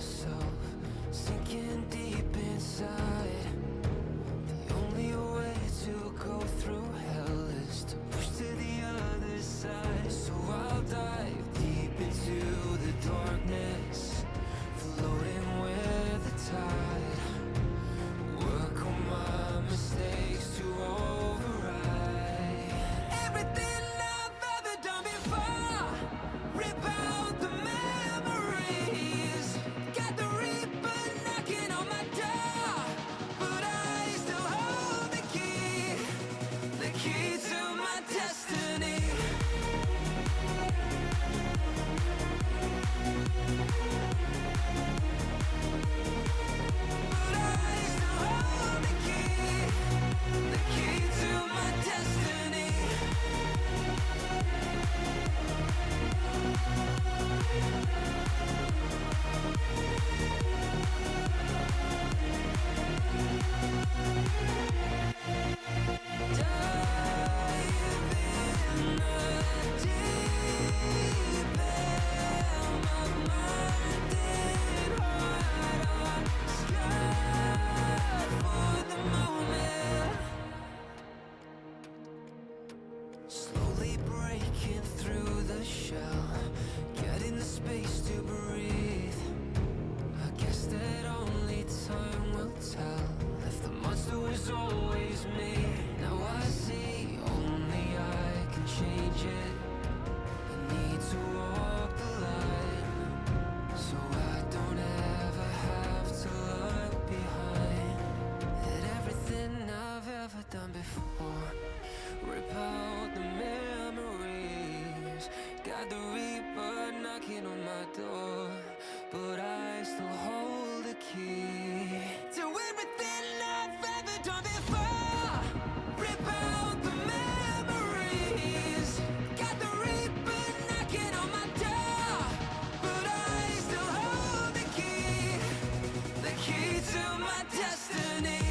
myself, sinking deep inside. The only way to go through hell is to push to the other side. So I'll dive deep into the darkness, floating with the tide. Work on my mistakes to override everything I've ever done before. Rip out the memories. Got the reaper knocking on my door, but I still hold the key to my destiny. But I still hold the key to my destiny. Slowly breaking through the shell, getting the space to breathe. I guess that only time will tell if the monster was always me. Now I see only I can change it. I need to walk the line, so I don't ever have to look behind. At everything I've ever done before, rip out the memories. Got the reaper knocking on my door, but I still hold the key to everything I've ever done before. Rip out the memories. Got the reaper knocking on my door, but I still hold the key to my destiny.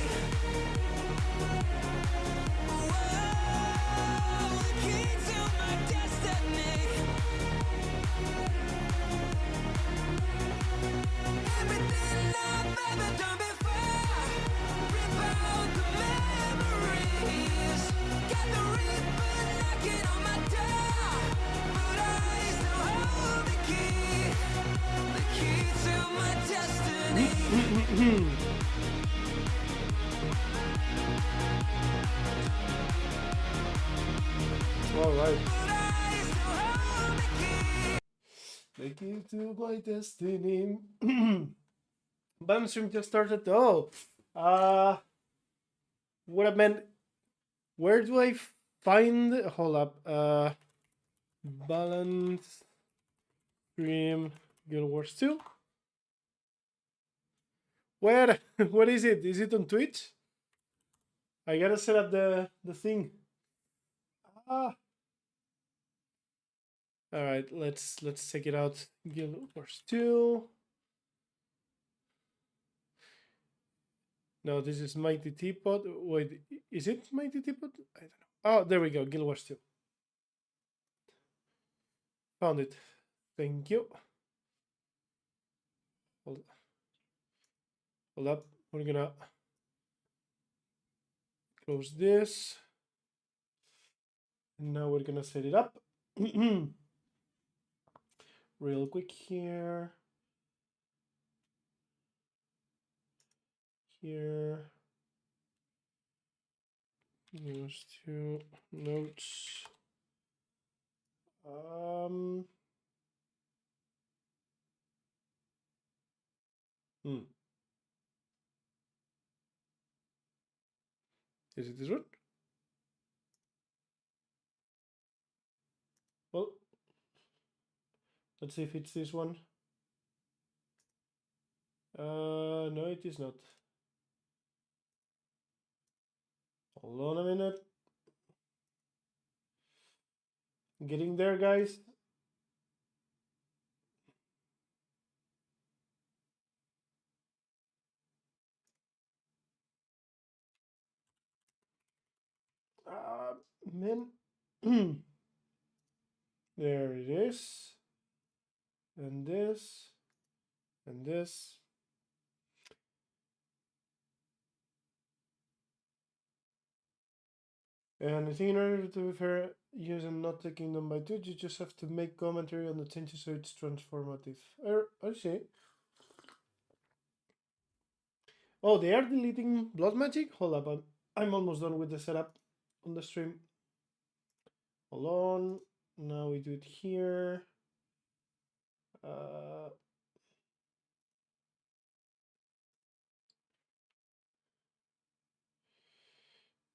Whoa, the key to my destiny. Everything I've ever done before. Rip out the memories. Got the reaper knocking on my door, but I still hold the key to my destiny. All right. But I still hold the key. The key to my destiny. Bam stream just started. Oh, what I meant. Where do I find? Hold up. Balance stream Guild Wars 2. Where? What is it? Is it on Twitch? I gotta set up the thing. Ah. All right, let's check it out. Guild Wars 2. No, this is Mighty Teapot. Wait, is it Mighty Teapot? I don't know. Oh, there we go. Guild Wars 2. Found it. Thank you. Hold up. We're gonna close this. And now we're gonna set it up. Real quick here. Here. Those two notes. Is it this one? Well, let's see if it's this one. No, it is not. Hold on a minute. Getting there, guys. Man. There it is. And this. And this. And I think in order to be fair, using not taking them by 2, you just have to make commentary on the changes so it's transformative. I see. Oh, they are deleting blood magic? Hold up, I'm almost done with the setup on the stream. Hold on. Now we do it here.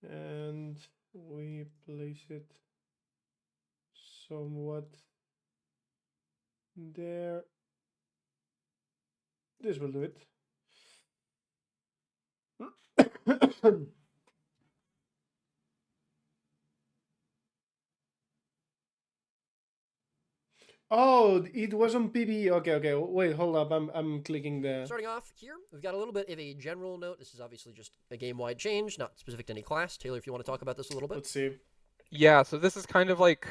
And we place it somewhat there. This will do it. Oh, it was on PB. Okay. Wait, hold up. I'm clicking the. Starting off here, we've got a little bit of a general note. This is obviously just a game-wide change, not specific to any class. Taylor, if you want to talk about this a little bit. Let's see. Yeah, so this is kind of like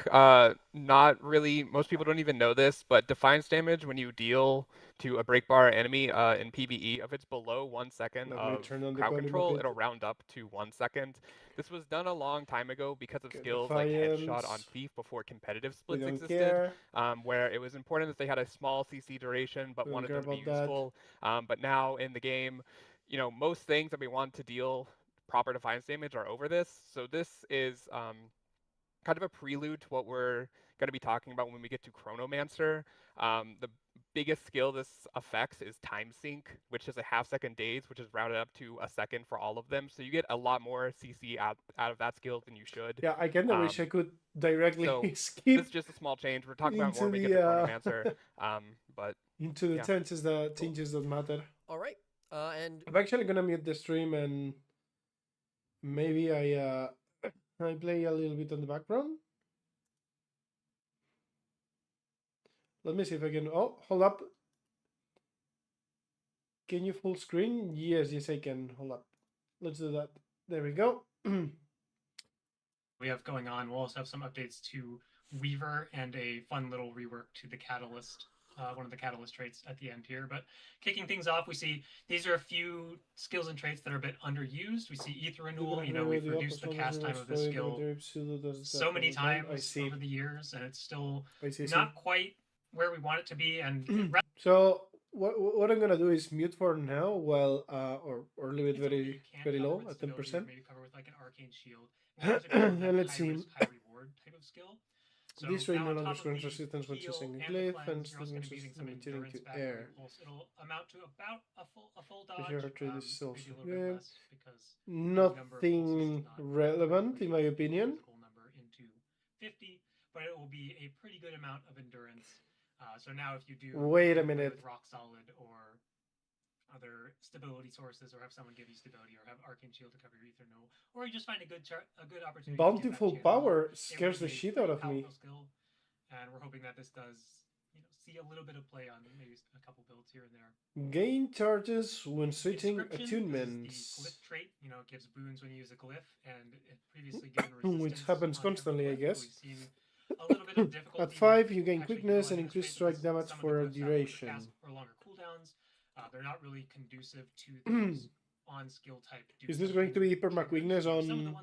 not really, most people don't even know this, but defiance damage when you deal to a break bar enemy in PvE, if it's below 1 second of crowd control, it'll round up to 1 second. This was done a long time ago because of skills like headshot on Thief before competitive splits existed, where it was important that they had a small CC duration but wanted them to be useful. But now in the game, you know, most things that we want to deal proper defiance damage are over this. So this is kind of a prelude to what we're going to be talking about when we get to Chronomancer. The biggest skill this affects is time sync, which is a half-second daze, which is rounded up to a second for all of them. So you get a lot more CC out of that skill than you should. Yeah, I kind of wish I could directly skip. This is just a small change. We're talking about more when we get to Chronomancer. But into the changes that matter. All right, and I'm actually gonna mute the stream and maybe I play a little bit on the background. Let me see if I can. Oh, hold up. Can you full screen? Yes, I can. Hold up. Let's do that. There we go. We have going on. We'll also have some updates to Weaver and a fun little rework to the Catalyst, one of the Catalyst traits at the end here. But kicking things off, we see these are a few skills and traits that are a bit underused. We see Ether Renewal. You know, we've reduced the cast time of this skill so many times over the years, and it's still not quite where we want it to be. And so what I'm gonna do is mute for now, while or leave it very low at 10%. Maybe cover with like an arcane shield. And let's see. High reward type of skill. So this right no longer grants resistance when choosing a glyph and still grants resistance when material to air. It'll amount to about a full dodge. This is also good. Nothing relevant in my opinion. Number into 50, but it will be a pretty good amount of endurance. So now if you do wait a minute, rock solid or other stability sources, or have someone give you stability, or have arcane shield to cover your ether null, or you just find a good opportunity. Bountiful power scares the shit out of me. Skill, and we're hoping that this does, see a little bit of play on maybe a couple builds here and there. Gain charges when switching attunements. The glyph trait, it gives boons when you use a glyph, and it previously given resistance, which happens constantly, I guess. We've seen a little bit of difficulty. At 5, you gain quickness and increased strike damage for a duration. Or longer cooldowns. They're not really conducive to those on skill type. Is this going to be perma quickness on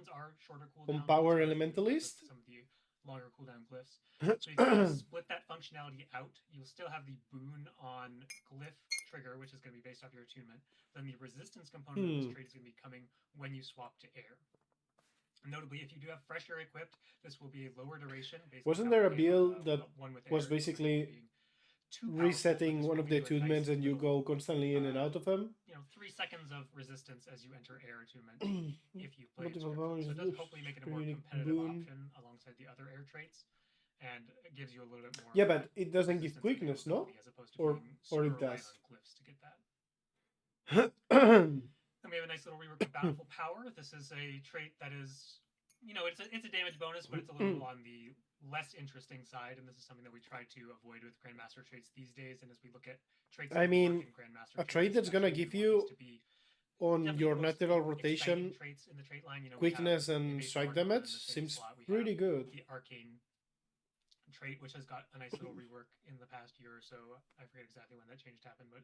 power elementalist? Some of the longer cooldown glyphs. So you can split that functionality out. You'll still have the boon on glyph trigger, which is going to be based off your attunement. Then the resistance component of this trait is going to be coming when you swap to air. Notably, if you do have fresh air equipped, this will be a lower duration. Wasn't there a build that was basically resetting one of the attunements and you go constantly in and out of them? 3 seconds of resistance as you enter air attunement if you play it. So it does hopefully make it a more competitive option alongside the other air traits, and it gives you a little bit more. Yeah, but it doesn't give quickness, no? Or it does. To get that. And we have a nice little rework of Bountiful Power. This is a trait that is, it's a damage bonus, but it's a little on the less interesting side, and this is something that we try to avoid with Grandmaster traits these days. And as we look at traits, I mean, a trait that's gonna give you on your natural rotation traits in the trait line, quickness and strike damage seems pretty good. The arcane trait, which has got a nice little rework in the past last year or so. I forget exactly when that change happened, but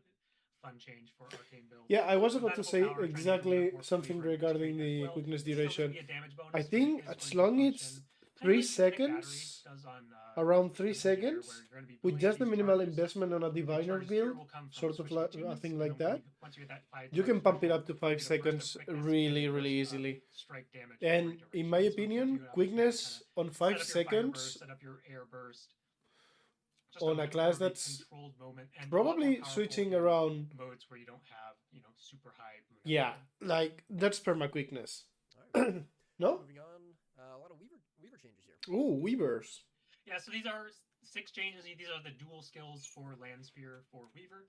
fun change for arcane builds. Yeah, I was With about to Manifold say Power trying to get a little exactly bit more something flavor into the regarding streak as the well. quickness It's still duration. gonna be a damage bonus, I but think it is as going to long function it's kind of 3 like Kinetic Battery seconds, does on around 3 on Engineer, where seconds, you're going to be with building just the these minimal charges. investment on a The diviner charges here build, will come from sort of switching like a attunements, thing and like then that, once you hit that 5 you can charges pump it threshold, up to you 5 get a burst of seconds quickness really, and a really burst of easily. strike damage And for in duration. my So it's up to opinion, you, obviously, to quickness kinda on 5 set up your Fire Burst, seconds set up your Air Burst. Just on a much class more of a that's controlled moment, and a lot more probably powerful switching in around, modes where you don't have, super high boon yeah, output. like that's perma quickness. All right. No? Moving on, a lot of Weaver changes here. Ooh, Weavers. Yeah, so these are 6 changes. These are the dual skills for Land Sphere for Weaver.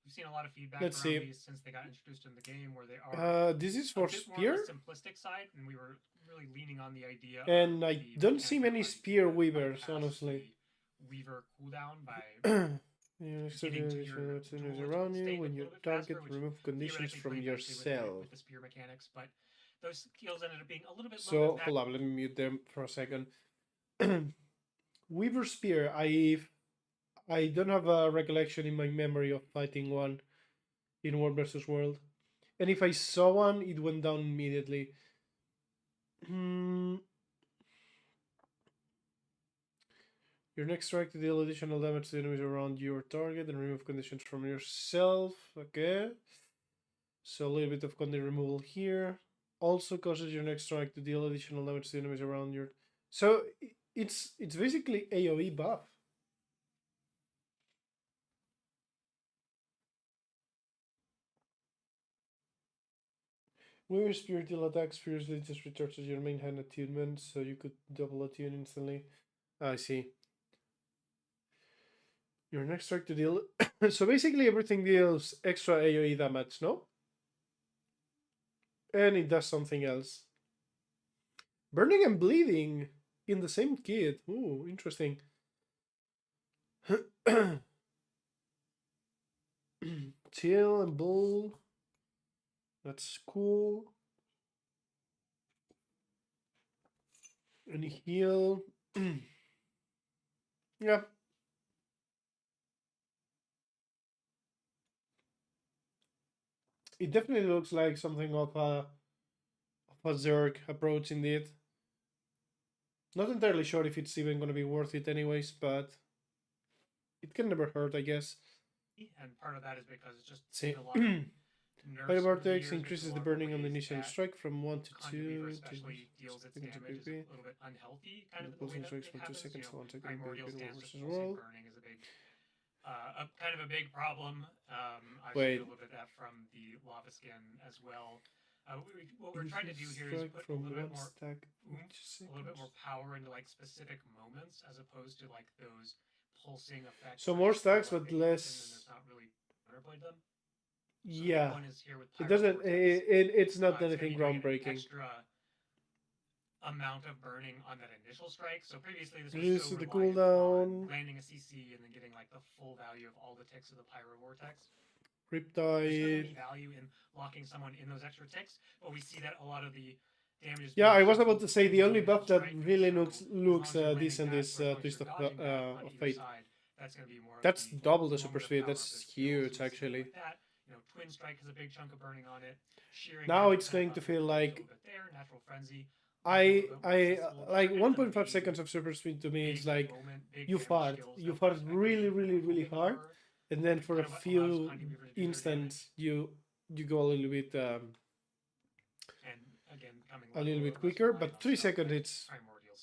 We've seen a lot of feedback Let's around see. these since they got introduced in the game, where they are This is a for bit more spear, on the simplistic side, and we were really leaning on the idea. and of I the don't see mechanic many of how you spear can Weavers, bypass honestly. the Weaver cooldown by Yeah, so getting to the your additional dual around you state when a you little bit target faster, which remove conditions theoretically from played your nicely cell. with the spear mechanics, but those skills ended up being a little bit low So impact. hold on, let me mute them for a second. Weaver Spear, I don't have a recollection in my memory of fighting one in World versus World. And if I saw one, it went down immediately. Your next strike to deal additional damage to enemies around your target and remove conditions from yourself. Okay. So a little bit of condition removal here. Also causes your next strike to deal additional damage to enemies around your... So it's basically AoE buff. When your spiritual attacks fiercely just recharges your main hand attunement, so you could double attune instantly. I see. Your next strike to deal... so basically everything deals extra AoE damage, no? And it does something else. Burning and bleeding in the same kit. Ooh, interesting. Chill and bull. That's cool. And heal. Yeah. It definitely looks like something of a Zerg approach indeed. Not entirely sure if it's even going to be worth it anyways, but it can never hurt, I guess. And part of that is because it's just See. a lot of nerfs Fire over the Vortex years, increases there's a the lot of burning on the ways initial that strike from 1 to Conjure Weaver 2. especially deals its seconds damage is PvP. a little bit unhealthy, kind of in the Pulsing way that strikes it from 2 happens. seconds to 1 second in Primordial PvP stance versus with pulsing World. burning is a big, kind of a big problem. I've Wait. seen a little bit of that from the lava skin as well. What we're trying to do here is Strike put a from little bit 1 more stack oomph, each a little bit more second. power into like specific moments, as opposed to like those pulsing effects. So where more just throw stacks, a but big hit and then less. there's not really counterplay them. So the big Yeah. one is here with It Pyro doesn't. Vortex. It's not It's gonna anything be doing an groundbreaking. extra amount of burning on that initial strike. So previously this was Reduces so the reliant cooldown. on landing a CC and then getting like the full value of all the ticks of the Pyro Vortex. There's Riptide. certainly value in locking someone in those extra ticks, but we see that a lot of the damage is Yeah, being I was about shuffled to say the into only initial buff that strike. really So looks as long as you're landing decent that, is or as long as Twist you're of dodging that on either Fate. side, that's going to be more of That's the double the moment super of speed. power of That's the skills. huge, We see something actually. like that. Twin Strike has a big chunk of burning on it. Shearing Now has it's kind going of to a feel little like bit there. Natural Frenzy. I like 1.5 seconds of super speed to me is like you fart really hard, and then for a few instants you go a little bit quicker, but 3 seconds it's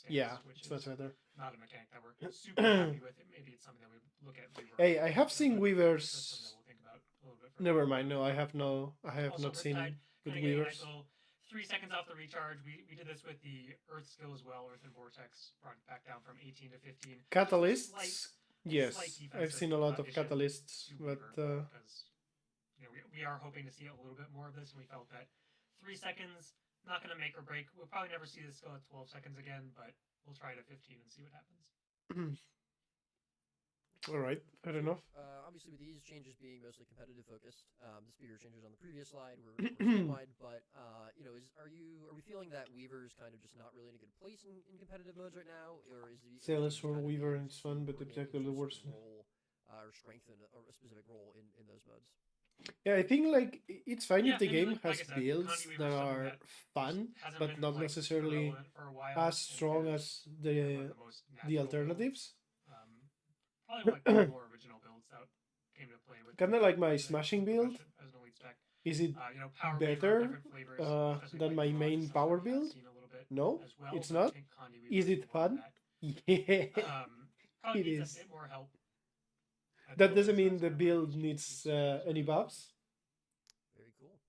it's much better. Not a mechanic that we're super happy with. Maybe it's something that we look at. Hey, I have seen That's Weavers. something that we'll think about a little bit further. Never mind. No, I have Also, not seen Riptide, good kinda getting a Weavers. nice little 3 seconds off the recharge. We did this with the Earth skill as well. Earth and Vortex brought it back down from 18 to 15. Catalysts. Yes, slight I've defensive seen a lot of issue catalysts, to but Weaver, because we are hoping to see a little bit more of this, and we felt that 3 seconds not going to make or break. We'll probably never see this skill at 12 seconds again, but we'll try it at 15 and see what happens. All right, fair enough. Obviously, with these changes being mostly competitive focused, the spear changes on the previous slide were wide, but are we feeling that Weaver's kind of just not really in a good place in competitive modes right now, or is the Sailors or Weaver and Swan, but objectively worse. or strengthen a specific role in those modes. Yeah, I think like it's fine Yeah, if the and game like has I said, builds Condi Weaver that is something are that fun, hasn't but been not like necessarily irrelevant for a while, as and strong again, as kind of one of the most the natural builds. alternatives. Probably like one of the more original builds that came to play with. Kind of like my smashing build. As an elite spec. Is it You know, Power better Weaver, different flavors, especially than White my Claw, main is something power that we have build? seen a little bit No, as well, it's but I not. think Condi Weaver Is it more of fun? that. Yeah, Probably it needs is. a bit more help. That doesn't mean the build needs any buffs. Very cool.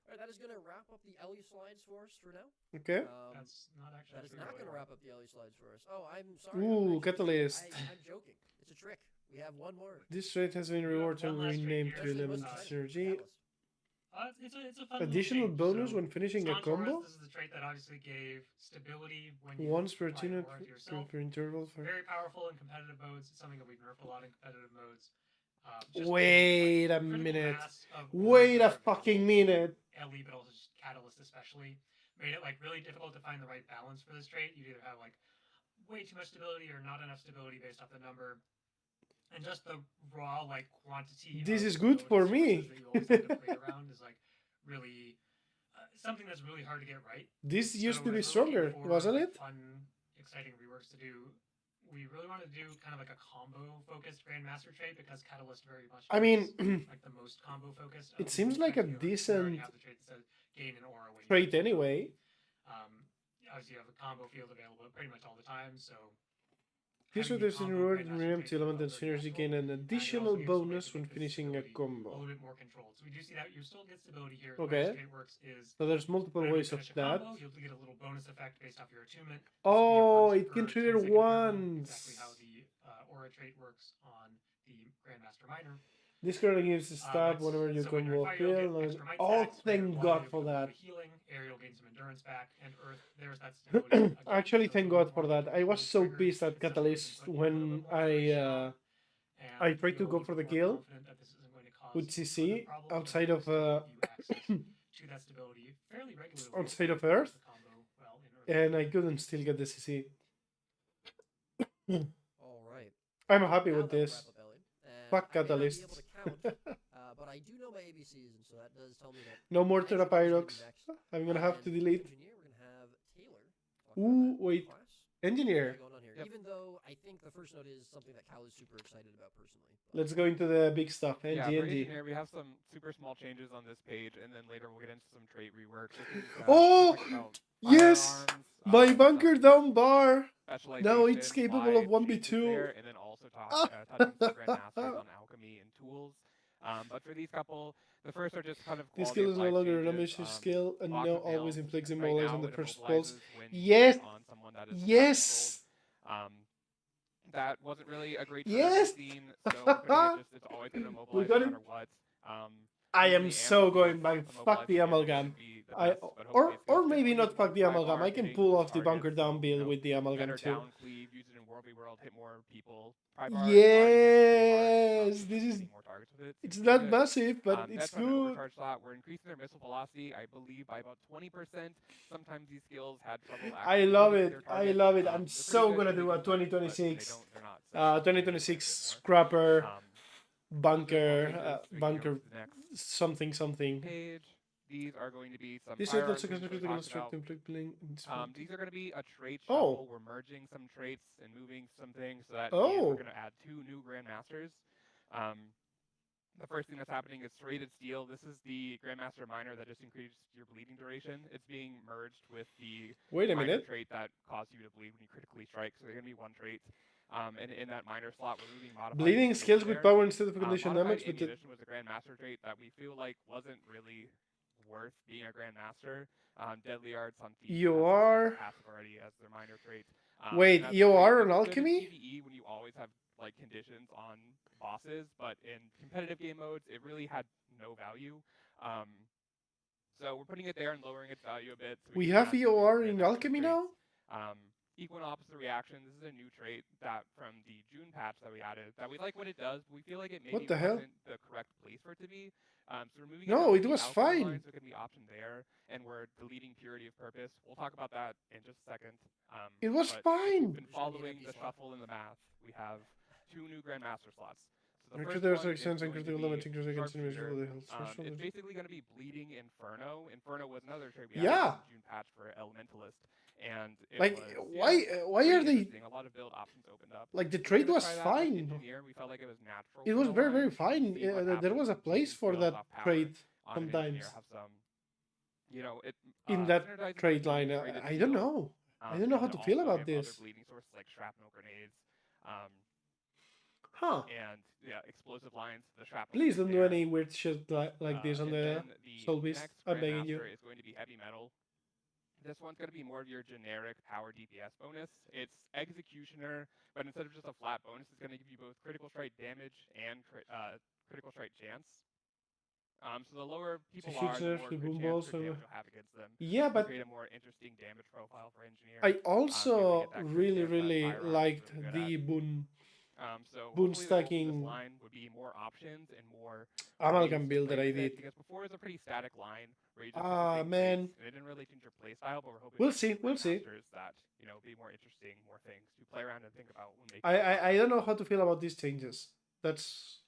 All right, that is going to wrap up the LE slides for us for now. Okay. That's not actually. That is not going to wrap up the LE slides for us. Oh, I'm sorry. Ooh, I'm catalyst. I'm joking. It's a trick. We have one more. This trait has been rewarded and renamed to element synergy. It's a fun Additional change. bonus So, when finishing a Spawn Taurus, combo. this is the trait that obviously gave stability when you Once per apply unit aura to yourself. per interval. For... Very powerful in competitive modes. It's something that we've nerfed a lot in competitive modes. Wait a minute. Wait a fucking minute. LE, but also just Catalyst especially, made it like really difficult to find the right balance for this trait. You'd either have like way too much stability or not enough stability based off the number. And just the raw like quantity. This is good for me. That you always have to play around is like really something that's really hard to get right. This used to be if we're stronger, looking for, wasn't like, it? Fun, exciting reworks to do. We really want to do kind of like a combo focused Grandmaster trait because Catalyst very much. I mean, like the most combo focused. It seems like a decent gain an aura when trait anyway. Obviously, you have a combo field available pretty much all the time, so. This would have been rewarded and renamed to element and synergy gain an additional bonus when finishing a combo. A little bit more controlled. So we do see that you still get stability here. Okay. The way this trait works is So there's multiple ways of that. Combo, you'll get a little bonus effect based off your attunement. Oh, it can trigger once. Exactly how the aura trait works on the Grandmaster Minor. This currently gives a stab whenever you combo a field. Oh, thank God for that. Healing, Aerial gains some endurance back, and Earth, there's that stability. Actually, thank God for that. I was so pissed at Catalyst when I tried to go for the kill with CC outside of outside of Earth, and I couldn't still get the CC. All right. I'm happy with this. Fuck Catalyst. But I do know my ABCs, and so that does tell me that. No more Terrapyrox. I'm gonna have to delete. Engineer, we're gonna have Taylor. Ooh, wait. Engineer. Going on here. Yep. Even though I think the first note is something that Cal is super excited about personally. Let's go into the big stuff. Yeah, for NG. engineer, we have some super small changes on this page, and then later we'll get into some trait rework. Oh! Yes! My bunker down bar! Now it's capable of 1v2. And then also touching some Grandmasters on alchemy and tools. But for these couple, the first are just kind of This quality skill is no life longer an changes. ambitious skill, and Lock now of Nails, always inflicts right immobilize now on the it first immobilizes pulse. when Yes! on someone that is Yes! that wasn't really a great Yes! scene, so we're putting it it's always going to immobilize no matter what. I am so going back. Fuck the amalgam. Or maybe not fuck the amalgam. I can pull off the bunker down build with the amalgam too. Down cleave, use it in World, hit more people. Yes, this is. More targets with it. It's not massive, but it's good. Overcharge slot. We're increasing their missile velocity, I believe, by about 20%. Sometimes these skills had trouble. I love it. I love it. I'm so gonna do a 2026, 2026 scrapper, bunker, bunker, something. Page. These are going to be some. This is also critical instruct implementing. These are going to be a trait shuffle. Oh. We're merging some traits and moving some things so that we're going to add 2 new Grandmasters. The first thing that's happening is Serrated Steel. This is the Grandmaster Minor that just increased your bleeding duration. It's being merged with the minor trait that caused you to bleed when you critically strike. So they're going to be one trait. And in that minor slot, we're moving modified. Bleeding skills with power instead of condition damage. But this was a Grandmaster trait that we feel like wasn't really worth being a Grandmaster. Deadly Arts on feet. You are passive already as their minor trait. Wait, you are on alchemy? PvE when you always have like conditions on bosses, but in competitive game modes, it really had no value. So we're putting it there and lowering its value a bit. So we have EOR in alchemy now. Equal and opposite reaction. This is a new trait that from the June patch that we added. That we like what it does. But we feel like it maybe wasn't the correct place for it to be. So we're moving. No, it was fine. Line, so it can be option there, and we're deleting Purity of Purpose. We'll talk about that in just a second. It was fine. We've been following the shuffle and the math. We have 2 new Grandmaster slots. So the Increase first the one is extends and going to critical be damage, increase against enemies Sharpshooter. with the health It's threshold. basically going to be Bleeding Inferno. Inferno was another trait we Yeah. added in June patch for Elementalist, and it Like, was why pretty are they interesting. A lot of build options opened up. like the We were trade gonna was try that with fine. Engineer. We felt like it was natural. It for was very L9 to fine. see what There was a happens when place teams for build that off power trade on an sometimes Engineer. Have some, you know, it in that synergizes trade with line. the traded I don't shield, know. I don't know how and to feel also about we have this. Other bleeding sources like shrapnel grenades. Huh. And yeah, explosive lines. The shrapnel. Please don't do there. any weird shit like this on And the then Soulbeast. next I'm begging you. Grandmaster is going to be heavy metal. This one's going to be more of your generic power DPS bonus. It's Executioner, but instead of just a flat bonus, it's going to give you both critical strike damage and critical strike chance. So the lower people are, the more crit chance crit damage you'll have against them. Yeah, but create a more interesting damage profile for Engineer. I also really liked the boon. So boon hopefully the goal for stacking this line would be more options and more amalgam ways to build play that I with it, did. because before it was a pretty static line where you just Ah, big man. traits, and it didn't really change your play style, but we're hoping We'll with see, we'll see. remasters that, you know, be more interesting, more things to play around and think about when making. I don't know how to feel about these changes. That's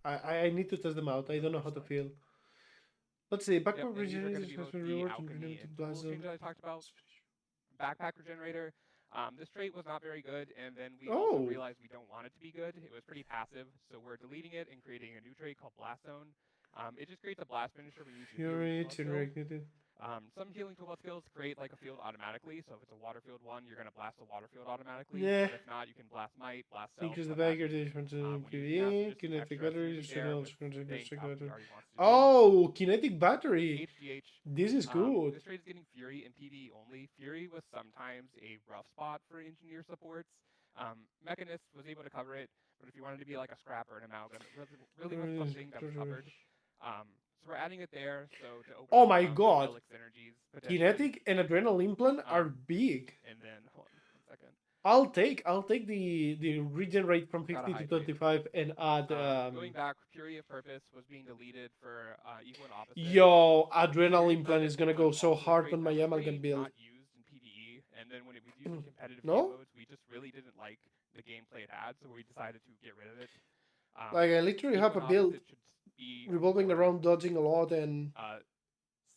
All right. I need to test them out. I don't know how to feel. Let's see. Yep, Backward and these are going to be regeneration both has been the reworked alchemy and and blast tool change zone. that I talked about. Backpack regenerator. This trait was not very good, and then we Oh. also realized we don't want it to be good. It was pretty passive, so we're deleting it and creating a new trait called Blast Zone. It just creates a blast finisher when you use your Fury, healing toolbox skill. Ignited. Some healing toolbox skills create like a field automatically, so if it's a water field one, you're gonna blast a water field automatically. Yeah. But if not, you can blast might, blast self. Increase the let bagger that- difference when in you PvE, just kinetic extra battery, synergy there with things strike Alchemy battery. already wants to do. Oh, kinetic battery. HGH. This is good. This trade is getting Fury and PvE only. Fury was sometimes a rough spot for engineer supports. Mechanist was able to cover it, but if you wanted to be like a scrapper and amalgam, it really was something that was covered. So we're adding it there. So to open Oh up my some god. relic synergies, potentially. Kinetic and adrenal implant are big. And then hold on 1 second. I'll take the regen rate from 50 to hydrate. 25 and add Going back, Fury of Purpose was being deleted for equal and opposite. Yo, adrenal Fury implant is gonna was go so also a hard trait on my that was amalgam really build. Not used in PvE, and then when it was used in competitive No? game modes, we just really didn't like the gameplay it had, so we decided to get rid of it. Like I literally have a equal and build opposite should be revolving more, around dodging a lot and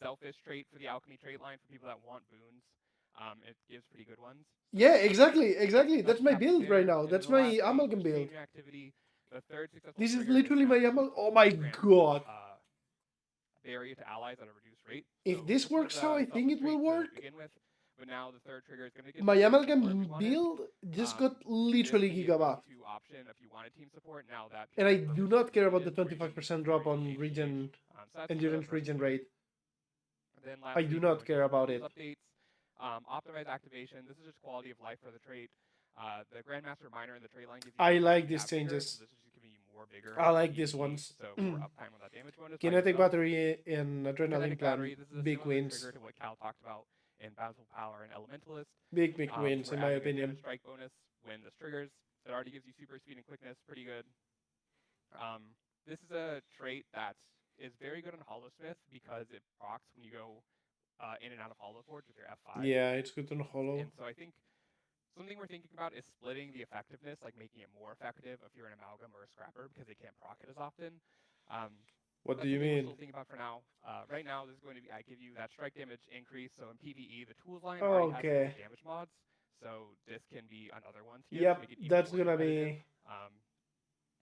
selfish trait for the alchemy trait line for people that want boons. It gives pretty good ones. yeah, exactly. That's my happening build there. right now. And That's then the my last trait amalgam was build. chain reactivity. The third successful This is trigger literally my now amalgam. Oh my god. Barrier to allies at a reduced rate. If So this was works how I a think it selfish will trait to work, begin with, but now the third trigger is going to get my the team amalgam support we wanted. build just got This literally can be a gigabuff. go-to option if you wanted team support. Now that And I people do are not care about the deleted, where you 25% drop on create regen, HGH. So that's endurance the regen first rate. Then I do lastly, not going care to about rules it. Updates, optimized activation. This is just quality of life for the trait. The Grandmaster Minor and the trait line gives you I more like to these have bigger, changes. so this is just giving you more bigger. I like PvE, these ones. So more uptime on that damage bonus. by Kinetic yourself. battery and adrenal Kinetic battery. implant, This is a big similar wins. trigger to what Cal talked about in Bountiful Power and Elementalist. Big wins We're in my adding a opinion. damage strike bonus when this triggers. It already gives you super speed and quickness, pretty good. This is a trait that is very good on Hollowsmith because it procs when you go in and out of Hollow Forge with your F5. Yeah, it's good on hollow. And so I think something we're thinking about is splitting the effectiveness, like making it more effective if you're an amalgam or a scrapper because they can't proc it as often. What do That's you something we're mean? still thinking about for now. Right now, this is going to be I give you that strike damage increase. So in PvE, the tools line already has Okay. some damage mods. So this can be another one. To Yep, make it even that's more gonna competitive. be.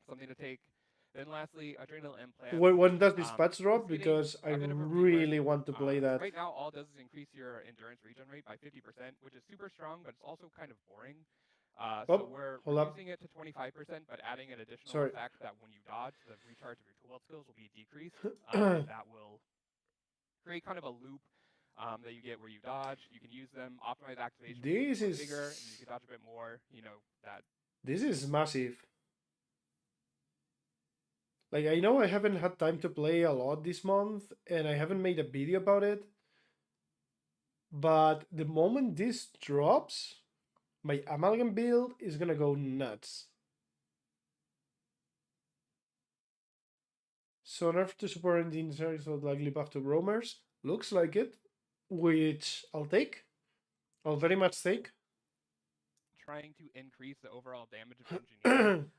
Something to take. Then lastly, adrenal implant. When does this patch This drop? is getting Because I a bit of a really rework. want to play that. Right now, all it does is increase your endurance regen rate by 50%, which is super strong, but it's also kind of boring. So we're hold up. reducing it to 25%, but adding an additional Sorry. effect that when you dodge, the recharge of your tool belt skills will be decreased. And that will create kind of a loop that you get where you dodge, you can use them, optimize activation, This is bigger, and you can dodge a bit more. You know that. This is massive. Like, I know I haven't had time to play a lot this month, and I haven't made a video about it. But the moment this drops, my amalgam build is gonna go nuts. So nerf to support engine series will likely buff to roamers. Looks like it, which I'll take. I'll very much take. Trying to increase the overall damage of engineering.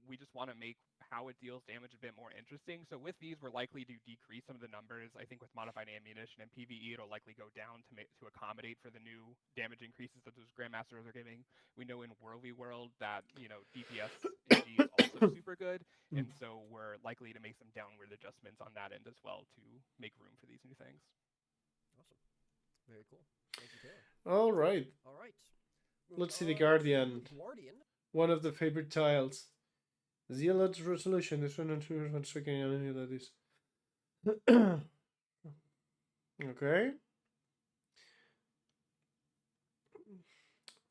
We just want to make how it deals damage a bit more interesting. So with these, we're likely to decrease some of the numbers. I think with modified ammunition and PvE, it'll likely go down to accommodate for the new damage increases that those Grandmasters are giving. We know in World that, DPS in G is also super good, and so we're likely to make some downward adjustments on that end as well to make room for these new things. Awesome. Very cool. Thank you, Taylor. All right. All right. Let's see the Guardian. Guardian. One of the favorite tiles. Zealot's resolution. This one and 1 second enemy that is. Okay.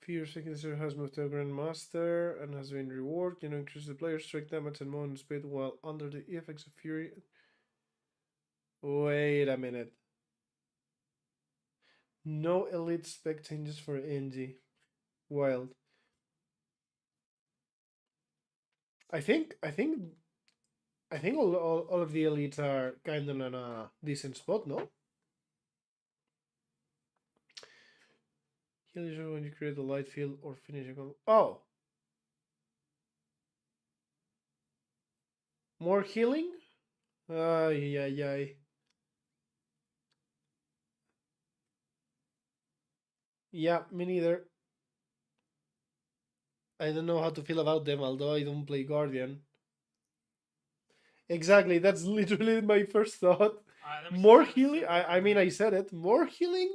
Fear Signature has moved to a Grandmaster and has been rewarded. Increase the player's strike damage and movement speed while under the effects of Fury. Wait a minute. No elite spec changes for NG. Wild. I think all of the elites are kind of in a decent spot, no? Heal you when you create a light field or finish a goal. Oh! More healing? Yeah. Yeah, me neither. I don't know how to feel about them, although I don't play Guardian. Exactly, that's literally my first thought. More healing? I mean, I said it. More healing?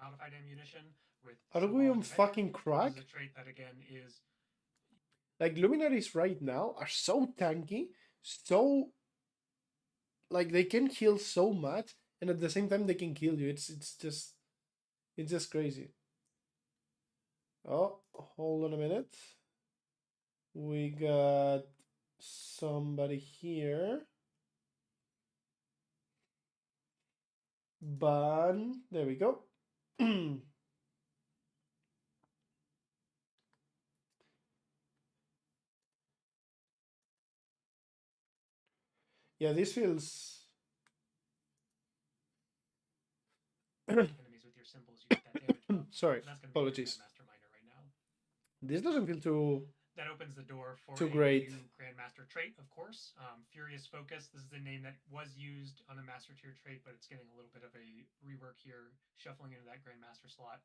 Modified ammunition with Are we on fucking crack? This is a trait that again is like Luminaries right now are so tanky, so like they can heal so much, and at the same time they can kill you. It's just crazy. Oh, hold on a minute. We got somebody here. Ban. There we go. Yeah, this feels. enemies with your symbols, you get that damage buff. Sorry, That's gonna be apologies. Grandmaster Miner right now. This doesn't feel too. That opens the door for too a great. new Grandmaster trait, of course. Furious Focus. This is a name that was used on a Master Tier trait, but it's getting a little bit of a rework here, shuffling into that Grandmaster slot.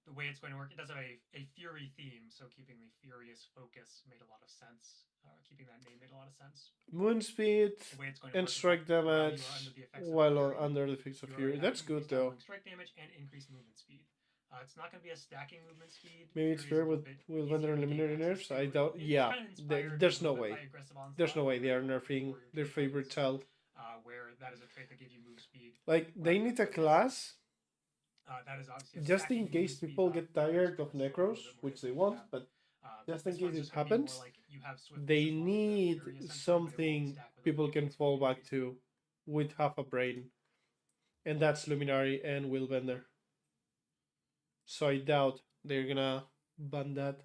The way it's going to work, it does have a Fury theme, so keeping the Furious Focus made a lot of sense. Keeping that name made a lot of sense. Moon speed and strike damage while under the effects of Fury. That's good though. Strike damage and increased movement speed. It's not going to be a stacking movement speed. Maybe it's fair with Vendor and Eliminator nerfs. I doubt. Yeah, there's no way. There's no way they are nerfing their favorite child. Where that is a trait that gives you move speed. Like they need a class. That is obviously just in case people get tired of Necros, which they won't, but just in case it happens, they need something people can fall back to with half a brain. And that's Luminary and Willbender. So I doubt they're gonna ban that.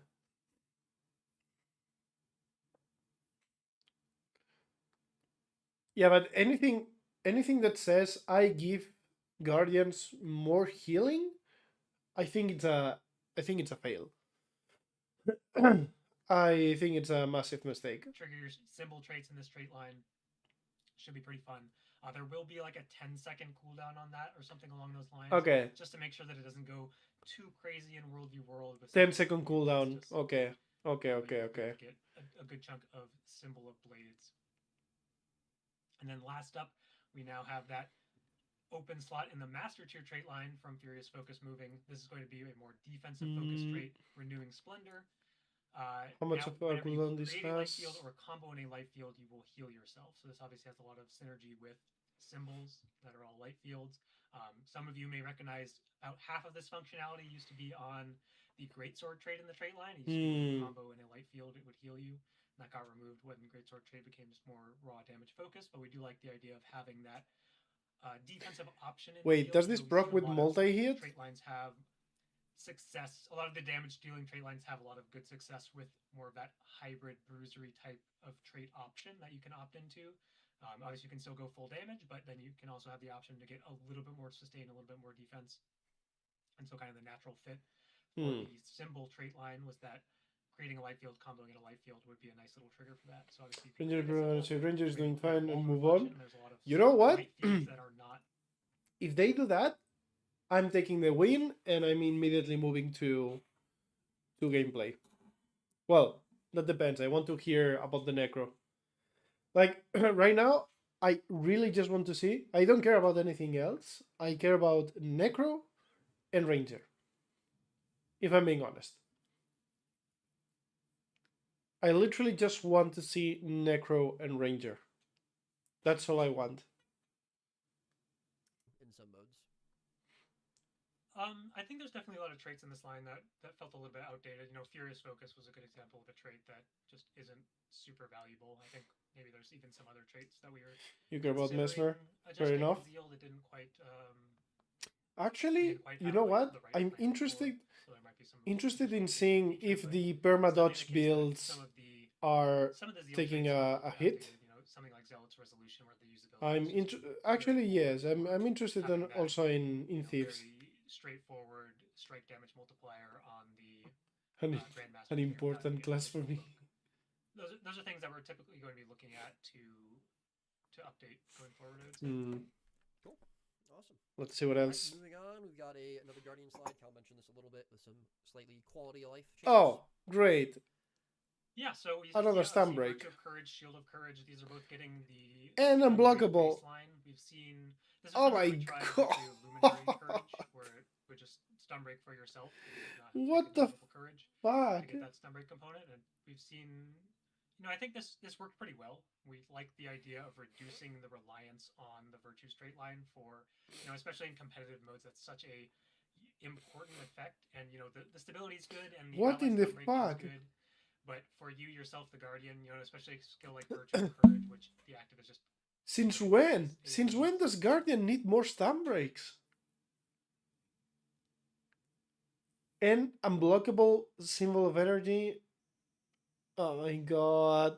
Yeah, but anything that says I give Guardians more healing, I think it's a fail. I think it's a massive mistake. Trigger your symbol traits in this trait line. Should be pretty fun. There will be like a 10-second cooldown on that or something along those lines. Okay. Just to make sure that it doesn't go too crazy in World v World. 10-second cooldown. Okay. Get a good chunk of Symbol of Blades. And then last up, we now have that open slot in the Master Tier trait line from Furious Focus moving. This is going to be a more defensive focus trait, Renewing Splendor. How much of a cooldown this has? Light field or combo in a light field, you will heal yourself. So this obviously has a lot of synergy with symbols that are all light fields. Some of you may recognize about half of this functionality used to be on the Greatsword trait in the trait line. It used to be a combo in a light field, it would heal you. And that got removed when Greatsword trait became just more raw damage focused. But we do like the idea of having that defensive option. Wait, does this proc with multi-hit? Trait lines have success. A lot of the damage dealing trait lines have a lot of good success with more of that hybrid bruisery type of trait option that you can opt into. Obviously, you can still go full damage, but then you can also have the option to get a little bit more sustain, a little bit more defense. And so kind of the natural fit for the symbol trait line was that creating a light field, comboing at a light field would be a nice little trigger for that. So obviously, Ranger is doing fine and move on. on. You know what? That are not... If they do that, I'm taking the win and I'm immediately moving to gameplay. Well, that depends. I want to hear about the Necro. Like, right now, I really just want to see. I don't care about anything else. I care about Necro and Ranger. If I'm being honest. I literally just want to see Necro and Ranger. That's all I want. In some modes. I think there's definitely a lot of traits in this line that felt a little bit outdated. You know, Furious Focus was a good example of a trait that just isn't super valuable. I think maybe there's even some other traits that we were... You care about Mesmer? Fair enough. Zeal that didn't quite, actually, you know what? I'm interested in seeing if the perma-dodge builds are taking a hit. Something like Zealot's Resolution, where the usability... actually, yes. I'm interested in also in Thieves. Straightforward strike damage multiplier on the Grandmaster. An important class for me. Those are things that we're typically going to be looking at to update going forward. I would say. Cool, awesome. Let's see what else. Moving on, we've got another Guardian slide. Cal mentioned this a little bit with some slightly quality of life changes. Oh, great! Yeah, so another stun break. Virtue of Courage, Shield of Courage. These are both getting the and unblockable. We've seen. This is oh my god! Courage, where it would just stun break for yourself. What the courage fuck? To get that stun break component, and we've seen. You know, I think this worked pretty well. We like the idea of reducing the reliance on the Virtue Straight Line for, you know, especially in competitive modes. That's such a important effect, and you know the stability is good, and the what in the fuck? Good, but for you yourself, the Guardian, you know, especially a skill like Virtue of Courage, which the active is just. Since when? Since when does Guardian need more stun breaks? And unblockable symbol of energy. Oh my god.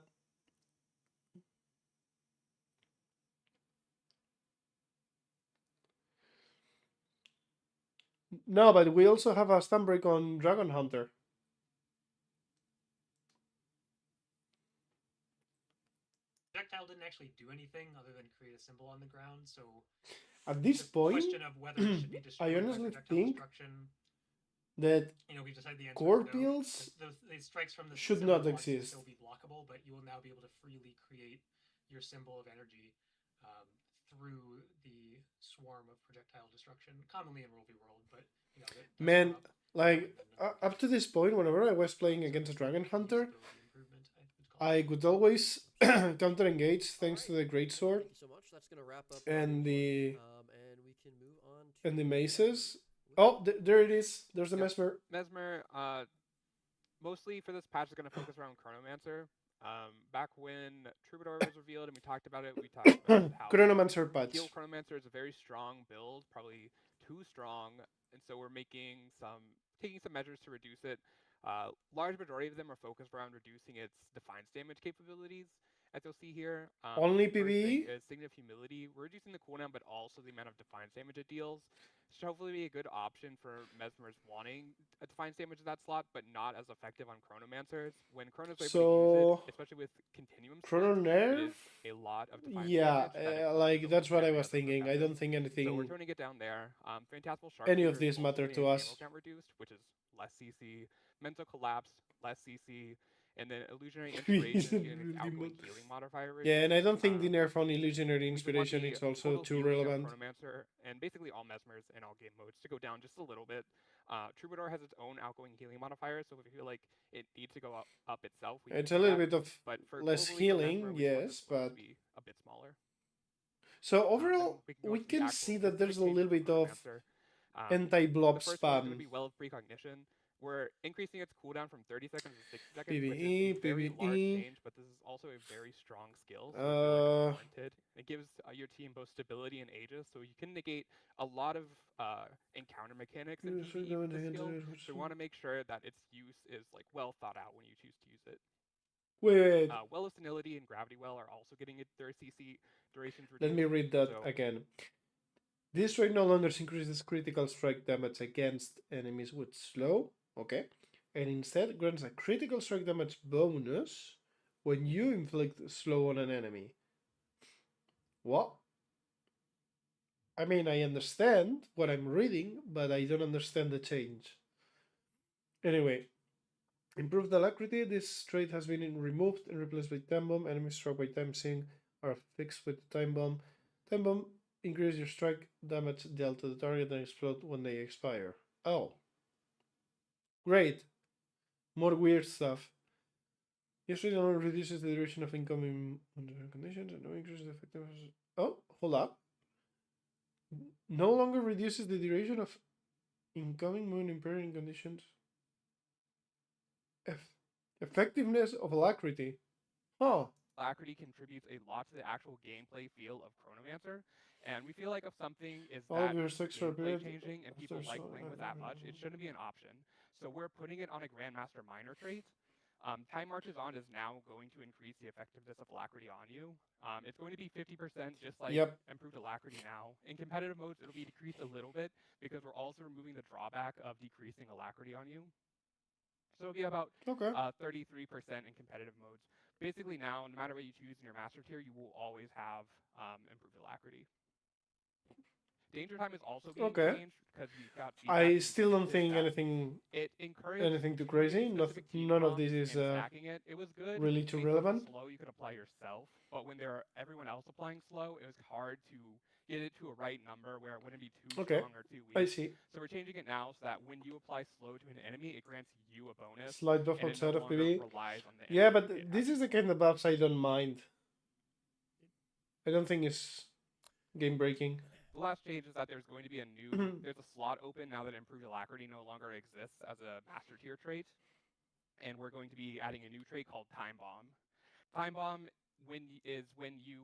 No, but we also have a stun break on Dragon Hunter. Projectile didn't actually do anything other than create a symbol on the ground, so at this point, of whether it should be I honestly think that you know, we decided the core builds the strikes from the should not exist. Still be blockable, but you will now be able to freely create your symbol of energy through the swarm of projectile destruction, commonly in World v World. But you know, man, like up to this point, whenever I was playing against a Dragon Hunter, I would always counter engage thanks to the greatsword and the and the maces. Oh, there it is. There's the Mesmer. Mesmer, mostly for this patch is going to focus around Chronomancer. Back when Troubadour was revealed and we talked about it, we talked about how Chronomancer patch. Heal Chronomancer is a very strong build, probably too strong, and so we're taking some measures to reduce it. Large majority of them are focused around reducing its Defiance damage capabilities, as you'll see here. Only PvE? Signet of Humility. We're reducing the cooldown, but also the amount of Defiance damage it deals. Should hopefully be a good option for Mesmers wanting a Defiance damage in that slot, but not as effective on Chronomancers. When Chrono's able to use it, especially with Continuum Chrono nerf? A lot of Defiance damage. Like, that's what I was thinking. I don't think anything... So we're turning it down there. Phantasmal Sharp any of these matter to us. Count reduced, which is less CC. Mental Collapse, less CC. And then Illusionary Inspiration and outgoing healing modifier. Yeah, and I don't think the nerf on Illusionary Inspiration is also too relevant. Chronomancer and basically all Mesmers and all game modes to go down just a little bit. Troubadour has its own outgoing healing modifier, so if you feel like it needs to go up itself, it's a little bit of less healing, yes, but be a bit smaller. So overall, we can see that there's a little bit of anti-blob spam. spam. Going to be Well of Precognition. We're increasing its cooldown from 30 seconds to 60 seconds, PvE, which is a very large change, but this is also a very strong skill. So it gives your team both stability and Aegis, so you can negate a lot of encounter mechanics in PvE with this skill. So we want to make sure that its use is like well thought out when you choose to use it. Wait. Well of Senility and Gravity Well are also getting their CC durations reduced. Let me read that again. This strike no longer increases critical strike damage against enemies with slow. Okay. and instead grants a critical strike damage bonus when you inflict slow on an enemy. What? I mean, I understand what I'm reading, but I don't understand the change. Anyway, improved alacrity. This trait has been removed and replaced by Time Bomb. Enemies struck by Time Sync are fixed with the Time Bomb. Time Bomb increases your strike damage dealt to the target and explode when they expire. Oh. Great. More weird stuff. This trait only reduces the duration of incoming conditions and no increases the effectiveness. Oh, hold up. No longer reduces the duration of incoming moon impairing conditions. Effectiveness of alacrity. Huh. Alacrity contributes a lot to the actual gameplay feel of Chronomancer, and we feel like if something is All of that your six are gameplay appeared changing and people like playing with that much, it shouldn't be an option. So we're putting it on a Grandmaster minor trait. Time Marches On is now going to increase the effectiveness of alacrity on you. It's going to be 50%, just like improved alacrity now. In competitive modes, it'll be decreased a little bit because we're also removing the drawback of decreasing alacrity on you. So it'll be about 33% in competitive modes. Basically now, no matter what you choose in your master tier, you will always have improved alacrity. Danger time is also being changed because we've got. I still don't think anything. It encouraged anything too crazy. None of this is it was good. really too relevant. Slow you could apply yourself, but when there are everyone else applying slow, it was hard to get it to a right number where it wouldn't be too strong or too weak. I see. So we're changing it now so that when you apply slow to an enemy, it grants you a bonus. Slight buff outside of PvE. Yeah, but this is the kind of buffs I don't mind. I don't think it's game breaking. The last change is that there's going to be a new, there's a slot open now that improved alacrity no longer exists as a master tier trait. And we're going to be adding a new trait called Time Bomb. Time Bomb when you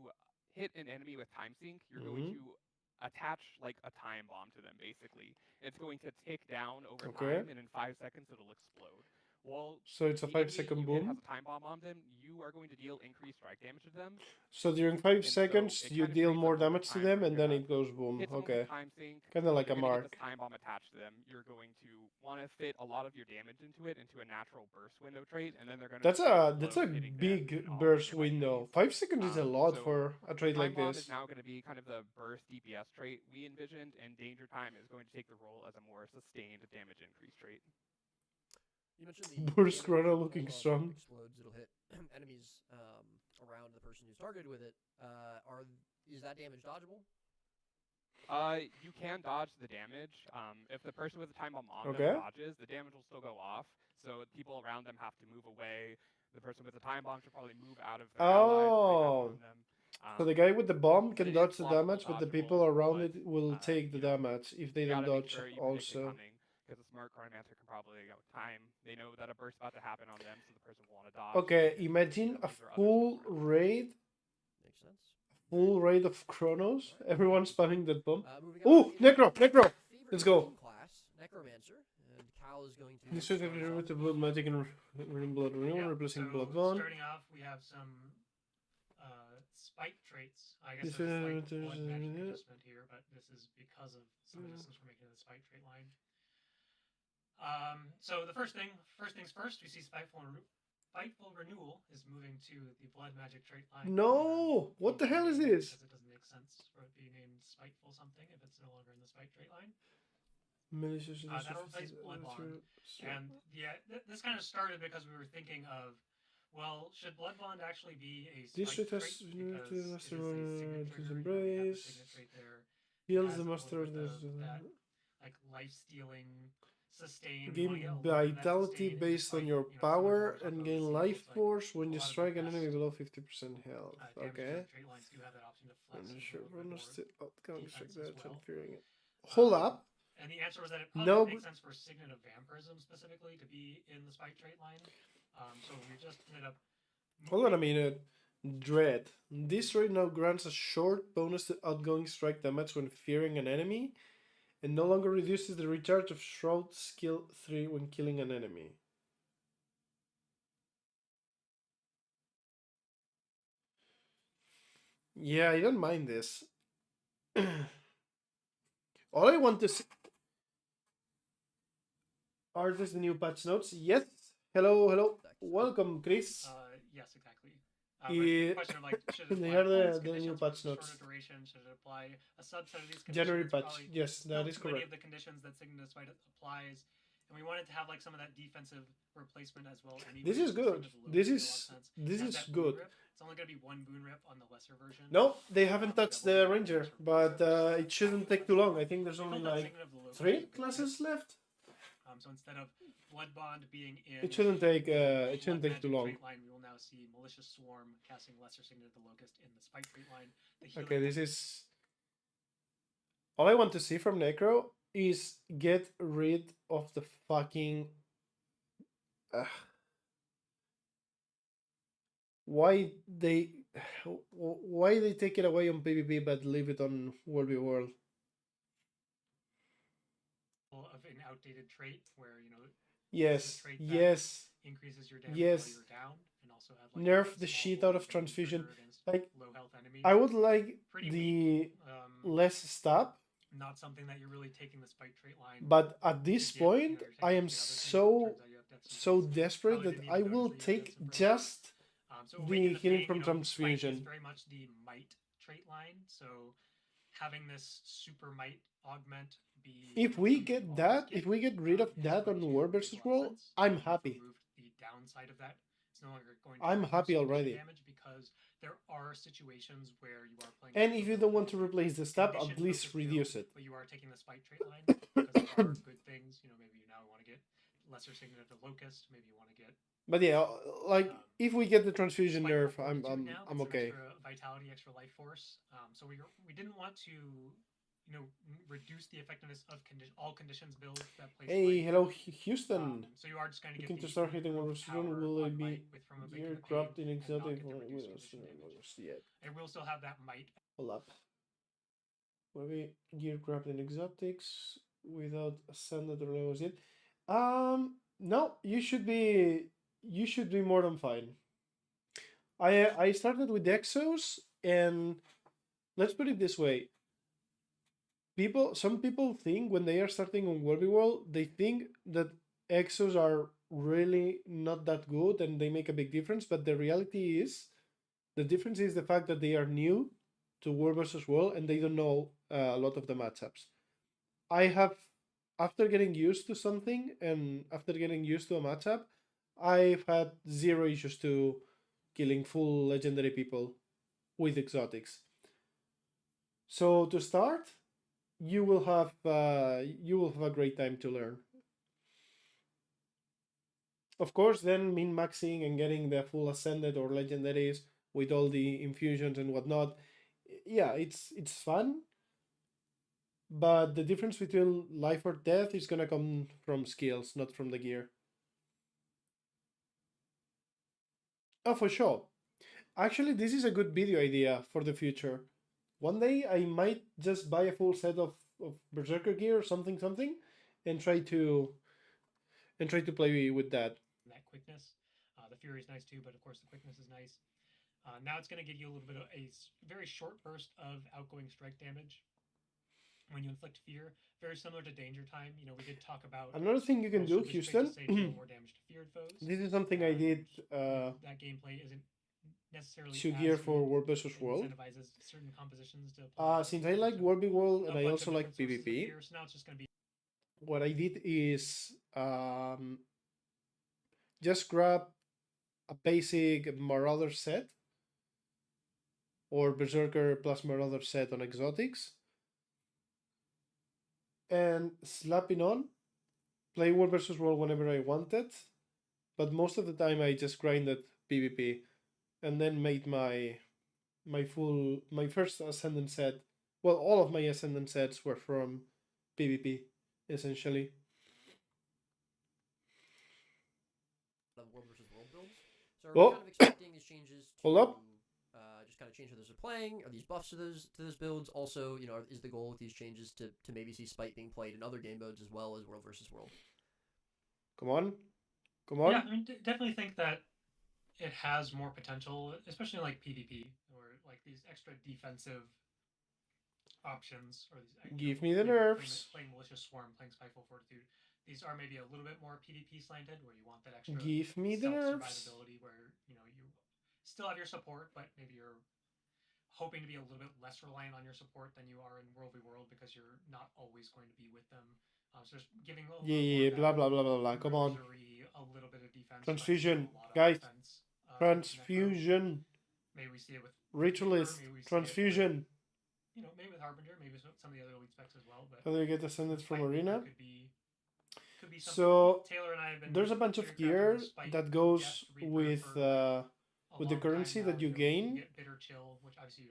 hit an enemy with Time Sync, you're going to attach like a time bomb to them, basically. It's going to tick down over time, and in 5 seconds it'll explode. Well, so it's a 5-second boom. Has a time bomb on them, you are going to deal increased strike damage to them. So during 5 seconds, you deal more damage to them, and then it goes boom. Kind of like a mark. Time bomb attached to them. You're going to want to fit a lot of your damage into it into a natural burst window trait, and then they're going to. That's a big burst window. 5 seconds is a lot for a trait like this. Is now going to be kind of the burst DPS trait we envisioned, and Danger Time is going to take the role as a more sustained damage increase trait. You mentioned the burst runner looking strong. Explodes. It'll hit enemies around the person who's targeted with it. Is that damage dodgeable? You can dodge the damage. If the person with the time bomb on them dodges, the damage will still go off. So people around them have to move away. The person with the time bomb should probably move out of their allies. So the guy with the bomb can dodge the damage, but the people around it will take the damage if they don't dodge also. Because a smart Chronomancer can probably time. They know that a burst about to happen on them, so the person will want to dodge. Okay, imagine a full raid. Makes sense. Full raid of Chronos. Everyone spamming that bomb. Oh, Necro! Let's go. Class, Necromancer, and Cal is going to. This is the blood magic and blood renewal, replacing blood bond. Starting off, we have some spike traits. I guess there's a slight blood magic adjustment here, but this is because of some adjustments we're making to the spike trait line. So the first things first, we see Spiteful Renewal is moving to the blood magic trait line. No! What the hell is this? Because it doesn't make sense for it to be named Spiteful something if it's no longer in the spike trait line. That'll replace Blood Bond. And yeah, this kind of started because we were thinking of, well, should Blood Bond actually be a spike trait? Because it is a signet trigger, embrace. Heals the master of this. Like life-stealing, sustain. Gain vitality based on your power and gain life force when you strike an enemy below 50% health. Okay. Hold up. And the answer was that it probably makes sense for Signet of Vampirism specifically to be in the spike trait line. So we just ended up. Hold on a minute. Dread. This trait now grants a short bonus to outgoing strike damage when fearing an enemy, and no longer reduces the recharge of Shroud skill 3 when killing an enemy. Yeah, I don't mind this. All I want to see... Are these the new patch notes? Yes. Hello, hello. Welcome, Chris. Yes, exactly. But the question of like, should it they apply are all these the new conditions patch for notes. shorter duration? Should it apply a subset of these conditions? January It's patch. probably Yes, that not is too correct. many of the conditions that Signatus Fight applies, and we wanted to have like some of that defensive replacement as well. Anyway, This is good. This is good. Rip. It's only going to be one boon rip on the lesser version. No, they haven't touched the ranger, but it shouldn't take too long. I think there's only like 3 classes left. So instead of Blood Bond being in, it shouldn't take too long. Trait line, we will now see Malicious Swarm casting Lesser Signet of the Locust in the Spike trait line. Okay, this is all I want to see from Necro is get rid of the fucking. Why they take it away on PvP but leave it on World v World? Of an outdated trait where yes increases your damage while you're down, and also have like nerf the shit out of transfusion. Like low health enemies. I would like the less stab. Not something that you're really taking the Spike trait line. But at this point, I am so desperate that I will take just the healing from transfusion. It's very much the might trait line, so having this super might augment be. If we get that, if we get rid of that on World versus World, I'm happy. The downside of that, it's no longer going. I'm happy already. Damage because there are situations where you are playing. And if you don't want to replace the stab, at least reduce it. But you are taking the Spike trait line because there are good things. Maybe you now want to get Lesser Signet of the Locust. Maybe you want to get. But yeah, like if we get the transfusion nerf, I'm okay. Extra vitality, extra life force. So we didn't want to, reduce the effectiveness of all conditions builds that place. Hey, hello, Houston. So you are just going to get. Looking to start hitting one versus one. Will it be gear dropped in exotic? It will still have that might. Hold up. Will be gear dropped in exotics without ascended or levels yet? No, you should be more than fine. I started with Exos, and let's put it this way. Some people think when they are starting on World v World, they think that Exos are really not that good and they make a big difference, but the reality is, the difference is the fact that they are new to World versus World and they don't know a lot of the matchups. After getting used to something and after getting used to a matchup, I've had zero issues to killing full legendary people with exotics. So to start, you will have a great time to learn. Of course, then min-maxing and getting the full ascended or legendaries with all the infusions and whatnot, yeah, it's fun. But the difference between life or death is gonna come from skills, not from the gear. Oh, for sure. Actually, this is a good video idea for the future. One day I might just buy a full set of Berserker gear or something, and try to play with that. That quickness, the Fury is nice too, but of course the quickness is nice. Now it's going to give you a little bit of a very short burst of outgoing strike damage when you inflict fear, very similar to Danger Time. We did talk about another thing you can do, Houston. More damage to feared foes. This is something I did. That gameplay isn't necessarily to gear for World vs World. Incentivizes certain compositions to since I like World v World and I also like PvP, so now it's just going to be. What I did is just grab a basic Marauder set or Berserker plus Marauder set on exotics and slap it on, play World vs World whenever I wanted, but most of the time I just grinded PvP and then made my first Ascendant set. Well, all of my Ascendant sets were from PvP, essentially. World versus World builds. So are we kind of expecting these changes to hold up. Just kind of change how those are playing? Are these buffs to those builds? Also, is the goal with these changes to maybe see Spite being played in other game modes as well as World versus World? Come on. Yeah, I mean, definitely think that it has more potential, especially like PvP or like these extra defensive options or these. Give me the nerfs. Playing Malicious Swarm, playing Spiteful Fortitude. these are maybe a little bit more PvP slanted, where you want that extra Give me the nerfs. survivability, where you still have your support, but maybe you're hoping to be a little bit less reliant on your support than you are in World v World because you're not always going to be with them. So just giving a little Yeah, blah blah blah blah blah. Come on. A little bit of defense. Transfusion, guys. Offense, Transfusion. Maybe we see it with Ritualist. Transfusion. Maybe with Harbinger, maybe some of the other elite specs as well. But how do you get ascended from arena? Could be so Taylor and I have been there's a bunch of gear that goes with the currency that you gain,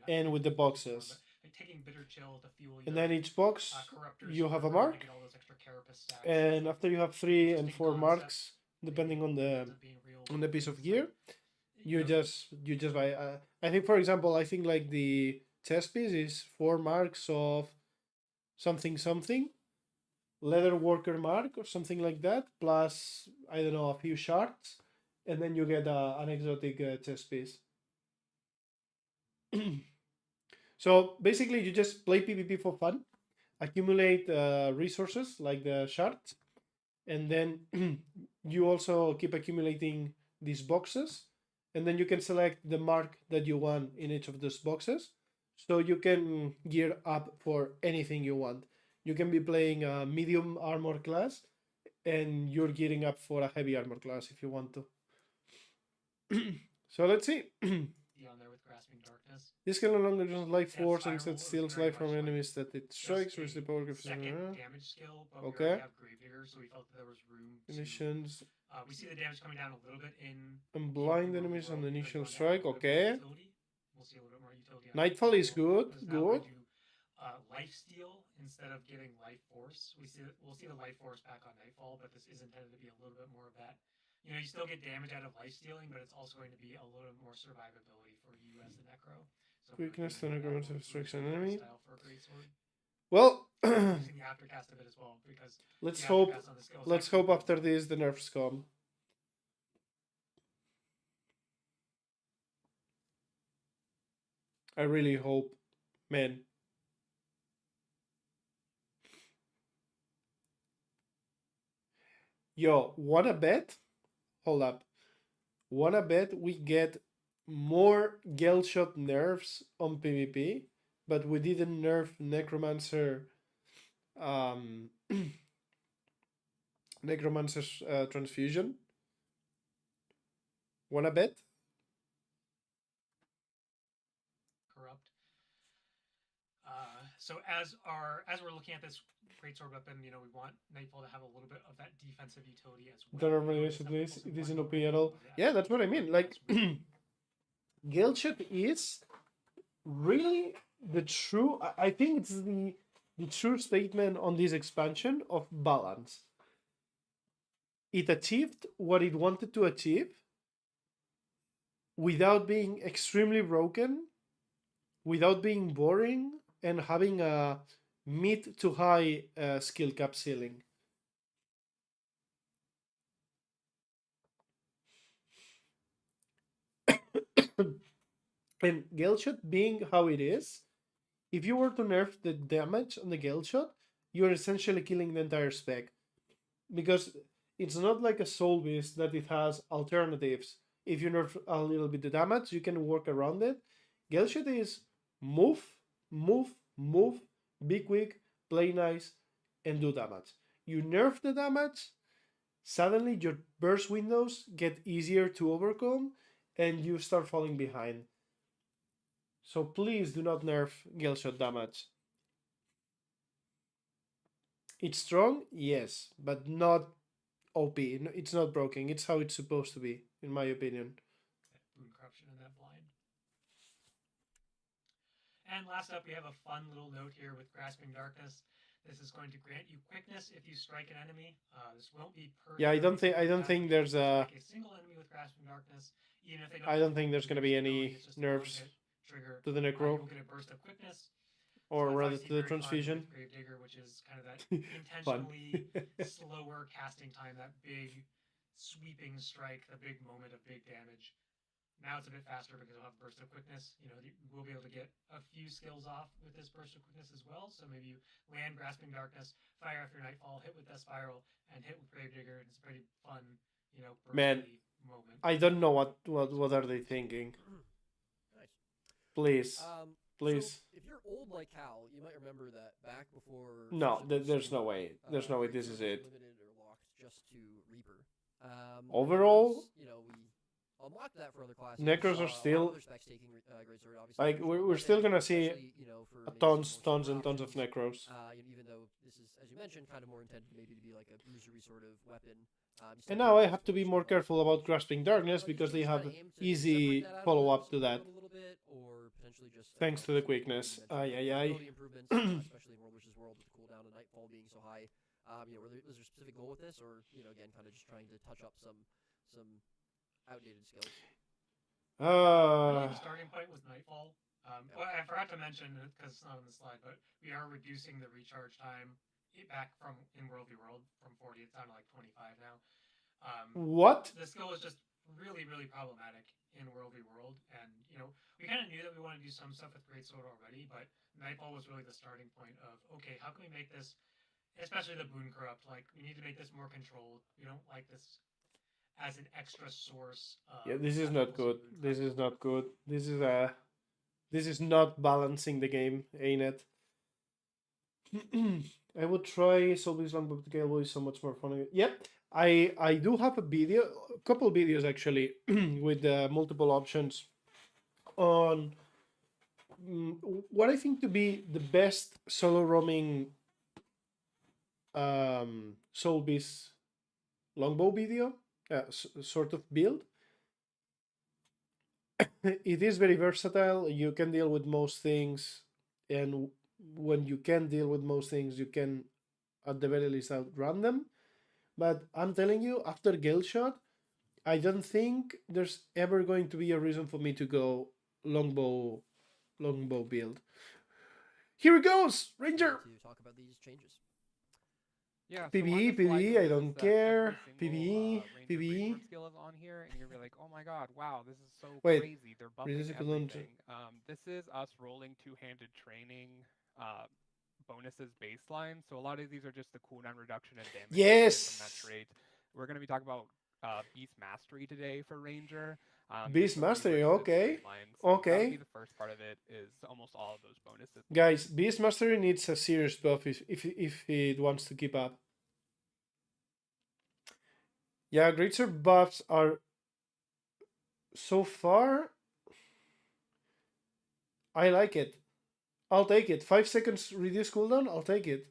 and with the boxes. Taking bitter chill to fuel and then each box you have a mark, and after you have 3 and 4 marks, depending on the piece of gear, you just buy. I think, for example, like the chest piece is 4 marks of something, leather worker mark or something like that, plus I don't know, a few shards, and then you get an exotic chest piece. So basically, you just play PvP for fun, accumulate resources like the shards, and then you also keep accumulating these boxes, and then you can select the mark that you want in each of those boxes, so you can gear up for anything you want. You can be playing a medium armor class, and you're gearing up for a heavy armor class if you want to. So let's see. This can no longer use life force, and instead steals life from enemies that it strikes with the power of damage skill. But okay. We have Gravedigger, so we felt that there was room. Conditions. We see the damage coming down a little bit in. And blind enemies on the initial strike. Okay. We'll see a little bit more utility. Nightfall is good. Good. Life steal instead of giving life force. We'll see the life force back on Nightfall, but this is intended to be a little bit more of that. You still get damage out of life stealing, but it's also going to be a little bit more survivability for you as the Necro. So weakness to necromancer strikes an enemy. Well, using the aftercast of it as well, because let's hope after this the nerfs come. I really hope, man. Yo, wanna bet? Hold up. Wanna bet we get more galeshot nerfs on PvP, but we didn't nerf necromancer necromancer's transfusion? Wanna bet? Corrupt. So as we're looking at this greatsword weapon, we want Nightfall to have a little bit of that defensive utility as well. Don't release this. It isn't OP at all. Yeah, that's what I mean. Like, galeshot is really the true. I think it's the true statement on this expansion of balance. It achieved what it wanted to achieve without being extremely broken, without being boring, and having a mid to high skill cap ceiling. And galeshot being how it is, if you were to nerf the damage on the galeshot, you're essentially killing the entire spec. Because it's not like a Soulbeast that it has alternatives. If you nerf a little bit the damage, you can work around it. Galeshot is move, be quick, play nice, and do damage. You nerf the damage, suddenly your burst windows get easier to overcome, and you start falling behind. So please do not nerf galeshot damage. It's strong, yes, but not OP. It's not broken. It's how it's supposed to be, in my opinion. Boon corruption and that blind. And last up, we have a fun little note here with Grasping Darkness. This is going to grant you quickness if you strike an enemy. This won't be per. Yeah, I don't think there's a single enemy with Grasping Darkness. Even if they don't. I don't think there's going to be any nerfs to the necro. You'll get a burst of quickness. Or rather to the transfusion. Gravedigger, which is kind of that intentionally slower casting time, that big sweeping strike, the big moment of big damage. Now it's a bit faster because we'll have burst of quickness. You know, we'll be able to get a few skills off with this burst of quickness as well. So maybe you land Grasping Darkness, fire after Nightfall, hit with Death Spiral, and hit with Gravedigger. And it's a pretty fun, you know, Man, moment. I don't know what are they thinking. Nice. Please. Please. So if you're old like Cal, you might remember that back before. No, there's no way. There's no way this is it. Limited or locked just to Reaper. Overall, you know, we unlocked that for other classes. Necros are still taking Greatsword, obviously, like we're still gonna see tons of Necros. even though this is, as you mentioned, kind of more intended maybe to be like a bruisery sort of weapon. And now I have to be more careful about Grasping Darkness because they have easy follow-up to that. Thanks to the quickness. Improvements, especially in World vs. World with the cooldown and Nightfall being so high. You know, was there a specific goal with this, or you know, again, kind of just trying to touch up some outdated skills? The starting point was Nightfall. Well, I forgot to mention it because it's not on the slide, but we are reducing the recharge time back from in World v World from 40. It's down to like 25 now. What? The skill was just really problematic in World v World, and you know we kind of knew that we wanted to do some stuff with Greatsword already, but Nightfall was really the starting point of okay, how can we make this, especially the Boon Corrupt, like we need to make this more controlled. We don't like this as an extra source. Yeah, this is not good. This is not good. This is not balancing the game, ain't it? I would try Soulbeast Longbow to Gale is so much more fun. Yep, I do have a couple videos actually with multiple options on what I think to be the best solo roaming Soulbeast Longbow video, sort of build. It is very versatile. You can deal with most things, and when you can deal with most things, you can, at the very least, outrun them. But I'm telling you, after galeshot, I don't think there's ever going to be a reason for me to go longbow build. Here it goes, Ranger. To talk about these changes. Yeah, PvE, I don't care. PvE. Skill is on here, and you're like, oh my god, wow, this is so Wait, crazy. They're buffing everything. This is us rolling two-handed training bonuses baseline. So a lot of these are just the cooldown reduction and damage yes from that trait. We're going to be talking about Beast Mastery today for Ranger. Beast Mastery, okay. So okay. That'll be the first part of it, is almost all of those bonuses. Guys, Beast Mastery needs a serious buff if it wants to keep up. Yeah, Greatsword buffs are so far. I like it. I'll take it. 5 seconds reduce cooldown. I'll take it.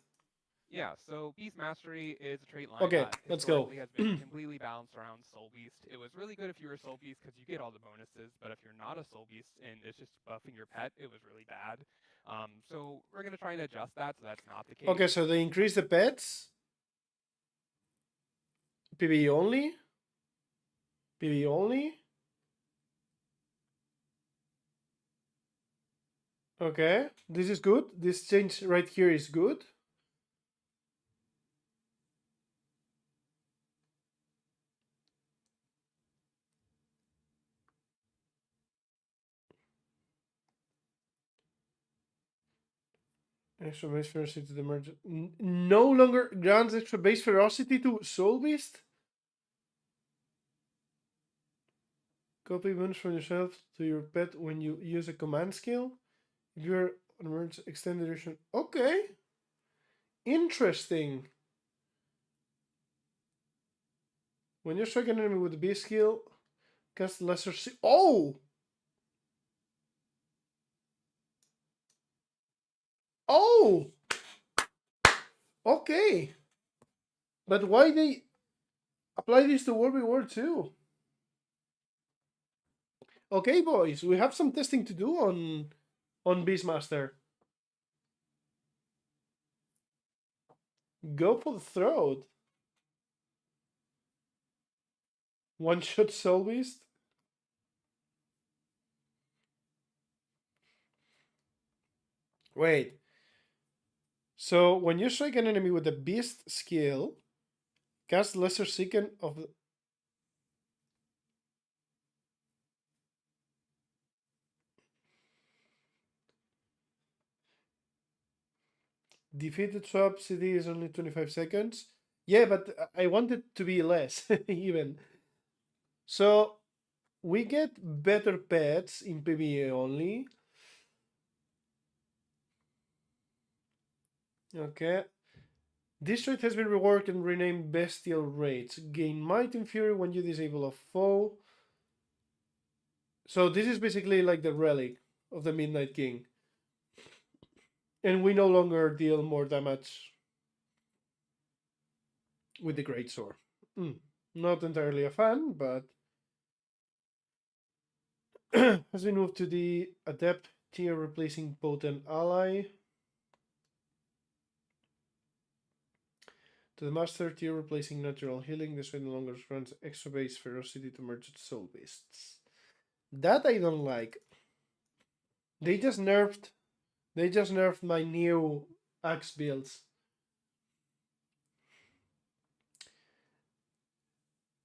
Yeah, so Beast Mastery is a trait line that let's go. Has been completely balanced around Soulbeast. It was really good if you were Soulbeast because you get all the bonuses, but if you're not a Soulbeast and it's just buffing your pet, it was really bad. So we're going to try and adjust that so that's not the case. Okay, so they increase the pets. PvE only. PvE only. Okay, this is good. This change right here is good. Extra base ferocity to the merge. No longer grants extra base ferocity to Soulbeast. Copy bonus from yourself to your pet when you use a command skill. If you're on merge extended edition. Okay. Interesting. When you strike an enemy with the beast skill, cast lesser. Oh! Oh! Okay. But why they apply this to World v World too? Okay, boys, we have some testing to do on Beastmaster. Go for the throat. One shot Soulbeast. Wait. So when you strike an enemy with a beast skill, cast lesser second of the... Defeated swap CD is only 25 seconds. Yeah, but I want it to be less, even. So, we get better pets in PvE only. Okay. This trait has been reworked and renamed Bestial Raids. Gain Might and Fury when you disable a foe. So this is basically like the relic of the Midnight King. And we no longer deal more damage with the Greatsword. Not entirely a fan, but has been moved to the Adept tier, replacing Potent Ally. To the Master tier, replacing Natural Healing. This way no longer grants extra base ferocity to merged Soulbeasts. That I don't like. They just nerfed my new axe builds.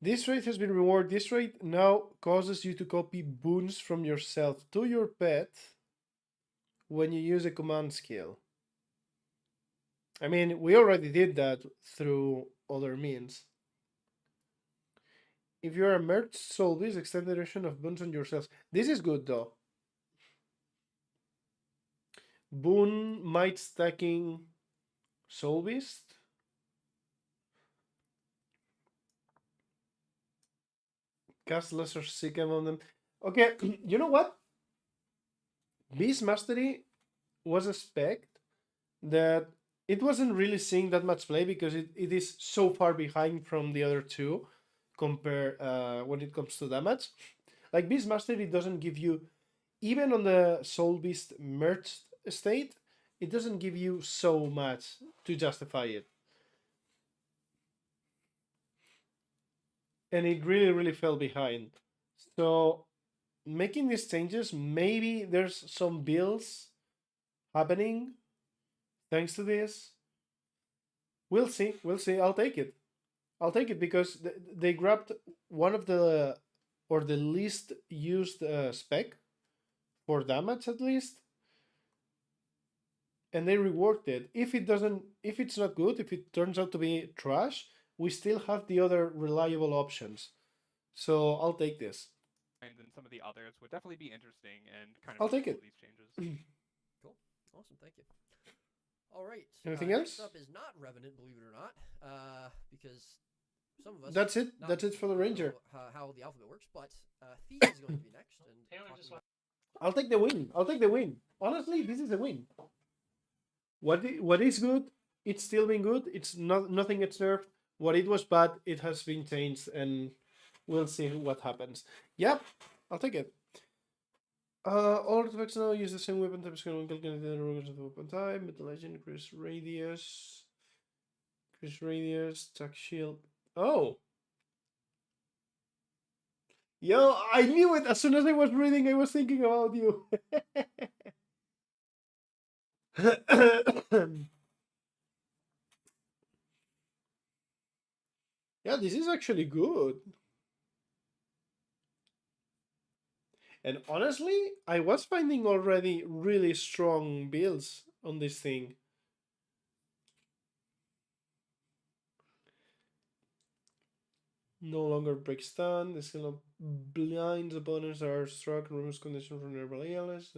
This trait has been rewarded. This trait now causes you to copy boons from yourself to your pet when you use a command skill. I mean, we already did that through other means. If you're a merged Soulbeast, extend the duration of boons on yourselves. This is good though. Boon might stacking Soulbeast. Cast lesser sick on them. Okay, you know what? Beast Mastery was a spec that it wasn't really seeing that much play because it is so far behind from the other two compare when it comes to damage. Like Beast Mastery doesn't give you, even on the Soulbeast merged state, it doesn't give you so much to justify it. And it really fell behind. So making these changes, maybe there's some builds happening thanks to this. We'll see. I'll take it. Because they grabbed one of the or the least used spec for damage at least, and they reworked it. If it's not good, if it turns out to be trash, we still have the other reliable options. So I'll take this. And then some of the others would definitely be interesting and kind of I'll take it. these changes. Cool. Awesome. Thank you. All right. Anything else? Next up is not Revenant, believe it or not, because some of us. That's it. That's it for the Ranger. How the alphabet works, but Thief is going to be next. And Taylor just went. I'll take the win. Honestly, this is a win. What is good, it's still been good. It's nothing gets nerfed. What it was bad, it has been changed, and we'll see what happens. Yep, I'll take it. All artifacts now use the same weapon type when calculating the rules of the weapon type. Metal Legend, increase radius, attack shield. Oh! Yo, I knew it! As soon as I was reading, I was thinking about you. Yeah, this is actually good. And honestly, I was finding already really strong builds on this thing. No longer break stun. The skill of blinds opponents are struck and removes condition from nearby allies.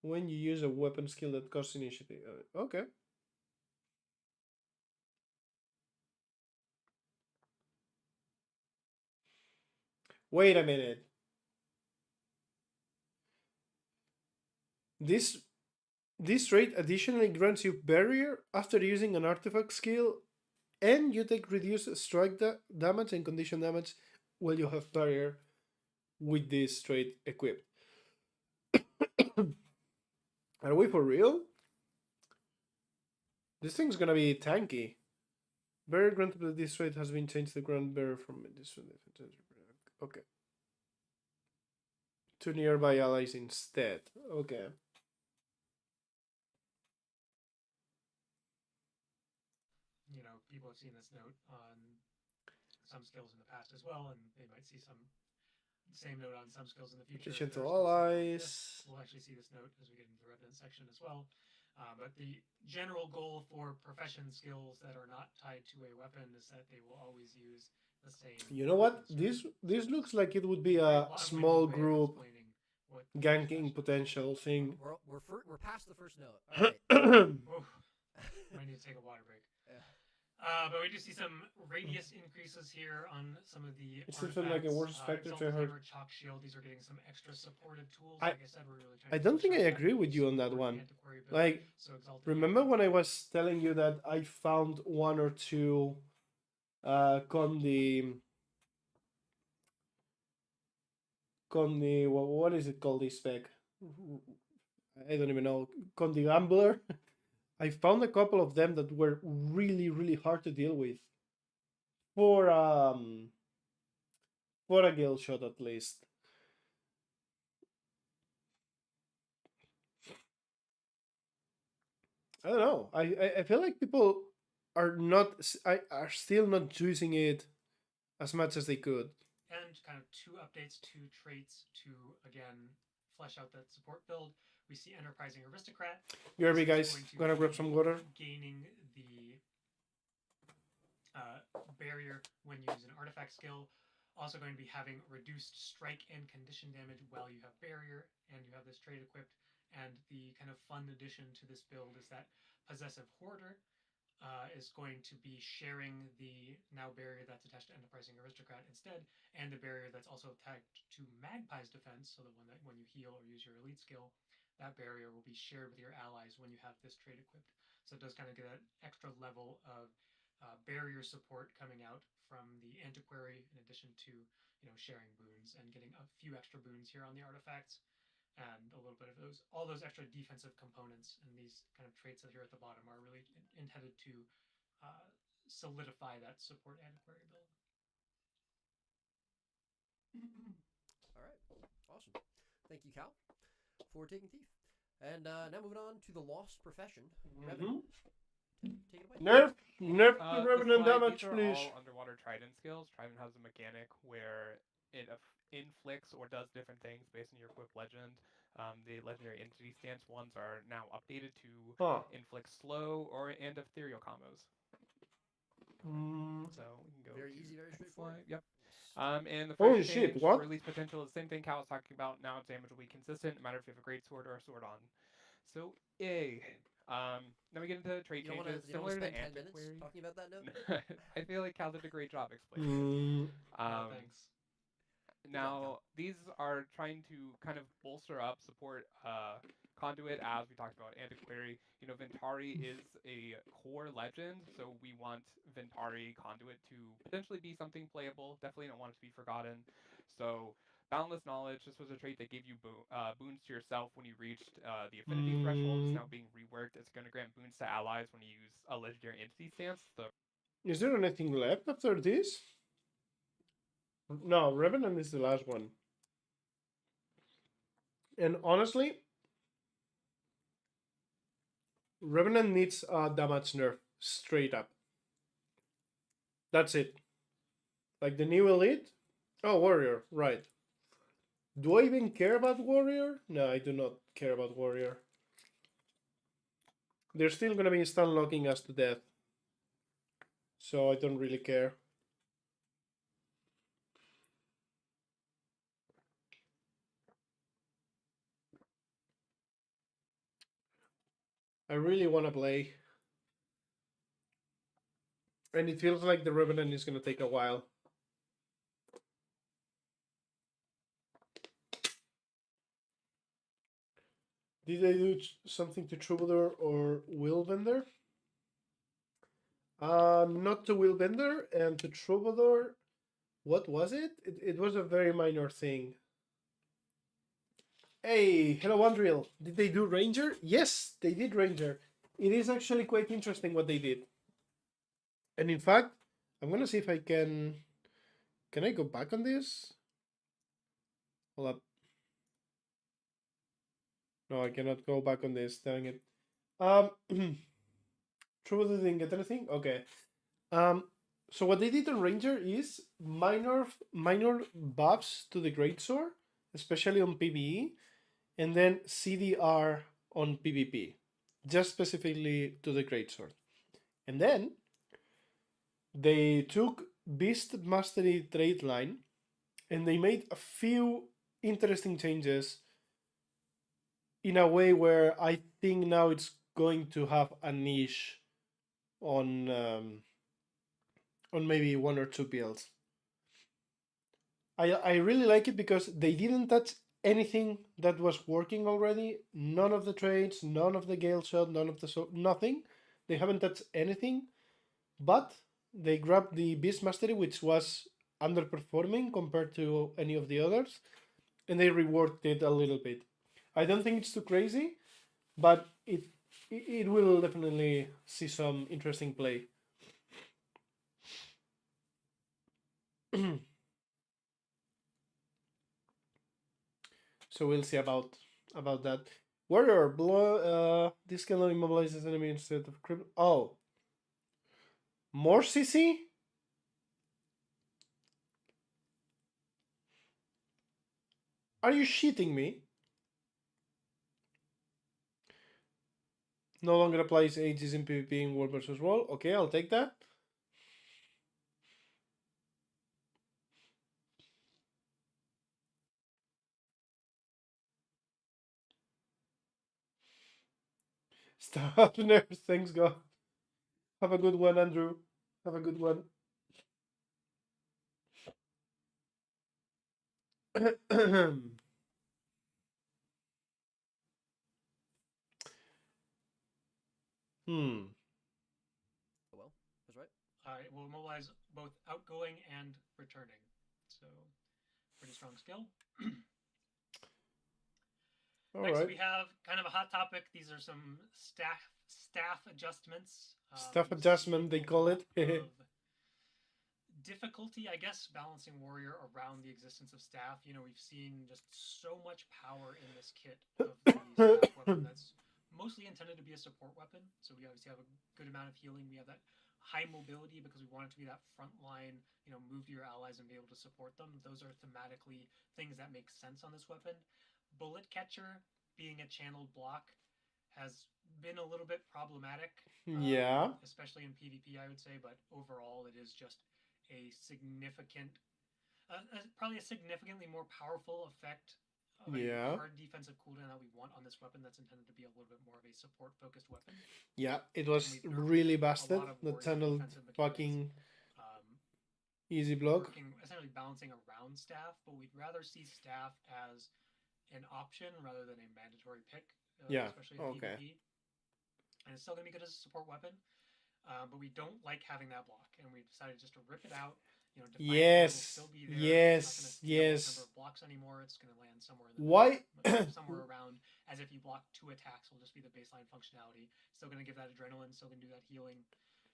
When you use a weapon skill that costs initiative. Okay. Wait a minute. This trait additionally grants you barrier after using an artifact skill, and you take reduced strike damage and condition damage while you have barrier with this trait equipped. Are we for real? This thing's gonna be tanky. Barrier granted with this trait has been changed to grant barrier from this. Okay. To nearby allies instead. Okay. You know, people have seen this note on some skills in the past as well, and they might see some same note on some skills in the future. Gentle allies. We'll actually see this note as we get into the Revenant section as well. But the general goal for profession skills that are not tied to a weapon is that they will always use the same. You know what? weapon string. This looks like it would be Very a long-winded small way of group explaining what ganking profession- potential thing. We're past the first note. All right. Oof. Might need to take a water break. Yeah. But we do see some radius increases here on some of the. It seems like a worse artifacts. spectre to Exalted her. Hammer, Chalk Shield. These are getting some extra supportive tools. I- Like I said, we're really trying I to don't push think I out that agree with you on that support one. antiquary build. Like, So Exalted remember Hammer- when I was telling you that I found one or two con the what is it called, this spec? I don't even know. Con the Gambler. I found a couple of them that were really, really hard to deal with. For a galeshot at least. I don't know. I feel like people are are still not using it as much as they could. And kind of two updates, two traits to again flesh out that support build. We see Enterprising Aristocrat. BRB This is guys, going to gonna grab be some water. Gaining the barrier when you use an artifact skill. Also going to be having reduced strike and condition damage while you have barrier and you have this trait equipped. And the kind of fun addition to this build is that Possessive Hoarder is going to be sharing the now barrier that's attached to Enterprising Aristocrat instead, and the barrier that's also attached to Magpie's Defense, so the one that when you heal or use your elite skill, that barrier will be shared with your allies when you have this trait equipped. So it does kind of get an extra level of barrier support coming out from the Antiquary, in addition to sharing boons and getting a few extra boons here on the artifacts. And a little bit of all those extra defensive components and these kind of traits that are here at the bottom are really intended to solidify that support antiquary build. All right. Awesome. Thank you, Cal, for taking Thief. And now moving on to the Lost Profession. Revan, take it away. Nerf the This Revenant slide, damage, these are please. all underwater Trident skills. Trident has a mechanic where it inflicts or does different things based on your equipped legend. The legendary entity stance ones are now updated to inflict slow and ethereal combos. So we can go Very to easy, very next straightforward. slide. Yep. And the Holy first shit, change what? for release potential is the same thing Cal was talking about. Now damage will be consistent, no matter if you have a great sword or a sword on. So yay. Then we get into trait You don't changes, want to similar to spend 10 minutes Antiquary. talking about that note? I feel like Cal did a great job explaining it. Thanks. Now, these are trying to kind of bolster up support Conduit, as we talked about Antiquary. Ventari is a core legend, so we want Ventari Conduit to potentially be something playable. Definitely don't want it to be forgotten. So, Boundless Knowledge, this was a trait that gave you boons to yourself when you reached the affinity threshold. It's now being reworked. It's going to grant boons to allies when you use a legendary entity stance. Is there anything left after this? No, Revenant is the last one. And honestly, Revenant needs a damage nerf, straight up. That's it. Like the new elite? Oh, Warrior, right. Do I even care about Warrior? No, I do not care about Warrior. They're still gonna be stun locking us to death. So I don't really care. I really want to play. And it feels like the Revenant is going to take a while. Did they do something to Troubadour or Willbender? Not to Willbender, and to Troubadour, what was it? It was a very minor thing. Hey, hello Andriel. Did they do Ranger? Yes, they did Ranger. It is actually quite interesting what they did. And in fact, I'm gonna see if I can... Can I go back on this? Hold up. No, I cannot go back on this, dang it. Troubadour didn't get anything? Okay. So what they did on Ranger is minor buffs to the Greatsword, especially on PvE, and then CDR on PvP. just specifically to the greatsword. And then they took Beast Mastery trait line and they made a few interesting changes in a way where I think now it's going to have a niche on maybe one or two builds. I really like it because they didn't touch anything that was working already. None of the traits, none of the galeshot, none of the nothing. They haven't touched anything, but they grabbed the Beast Mastery, which was underperforming compared to any of the others, and they reworked it a little bit. I don't think it's too crazy, but it will definitely see some interesting play. So we'll see about that. Warrior blow. This can only immobilize this enemy instead of cripple. Oh, more CC. Are you shitting me? No longer applies ages in PvP in World vs. World. Okay, I'll take that. Stop nerves. Thanks God. Have a good one, Andrew. Have a good one. Well, that's right. It will immobilize both outgoing and returning. So, pretty strong skill. Next, we have kind of a hot topic. These are some staff adjustments. Staff adjustment, they call it. Difficulty, I guess, balancing warrior around the existence of staff. You know, we've seen just so much power in this kit of the staff weapon that's mostly intended to be a support weapon. So we obviously have a good amount of healing. We have that high mobility because we want it to be that front line, you know, move to your allies and be able to support them. Those are thematically things that make sense on this weapon. Bullet catcher being a channeled block has been a little bit problematic. Yeah. Especially in PvP, I would say, but overall it is just a significant, probably a significantly more powerful effect of a hard defensive cooldown that we want on this weapon that's intended to be a little bit more of a support-focused weapon. Yeah, it was really busted. The channel fucking easy block. Essentially balancing around staff, but we'd rather see staff as an option rather than a mandatory pick. Especially in PvP. And it's still going to be good as a support weapon. But we don't like having that block, and we decided just to rip it out. You know, yes, will still be there. yes, it's not gonna yes. Number of blocks anymore. It's going to land somewhere in the somewhere around, as if you block 2 attacks, will just be the baseline functionality. Still going to give that adrenaline. Still going to do that healing.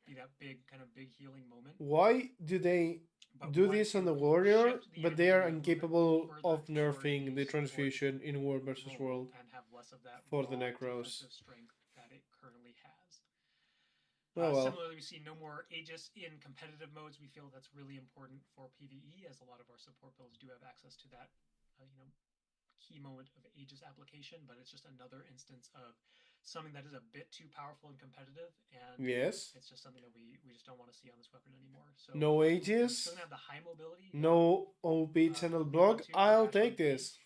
Be that big healing moment. Why do they do this on the warrior, but they are incapable of nerfing the transfusion in World vs. World and have less of that for the necros? Strength that it currently has. Similarly, we see no more Aegis in competitive modes. We feel that's really important for PvE, as a lot of our support builds do have access to that, key moment of Aegis application. But it's just another instance of something that is a bit too powerful and competitive, and it's just something that we just don't want to see on this weapon anymore. So no Aegis, still gonna have the high mobility, no OP channel block. I'll take this.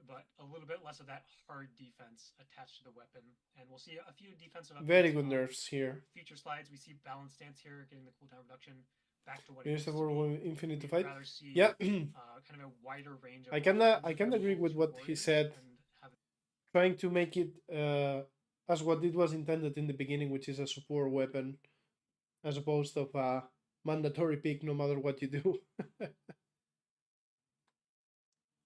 But a little bit less of that hard defense attached to the weapon, and we'll see a few defensive updates. Very good nerfs here. Future slides, we see balance stance here, getting the cooldown reduction back to what it used to be. Infinite to fight. See, yeah, kind of a wider range. Of I can agree with what he said. Trying to make it as what it was intended in the beginning, which is a support weapon, as opposed to a mandatory pick no matter what you do.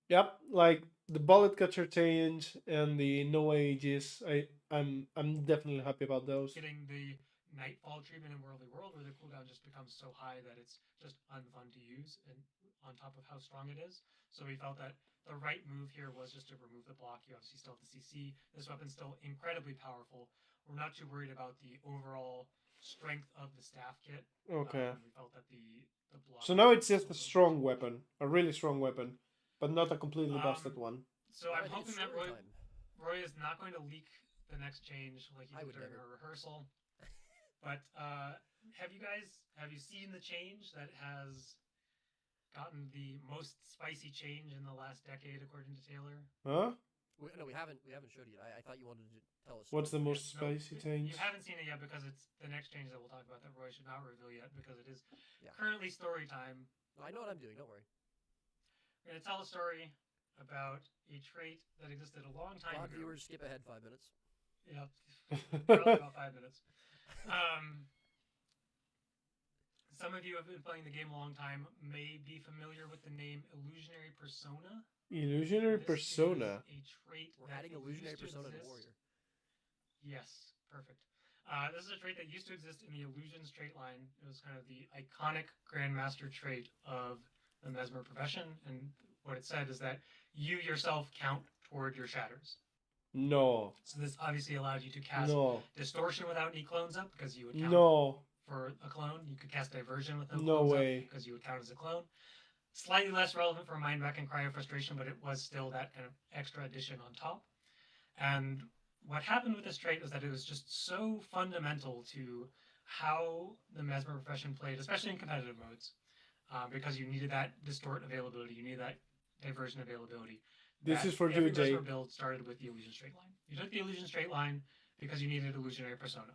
Yep, like the bullet catcher change and the no Aegis, I'm definitely happy about those. Getting the Nightfall treatment in Worldly World, where the cooldown just becomes so high that it's just unfun to use, and on top of how strong it is. So we felt that the right move here was just to remove the block. You obviously still have the CC. This weapon's still incredibly powerful. We're not too worried about the overall strength of the staff kit. Okay. We felt that the block. So now it's just a strong weapon, a really strong weapon, but not a completely busted one. So I'm hoping that Roy is not going to leak the next change like you I did would during never. our rehearsal. But have you seen the change that has gotten the most spicy change in the last decade, according to Taylor? Huh? No, we haven't showed it yet. I thought you wanted to tell us. What's the Yeah, most spicy change? You haven't seen it yet because it's the next change that we'll talk about that Roy should not reveal yet because it is Yeah. currently story time. I know what I'm doing. Don't worry. We're going to tell a story about a trait that existed a long time God, ago. viewers, skip ahead 5 minutes. Yeah, probably about 5 minutes. Some of you have been playing the game a long time, may be familiar with the name Illusionary Persona. Illusionary This persona. is a trait We're that adding illusionary used to persona to exist. warrior. Yes, perfect. This is a trait that used to exist in the Illusions trait line. It was kind of the iconic Grandmaster trait of the Mesmer profession, and what it said is that you yourself count toward your shatters. No. So this obviously allowed you to cast No. Distortion without any clones up because you would count No. for a clone. You could cast Diversion with no No clones way. up because you would count as a clone. Slightly less relevant for Mind Back and Cryo Frustration, but it was still that kind of extra addition on top. And what happened with this trait was that it was just so fundamental to how the Mesmer profession played, especially in competitive modes, because you needed that distort availability, you needed that diversion availability. This is for you, every Jay. Mesmer build started with the Illusion straight line. You took the Illusion straight line because you needed Illusionary Persona.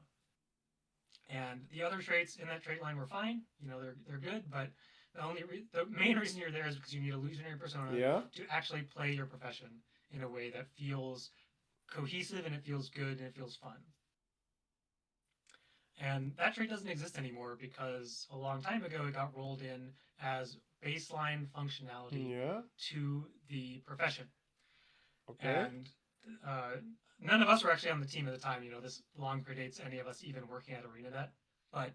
And the other traits in that trait line were fine. You know, they're good, but the main reason you're there is because you need Illusionary Persona to actually play your profession in a way that feels cohesive and it feels good and it feels fun. And that trait doesn't exist anymore because a long time ago it got rolled in as baseline functionality to the profession. Okay. And none of us were actually on the team at the time. You know, this long predates any of us even working at ArenaNet. But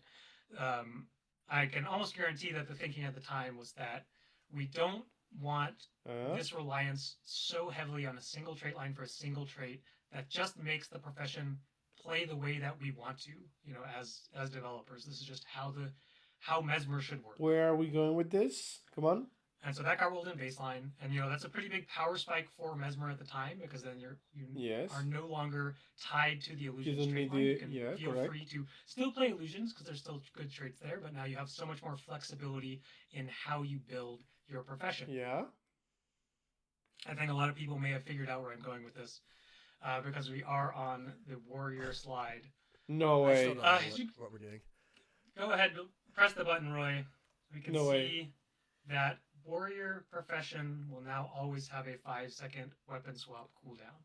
I can almost guarantee that the thinking at the time was that we don't want this reliance so heavily on a single trait line for a single trait that just makes the profession play the way that we want to, you know, as developers. This is just how Mesmer should work. Where are we going with this? Come on. And so that got rolled in baseline, and you know that's a pretty big power spike for Mesmer at the time because then you are no longer tied to the illusion straight line. You can feel free to still play illusions because there's still good traits there, but now you have so much more flexibility in how you build your profession. Yeah. I think a lot of people may have figured out where I'm going with this because we are on the warrior slide. No way. I still don't know what we're doing. Go ahead, press the button, Roy. We can see that warrior profession will now always have a 5-second weapon swap cooldown.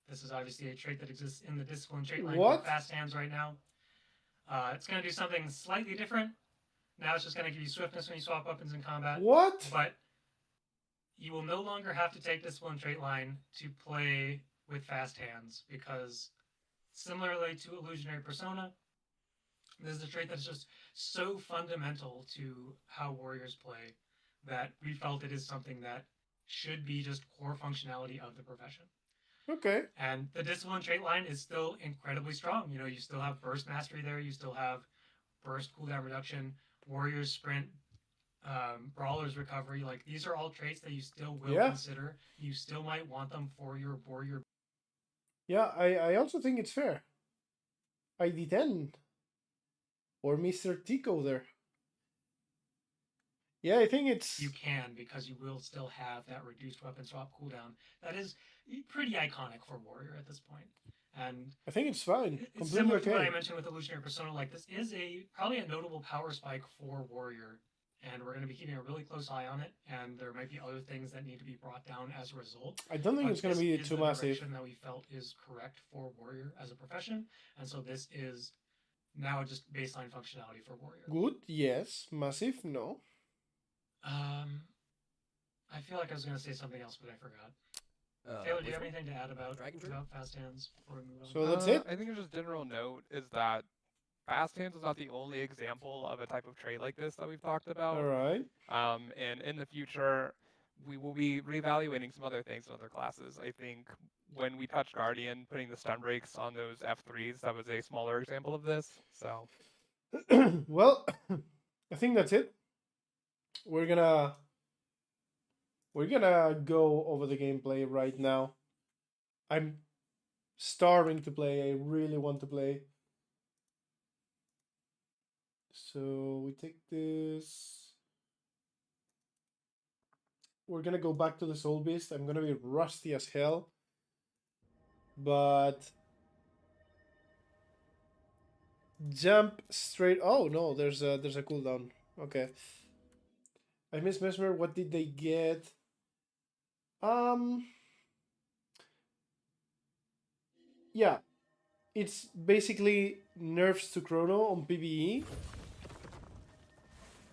This is obviously a trait that exists in the discipline trait line for fast hands right now. It's going to do something slightly different. Now it's just going to give you swiftness when you swap weapons in combat. What? But you will no longer have to take discipline trait line to play with fast hands because similarly to Illusionary Persona, this is a trait that's just so fundamental to how warriors play that we felt it is something that should be just core functionality of the profession. Okay. And the discipline trait line is still incredibly strong. You know, you still have burst mastery there. You still have burst cooldown reduction, warriors sprint, brawlers recovery. Like these are all traits that you still will consider. You still might want them for your warrior. Yeah, I also think it's fair. ID10 or Mr. Tico there. Yeah, I think it's... You can, because you will still have that reduced weapon swap cooldown. That is pretty iconic for Warrior at this point. And I think it's fine. It's similar to what I mentioned with Illusionary Persona. Like, this is probably a notable power spike for Warrior. And we're going to be keeping a really close eye on it. And there might be other things that need to be brought down as a result. I don't think it's going to be too massive. This is the direction that we felt is correct for Warrior as a profession. And so this is now just baseline functionality for Warrior. Good, yes. Massive, no. I feel like I was going to say something else, but I forgot. Taylor, do you have anything to add about fast hands before we move on? So that's it? I think just general note is that fast hands is not the only example of a type of trait like this that we've talked about. All right. And in the future, we will be reevaluating some other things in other classes. I think when we touched Guardian, putting the stun breaks on those F3s, that was a smaller example of this. So, well, I think that's it. We're gonna go over the gameplay right now. I'm starving to play. I really want to play. So we take this. We're gonna go back to the Soulbeast. I'm gonna be rusty as hell. But jump straight. Oh no, there's a cooldown. Okay. I miss Mesmer. What did they get? Yeah, it's basically nerfs to Chrono on PvE.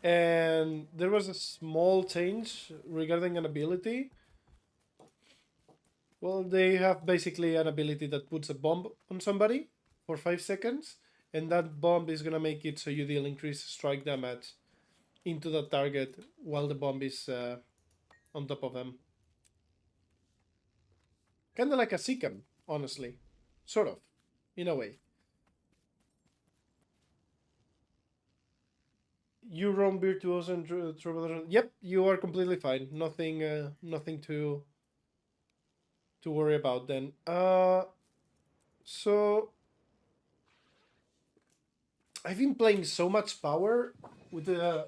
And there was a small change regarding an ability. Well, they have basically an ability that puts a bomb on somebody for 5 seconds, and that bomb is gonna make it so you deal increased strike damage into the target while the bomb is on top of them. Kinda like a Seacon, honestly. Sort of, in a way. You roam virtuoso and troubadour. Yep, you are completely fine. Nothing, nothing to worry about then. So I've been playing so much power with the.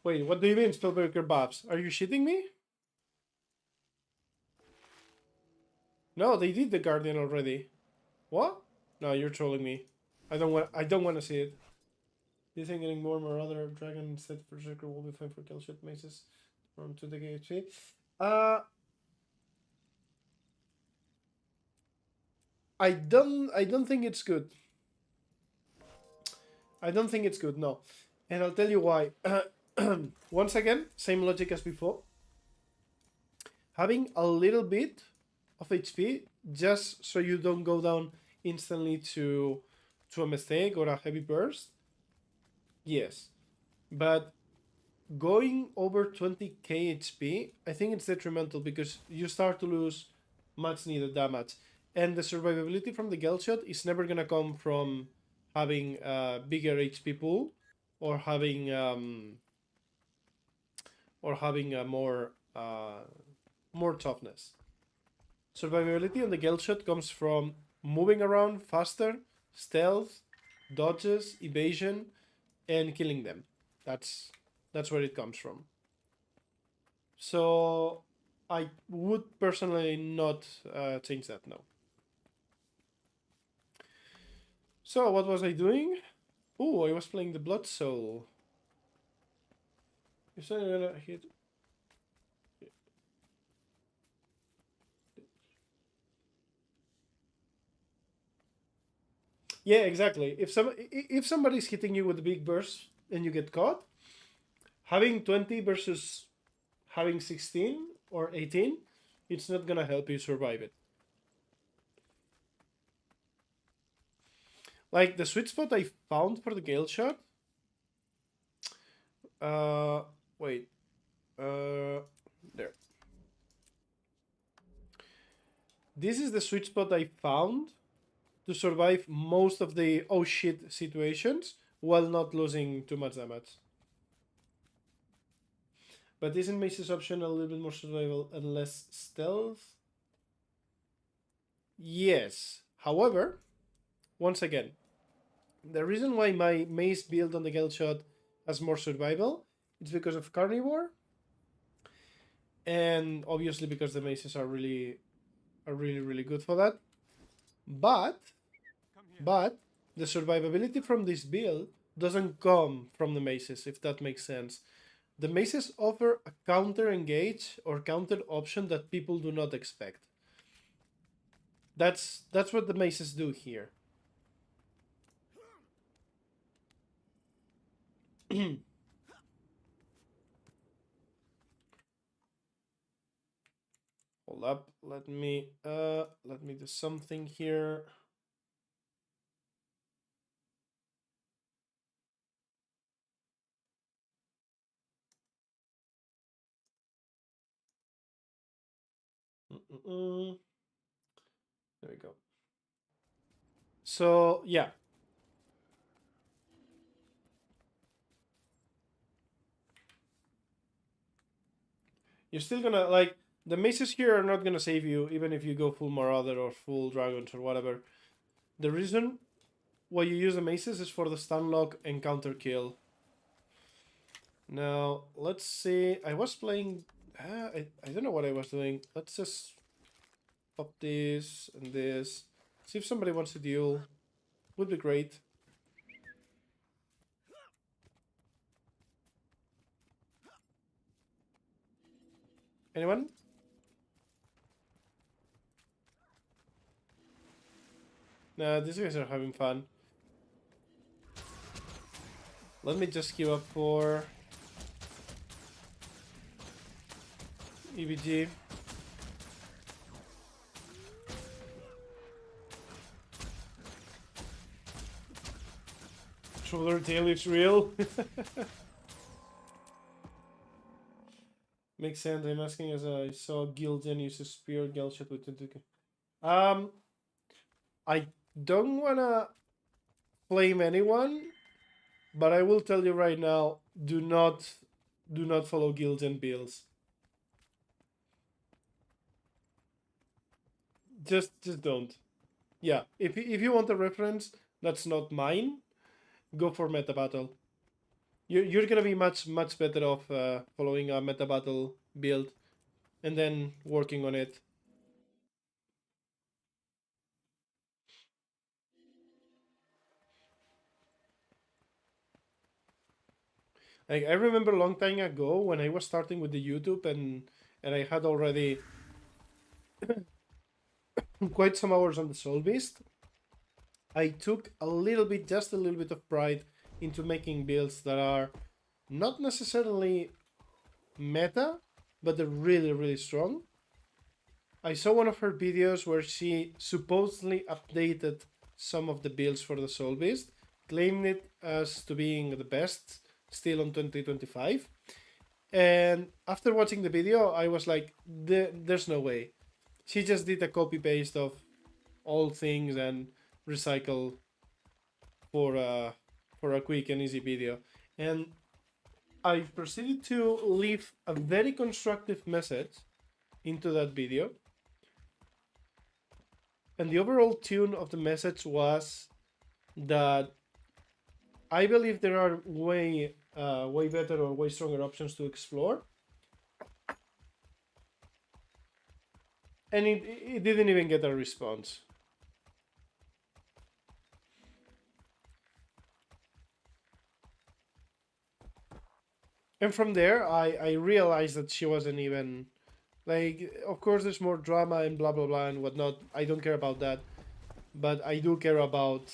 Wait, what do you mean, Spellbreaker buffs? Are you shitting me? No, they did the Guardian already. What? No, you're trolling me. I don't want to see it. Do you think getting more other dragon set for Berserker will be fine for Galeshot maces from 2 HP? I don't think it's good. I don't think it's good, no. And I'll tell you why. Once again, same logic as before. Having a little bit of HP just so you don't go down instantly to a mistake or a heavy burst. Yes. But going over 20k HP, I think it's detrimental because you start to lose much needed damage. And the survivability from the Galeshot is never gonna come from having a bigger HP pool or having a more toughness. Survivability on the Galeshot comes from moving around faster, stealth, dodges, evasion, and killing them. That's where it comes from. So I would personally not change that now. So what was I doing? Oh, I was playing the Blood Soul. You said I'm gonna hit. Yeah, exactly. If somebody's hitting you with a big burst and you get caught, having 20 versus having 16 or 18, it's not gonna help you survive it. Like the sweet spot I found for the galeshot. Wait. There. This is the sweet spot I found to survive most of the oh shit situations while not losing too much damage. But isn't Mace's option a little bit more survival and less stealth? Yes. However, once again, the reason why my Mace build on the Galeshot has more survival is because of Carnivore, and obviously because the Maces are really good for that. But the survivability from this build doesn't come from the Maces, if that makes sense. The Maces offer a counter engage or counter option that people do not expect. That's what the Maces do here. Hold up, let me do something here. There we go. So yeah, you're still gonna like the maces here are not gonna save you, even if you go full Marauder or full Dragons or whatever. The reason why you use the maces is for the stun lock and counter kill. Now, let's see. I was playing... I don't know what I was doing. Let's just pop this and this. See if somebody wants to duel. Would be great. Anyone? Nah, these guys are having fun. Let me just queue up for EVG. Shoulder tail is real. Makes sense. I'm asking as I saw Gildan use a spear galeshot with 20k. I don't wanna blame anyone, but I will tell you right now: do not follow Gildan builds. Just don't. Yeah, if you want a reference that's not mine, go for meta battle. You're gonna be much better off following a meta battle build and then working on it. Like, I remember a long time ago when I was starting with the YouTube and I had already quite some hours on the Soulbeast. I took just a little bit of pride into making builds that are not necessarily meta, but they're really strong. I saw one of her videos where she supposedly updated some of the builds for the Soulbeast, claiming it as to being the best still on 2025. And after watching the video, I was like, there's no way. She just did a copy paste of all things and recycle for a quick and easy video. And I proceeded to leave a very constructive message into that video. And the overall tune of the message was that I believe there are way better or way stronger options to explore. And it didn't even get a response. And from there, I realized that she wasn't even... Like, of course, there's more drama and blah, blah, blah, and whatnot. I don't care about that. But I do care about...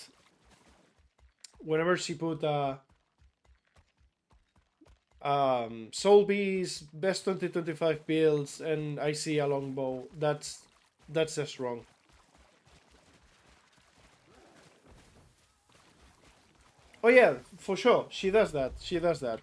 Whenever she put Soulbeast, best 2025 builds, and I see a longbow, that's just wrong. Oh yeah, for sure. She does that. She does that.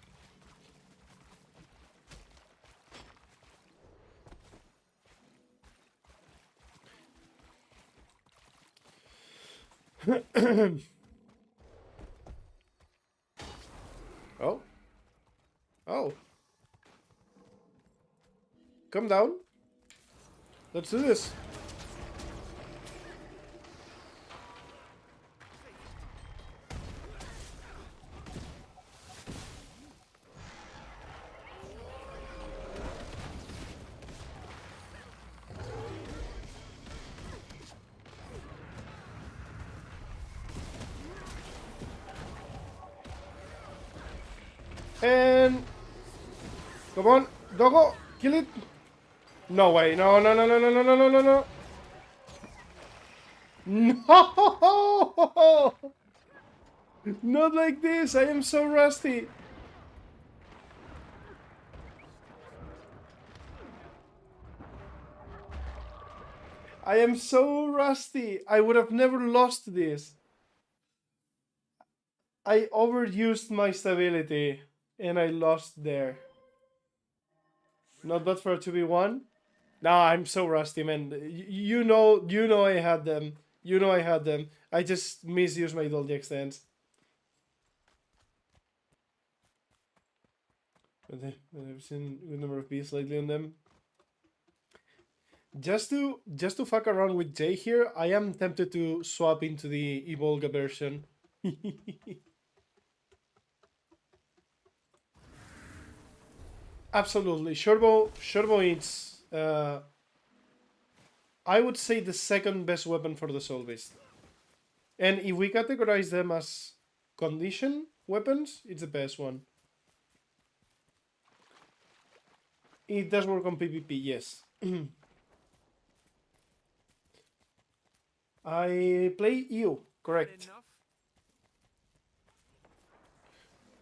Oh. Oh. Come down. Let's do this. And come on, doggo, kill it. No way. No. No. Not like this. I am so rusty. I am so rusty. I would have never lost this. I overused my stability and I lost there. Not bad for a 2v1. Nah, I'm so rusty, man. You know I had them. You know I had them. I just misused my Dolly extents. But I've seen a good number of beasts lately on them. Just to fuck around with Jay here, I am tempted to swap into the Evolga version. Absolutely. Shortbow is I would say the second best weapon for the Soulbeast. And if we categorize them as condition weapons, it's the best one. It does work on PvP, yes. I play EU, correct.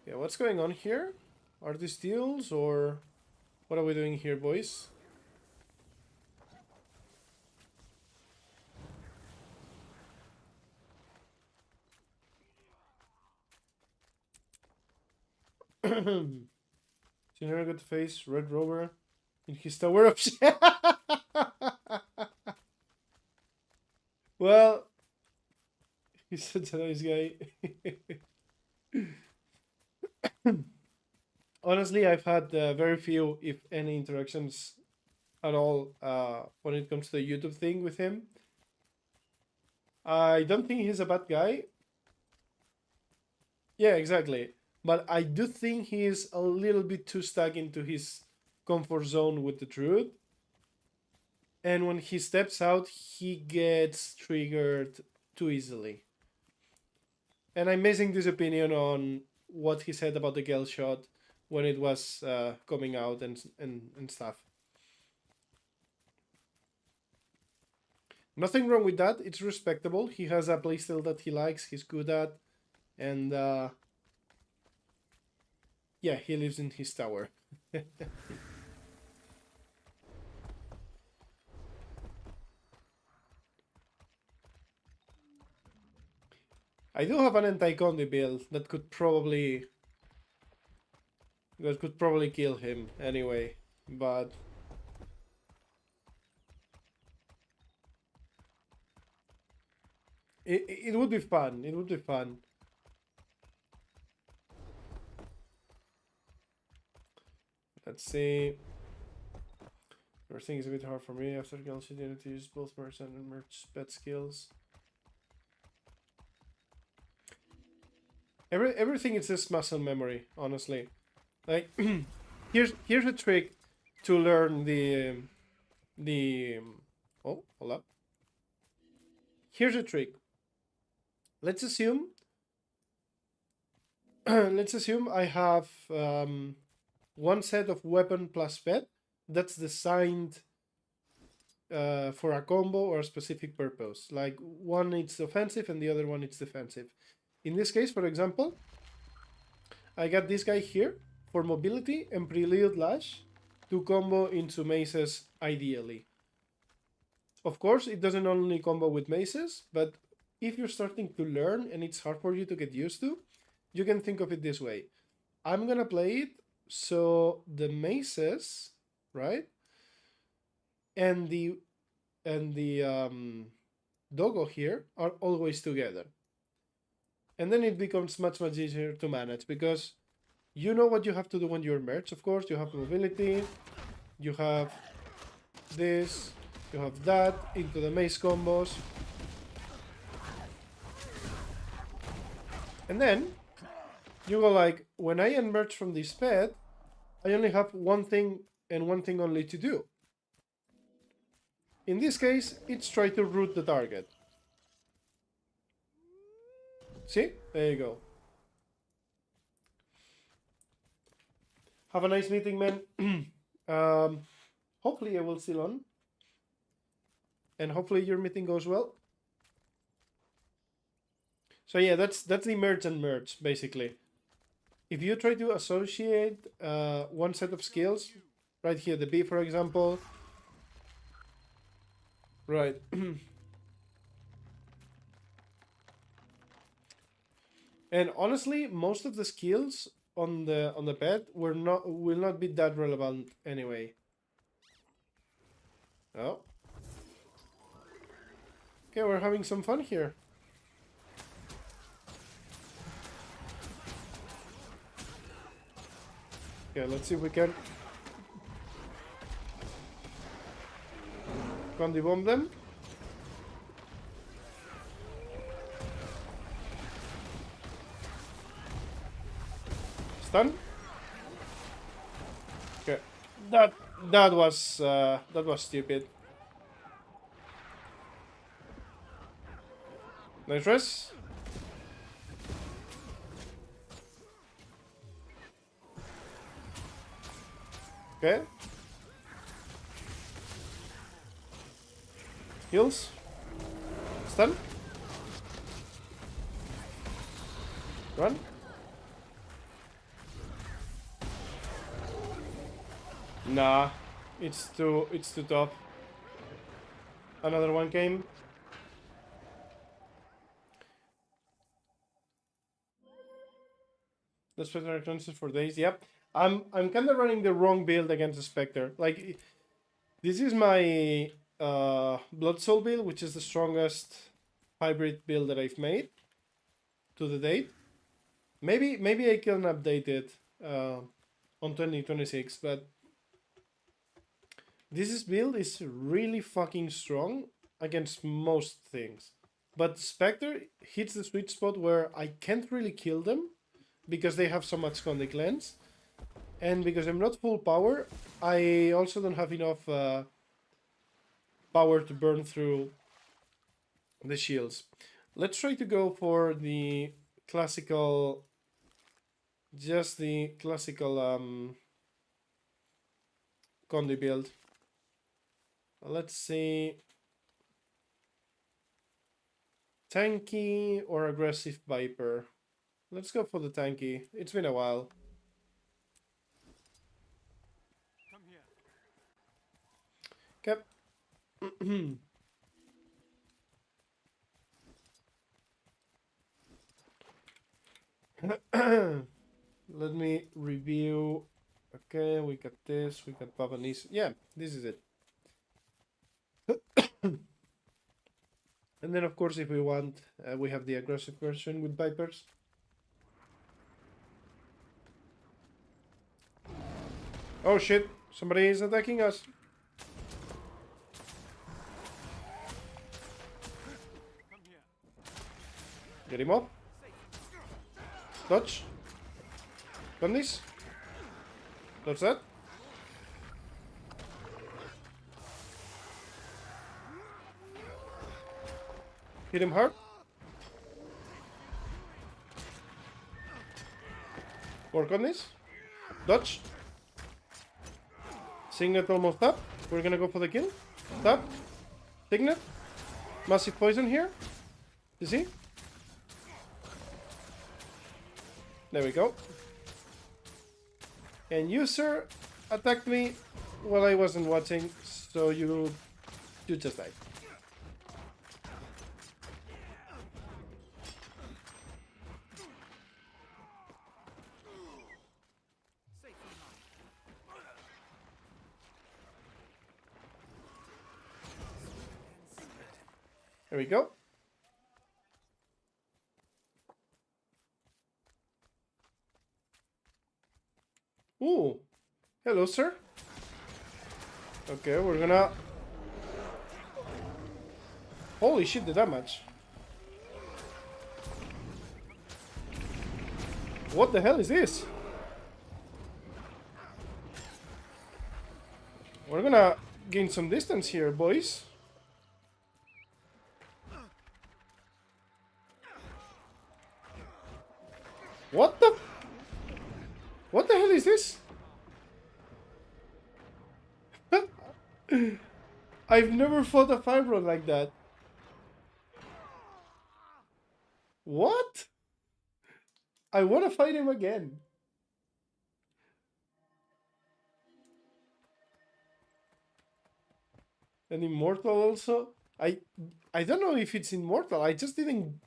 Yeah, what's going on here? Are these deals or what are we doing here, boys? Scenario got to face Red Rover in his tower of well, he's such a nice guy. Honestly, I've had very few, if any, interactions at all when it comes to the YouTube thing with him. I don't think he's a bad guy. Yeah, exactly. But I do think he is a little bit too stuck into his comfort zone with the truth. And when he steps out, he gets triggered too easily. And I'm basing this opinion on what he said about the galeshot when it was coming out and stuff. Nothing wrong with that. It's respectable. He has a playstyle that he likes, he's good at. And yeah, he lives in his tower. I do have an anti-Condi build that could probably kill him anyway, but it would be fun. It would be fun. Let's see. Everything is a bit hard for me after galeshot. You need to use both merch and merch bet skills. Everything is just muscle memory, honestly. Like here's a trick to learn the oh, hold up. Here's a trick. Let's assume I have one set of weapon plus pet that's designed for a combo or a specific purpose. Like one is offensive and the other one is defensive. In this case, for example, I got this guy here for mobility and Prelude Lash to combo into maces ideally. Of course, it doesn't only combo with maces, but if you're starting to learn and it's hard for you to get used to, you can think of it this way. I'm gonna play it so the maces, right? And the doggo here are always together. And then it becomes much easier to manage because you know what you have to do when you're merged. Of course, you have mobility, you have this, you have that into the mace combos. And then you go like, when I emerge from this pet, I only have one thing and one thing only to do. In this case, it's try to root the target. See? There you go. Have a nice meeting, man. Hopefully I will still on. And hopefully your meeting goes well. So yeah, that's the merge and merge, basically. If you try to associate one set of skills, right here, the B, for example. Right. And honestly, most of the skills on the pet will not be that relevant anyway. Oh. Okay, we're having some fun here. Yeah, let's see if we can. Condi bomb them. Stun. Okay. That was stupid. Nice res. Okay. Heals. Stun. Run. Nah, it's too tough. Another one came. The Spectre constant for days. Yep. I'm kind of running the wrong build against the Spectre. Like, this is my Blood Soul build, which is the strongest hybrid build that I've made to the date. Maybe I can update it on 2026, but this build is really fucking strong against most things. But Spectre hits the sweet spot where I can't really kill them because they have so much Conde Cleanse. And because I'm not full power, I also don't have enough power to burn through the shields. Let's try to go for the classical... Just the classical Conde build. Let's see... Tanky or aggressive Viper? Let's go for the tanky. It's been a while. Okay. Let me review. Okay, we got this. We got Pavanese. Yeah, this is it. And then, of course, if we want, we have the aggressive version with Vipers. Oh shit, somebody is attacking us. Get him up. Dodge. Gun this. Dodge that. Hit him hard. Work on this. Dodge. Signet almost up. We're gonna go for the kill. Tap. Signet. Massive poison here. You see? There we go. And you, sir, attacked me while I wasn't watching, so you just died. There we go. Ooh. Hello, sir. Okay, we're gonna... Holy shit, the damage. What the hell is this? We're gonna gain some distance here, boys. What the... What the hell is this? I've never fought a Fibron like that. What? I want to fight him again. An immortal also? I don't know if it's immortal. I just didn't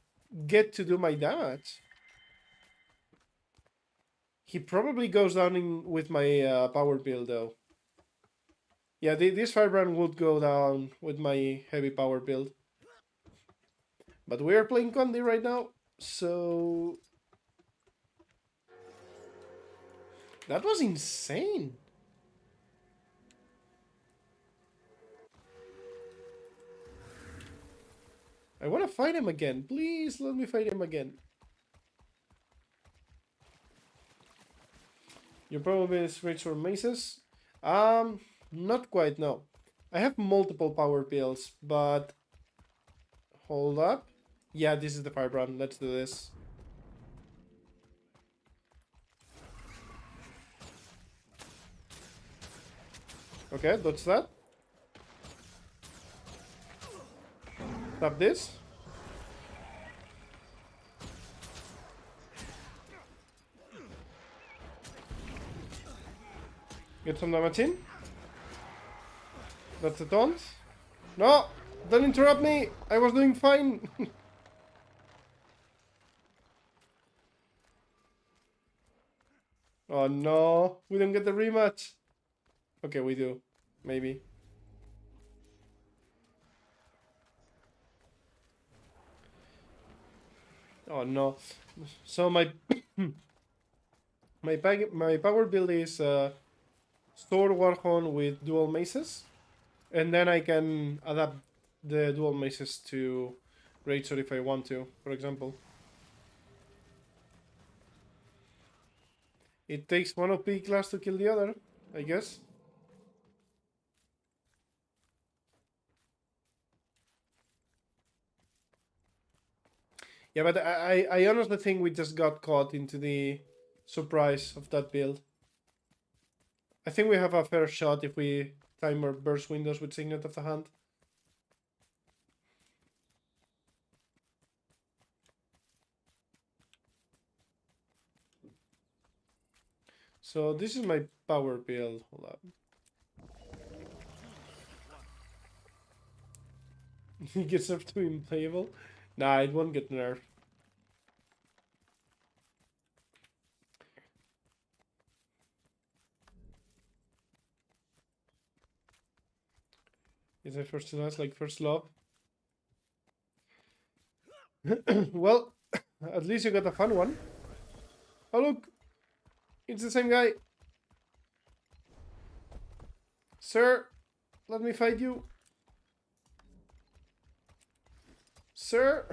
get to do my damage. He probably goes down with my power build though. Yeah, this Firebrand would go down with my heavy power build. But we are playing Condi right now, so... That was insane. I want to fight him again. Please let me fight him again. You probably switch for maces. Not quite, no. I have multiple power pills, but hold up. Yeah, this is the firebrand. Let's do this. Okay, dodge that. Tap this. Get some damage in. That's a taunt. No! Don't interrupt me! I was doing fine! Oh no! We don't get the rematch! Okay, we do. Maybe. Oh no. So my my power build is Sword Warhorn with dual maces. And then I can adapt the dual maces to Greatsword if I want to, for example. It takes one OP class to kill the other, I guess. Yeah, but I honestly think we just got caught into the surprise of that build. I think we have a fair shot if we time our burst windows with Signet of the Hand. So this is my power build. Hold up. It gets up to unplayable. Nah, it won't get nerfed. Is it first to last, like first love? Well, at least you got a fun one. Oh look! It's the same guy! Sir! Let me fight you! Sir!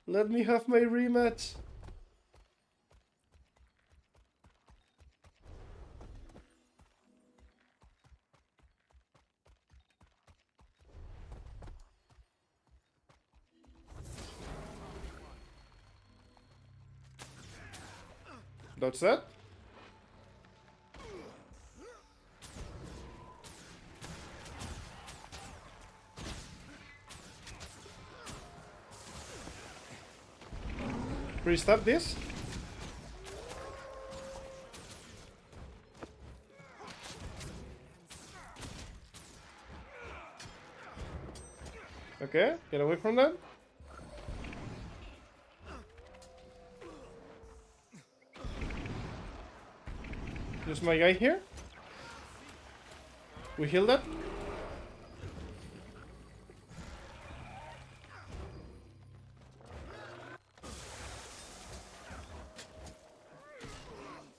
Let me have my rematch! That's that? Pre-stab this? Okay, get away from that. Just my guy here. We heal that.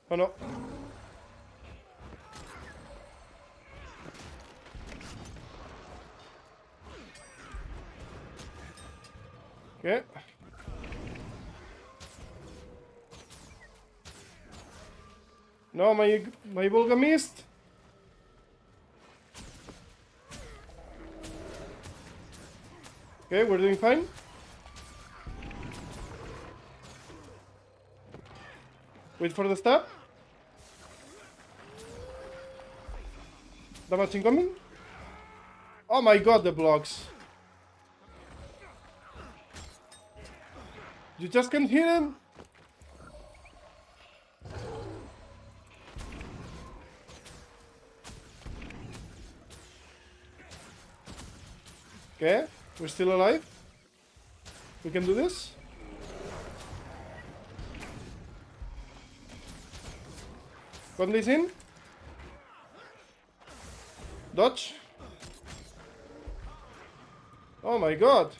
Oh no. Okay. No, my Volga missed. Okay, we're doing fine. Wait for the stab. Damage incoming. Oh my god, the blocks. You just can't hit him. Okay, we're still alive. We can do this. Got this in. Dodge. Oh my god.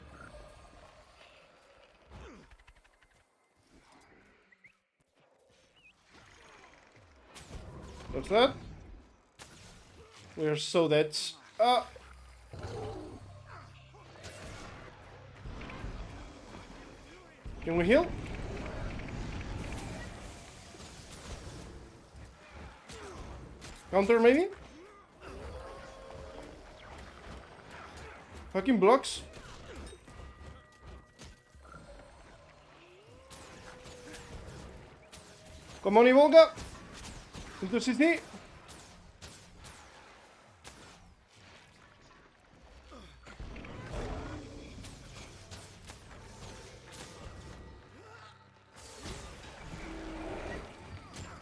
That's that. We are so dead. Can we heal? Counter maybe? Fucking blocks. Come on, Ivolga. Into CC.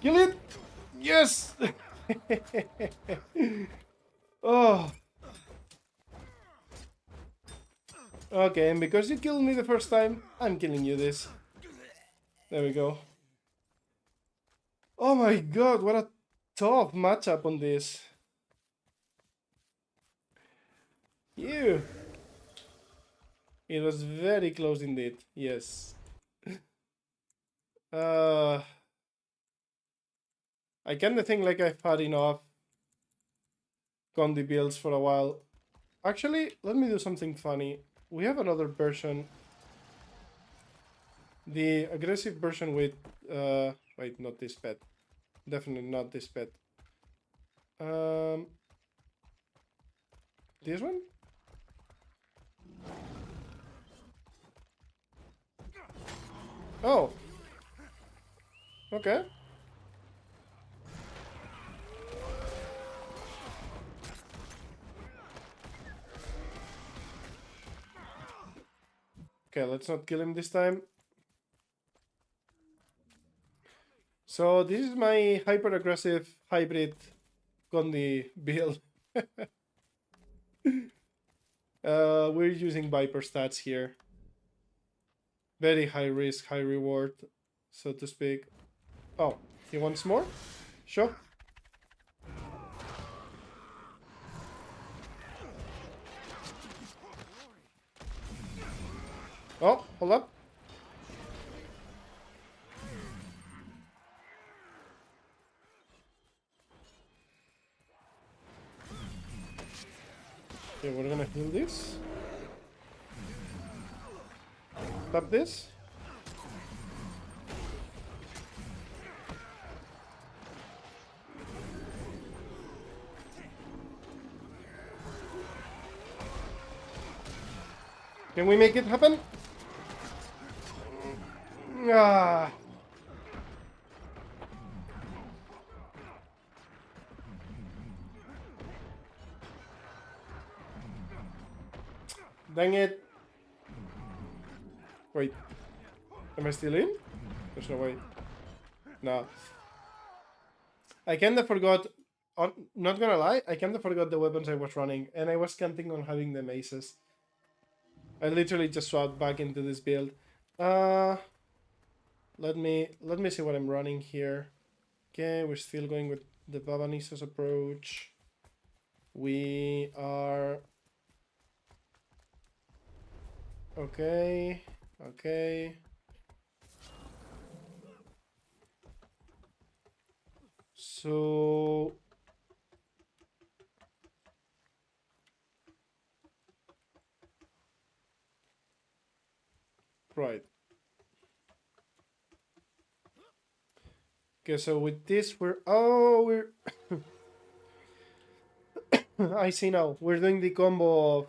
Kill it! Yes! Oh. Okay, and because you killed me the first time, I'm killing you this. There we go. Oh my god, what a tough matchup on this. You. It was very close indeed, yes. I kinda think like I've had enough Condi builds for a while. Actually, let me do something funny. We have another version. The aggressive version with wait, not this pet. Definitely not this pet. This one? Oh. Okay. Okay, let's not kill him this time. So this is my hyper aggressive hybrid Condi build. We're using Viper stats here. Very high risk, high reward, so to speak. Oh, he wants more? Sure. Oh, hold up. Okay, we're gonna heal this. Tap this. Can we make it happen? Ah. Dang it. Wait. Am I still in? There's no way. No. I kinda forgot. Not gonna lie, I kinda forgot the weapons I was running, and I was counting on having the maces. I literally just swapped back into this build. Let me see what I'm running here. Okay, we're still going with the Babanisos approach. We are okay. Okay. So right. Okay, so with this we're I see now. We're doing the combo of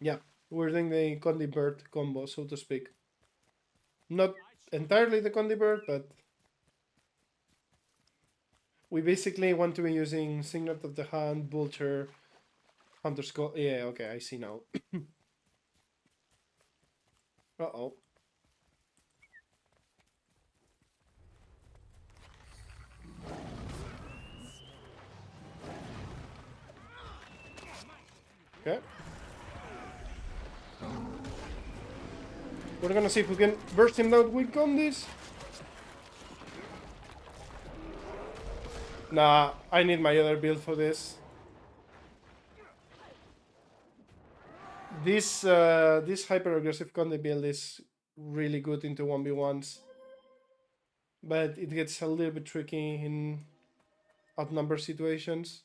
yeah, we're doing the Condi Bird combo, so to speak. Not entirely the Condi Bird, but we basically want to be using Signet of the Hand, Vulture, Hunter Skull. Yeah, okay, I see now. Uh-oh. Okay. We're gonna see if we can burst him down with Condis. Nah, I need my other build for this. This hyper aggressive Condi build is really good into 1v1s, but it gets a little bit tricky in outnumbered situations.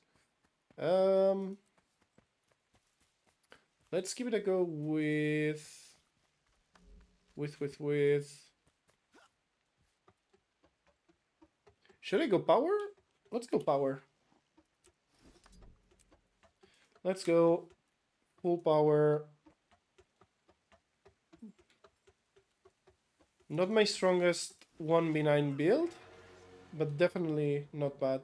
Let's give it a go with... Should I go power? Let's go power. Let's go full power. Not my strongest 1v9 build, but definitely not bad.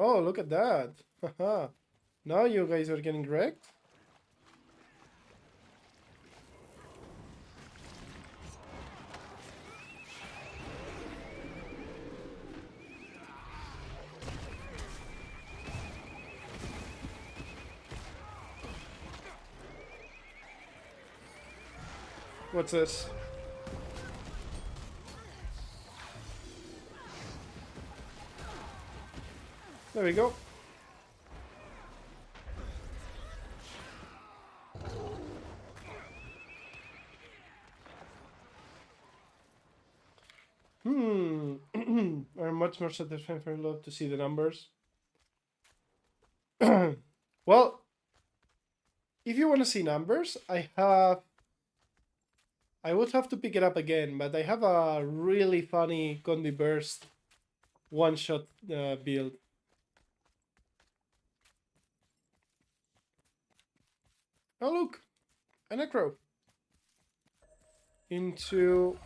Oh, look at that. Haha. Now you guys are getting wrecked. What's this? There we go. I'm much more satisfied for love to see the numbers. Well, if you want to see numbers, I would have to pick it up again, but I have a really funny Condi Burst one-shot build. Oh look, a Necro into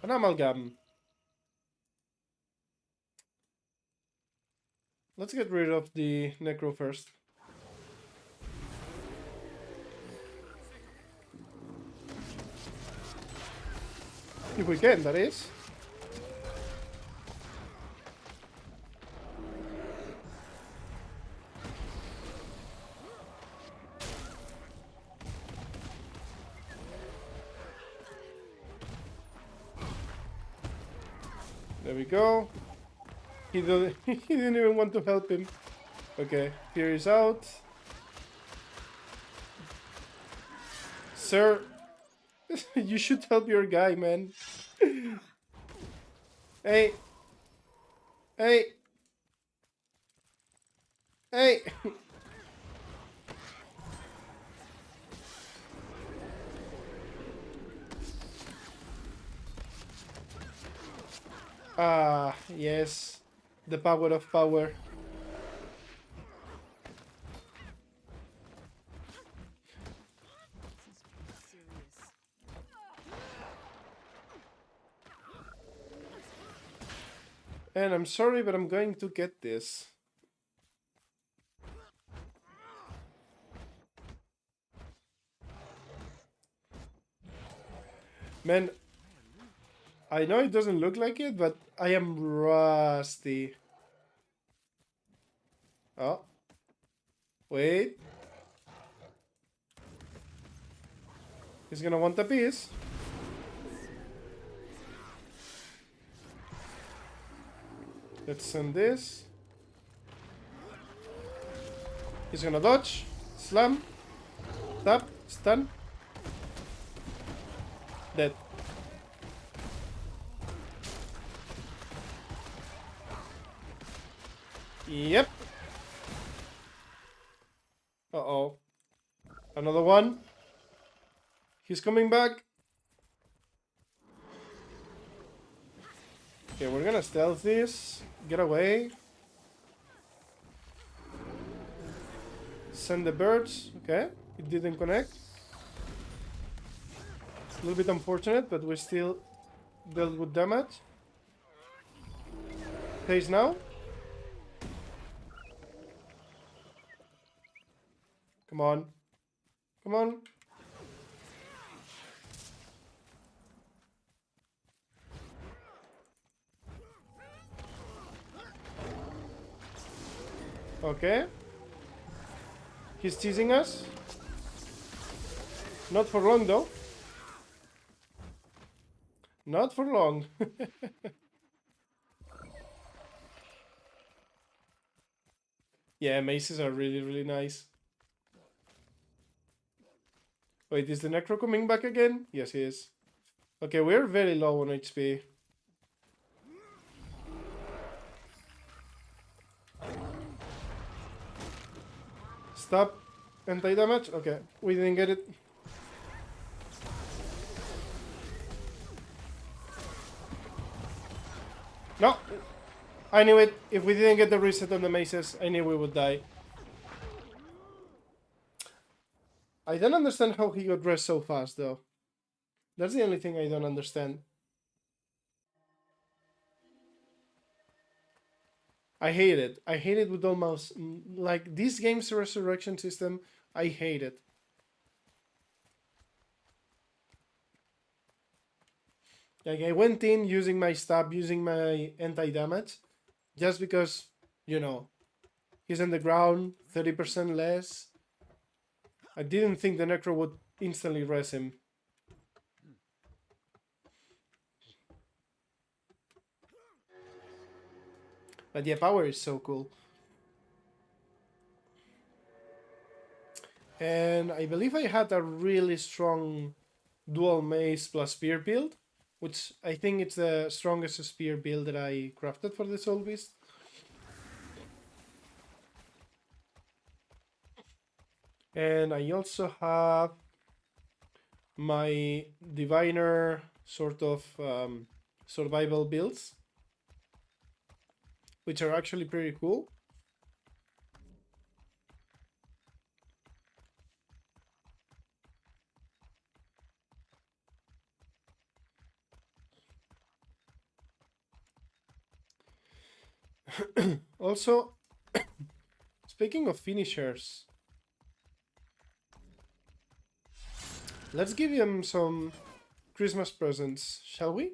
an Amalgam. Let's get rid of the Necro first. If we can, that is. There we go. He didn't even want to help him. Okay, Fear is out. Sir, you should help your guy, man. Hey. Hey. Hey. Ah, yes. The power of power. And I'm sorry, but I'm going to get this. Man, I know it doesn't look like it, but I am rusty. Oh. Wait. He's gonna want a piece. Let's send this. He's gonna dodge. Slam. Tap. Stun. Dead. Yep. Uh-oh. Another one. He's coming back. Okay, we're gonna stealth this. Get away. Send the birds. Okay, it didn't connect. A little bit unfortunate, but we still dealt with damage. Phase now. Come on. Come on. Okay. He's teasing us. Not for long, though. Not for long. Yeah, maces are really, really nice. Wait, is the Necro coming back again? Yes, he is. Okay, we're very low on HP. Stop. Anti-damage? Okay, we didn't get it. No! I knew it. If we didn't get the reset on the maces, I knew we would die. I don't understand how he got dressed so fast, though. That's the only thing I don't understand. I hate it. I hate it with almost... Like, this game's resurrection system, I hate it. Like, I went in using my stab, using my anti-damage, just because, you know, he's on the ground, 30% less. I didn't think the Necro would instantly res him. But yeah, power is so cool. And I believe I had a really strong dual mace plus spear build, which I think it's the strongest spear build that I crafted for the Soulbeast. And I also have my diviner sort of survival builds, which are actually pretty cool. Also, speaking of finishers, let's give him some Christmas presents, shall we?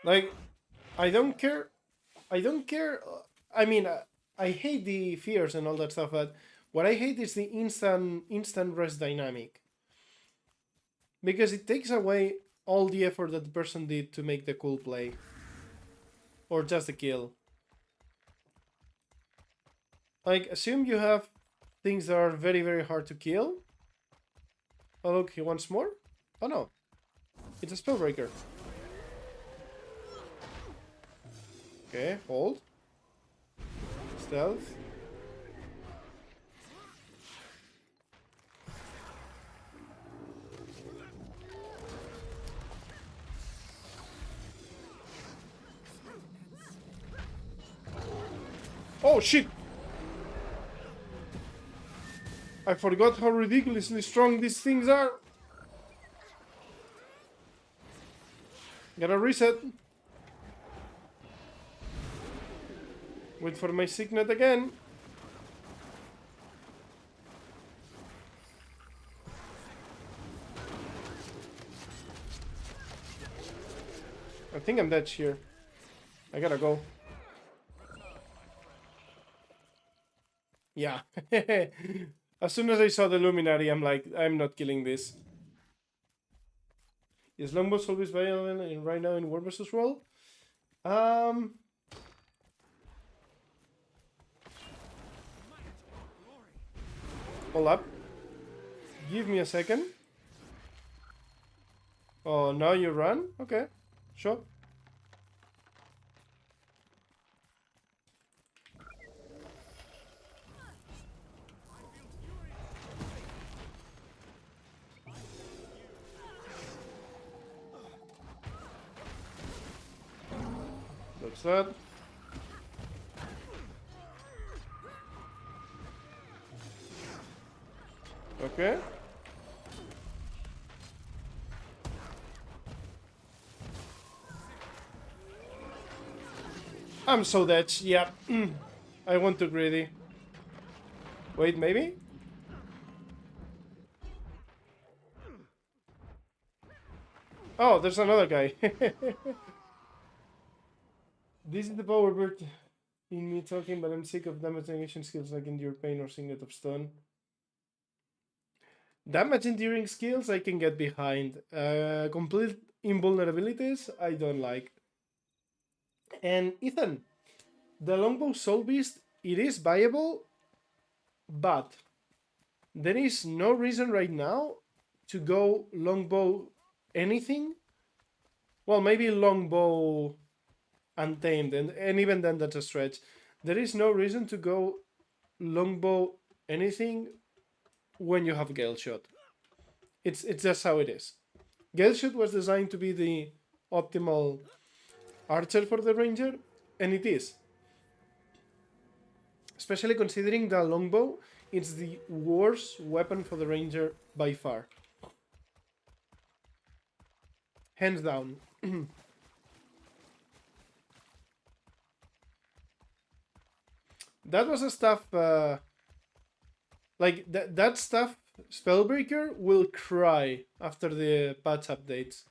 Like, I don't care. I don't care. I mean, I hate the fears and all that stuff, but what I hate is the instant rest dynamic. Because it takes away all the effort that the person did to make the cool play. Or just the kill. Like, assume you have things that are very, very hard to kill. Oh, look, he wants more? Oh, no. It's a spellbreaker. Okay, hold. Stealth. Oh, shit! I forgot how ridiculously strong these things are. Gotta reset. Wait for my signet again. I think I'm dead here. I gotta go. Yeah. As soon as I saw the Luminary, I'm like, I'm not killing this. Is Longbow always viable right now in War vs. World? Hold up. Give me a second. Oh, now you run? Okay. Sure. That's that. Okay. I'm so dead. Yeah. I want to greedy. Wait, maybe? Oh, there's another guy. This is the power bird in me talking, but I'm sick of damage negation skills like Endure Pain or Signet of Stone. Damage enduring skills I can get behind. Complete invulnerabilities I don't like. And Ethan, the longbow Soulbeast, it is viable, but there is no reason right now to go longbow anything. Well, maybe longbow Untamed, and even then that's a stretch. There is no reason to go longbow anything when you have galeshot. It's just how it is. Galeshot was designed to be the optimal archer for the ranger, and it is. Especially considering the longbow, it's the worst weapon for the ranger by far. Hands down. That was a stuff, like, that stuff, Spellbreaker will cry after the patch updates.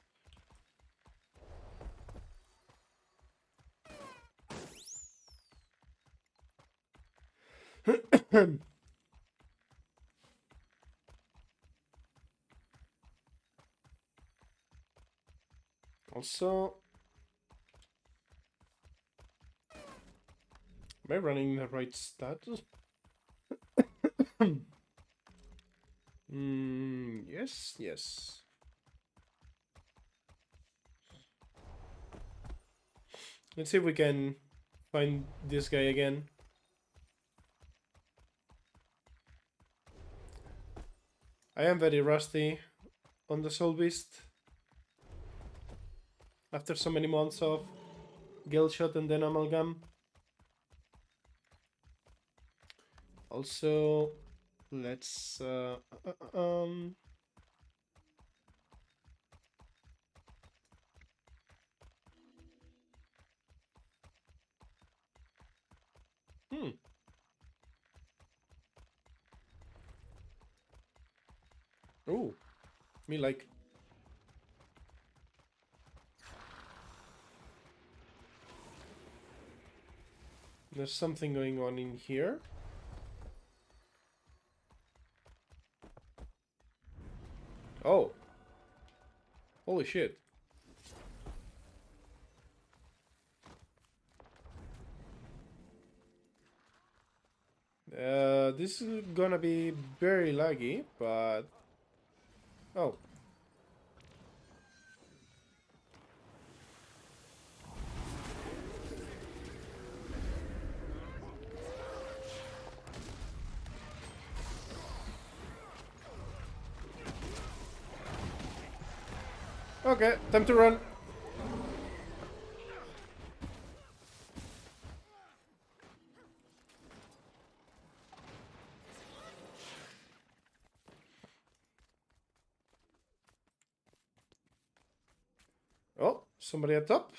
Also, am I running the right status? Yes. Let's see if we can find this guy again. I am very rusty on the Soulbeast. After so many months of galeshot and then amalgam. Also, let's Oh, me like. There's something going on in here. Oh. Holy shit. This is gonna be very laggy, but... Oh. Okay, time to run. Oh, somebody at top.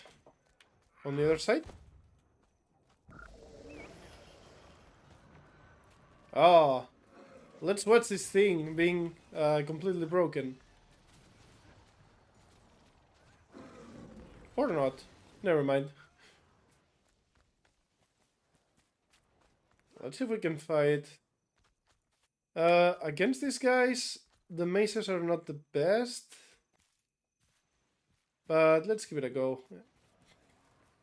On the other side. Oh. Let's watch this thing being completely broken. Or not. Never mind. Let's see if we can fight. Against these guys, the maces are not the best. But let's give it a go.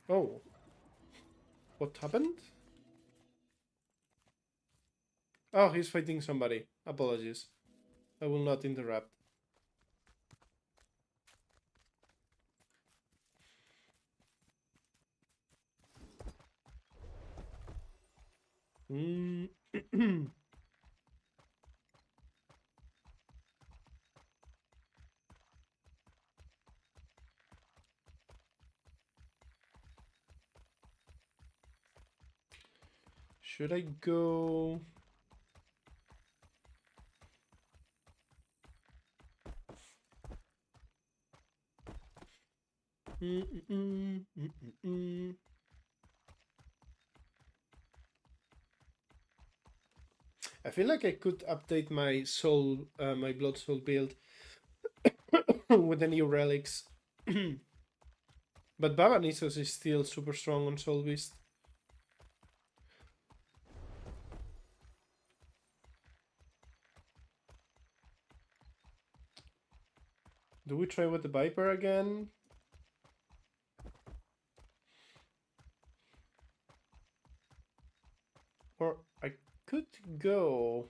Oh. What happened? Oh, he's fighting somebody. Apologies. I will not interrupt. Should I go... I feel like I could update my soul, my blood soul build with the new relics. But Baba Nissos is still super strong on Soulbeast. Do we try with the Viper again? Or I could go...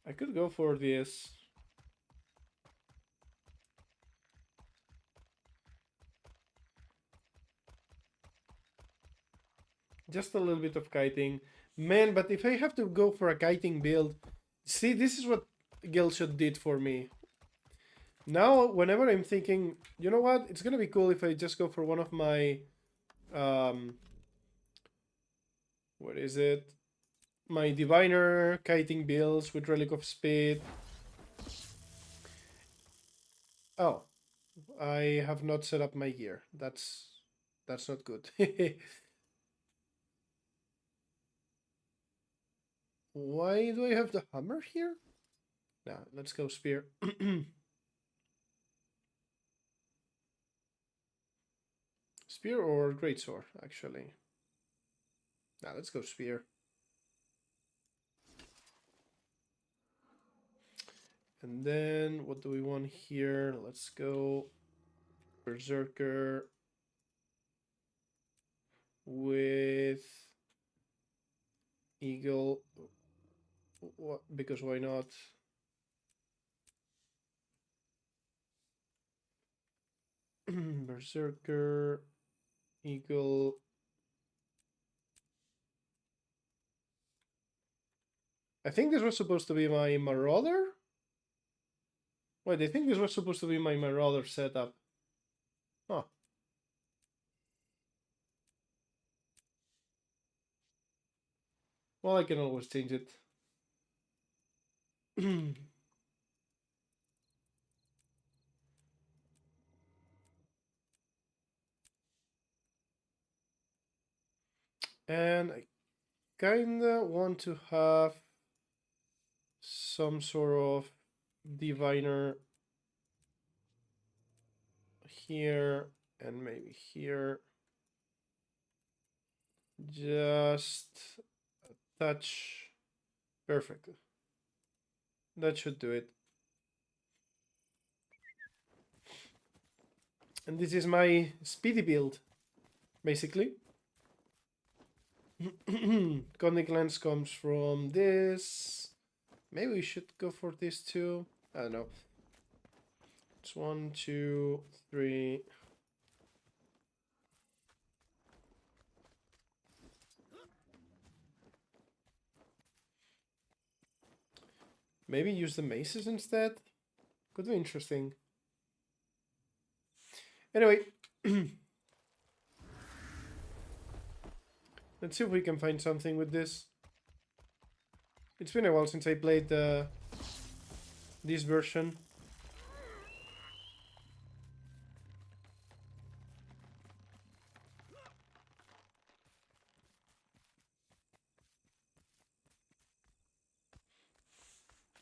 I could go for this. Just a little bit of kiting. Man, but if I have to go for a kiting build... See, this is what galeshot did for me. Now, whenever I'm thinking, you know what? It's gonna be cool if I just go for one of my... what is it? My Diviner kiting builds with Relic of Speed. Oh, I have not set up my gear. That's not good. Why do I have the hammer here? Nah, let's go spear. Spear or greatsword, actually. Nah, let's go spear. And then what do we want here? Let's go Berserker with Eagle. What? Because why not? Berserker, Eagle. I think this was supposed to be my Marauder. Wait, I think this was supposed to be my Marauder setup. Huh. Well, I can always change it. And I kinda want to have some sort of diviner here and maybe here. Just a touch. Perfect. That should do it. And this is my speedy build, basically. Conic lens comes from this. Maybe we should go for this too. I don't know. It's 1, 2, 3. Maybe use the maces instead. Could be interesting. Anyway. Let's see if we can find something with this. It's been a while since I played this version.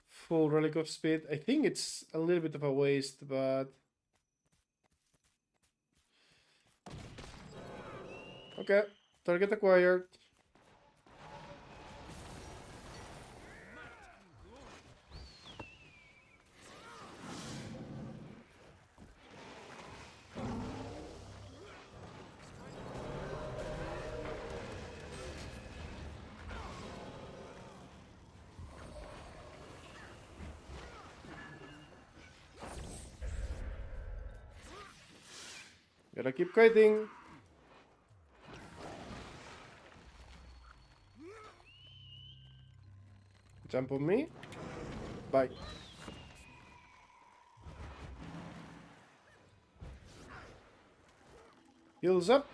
Full Relic of Speed. I think it's a little bit of a waste, but... Okay, target acquired. Gotta keep kiting. Jump on me. Bye. Heals up.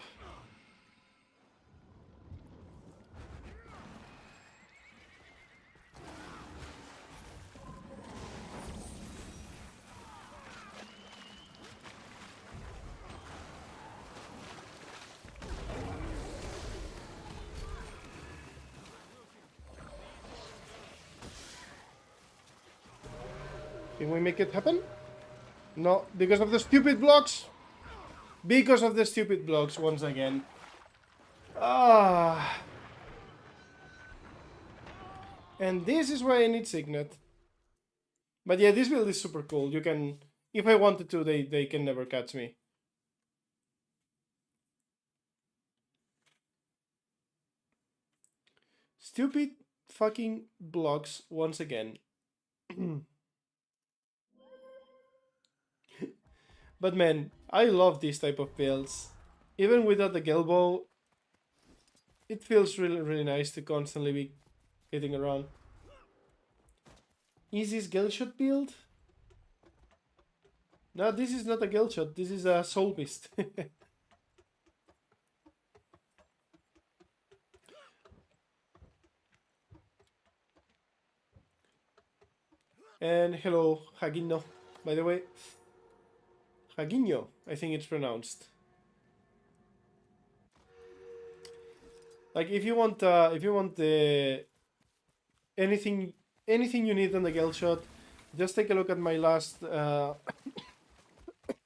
Can we make it happen? No, because of the stupid blocks. Because of the stupid blocks once again. Ah. And this is why I need Signet. But yeah, this build is super cool. You can, if I wanted to, they can never catch me. Stupid fucking blocks once again. But man, I love this type of builds. Even without the Gelbow, it feels really, really nice to constantly be hitting around. Is this galeshot build? No, this is not a galeshot. This is a Soulbeast. And hello, Hagino. By the way, Hagino, I think it's pronounced. Like if you want the anything you need on the galeshot, just take a look at my last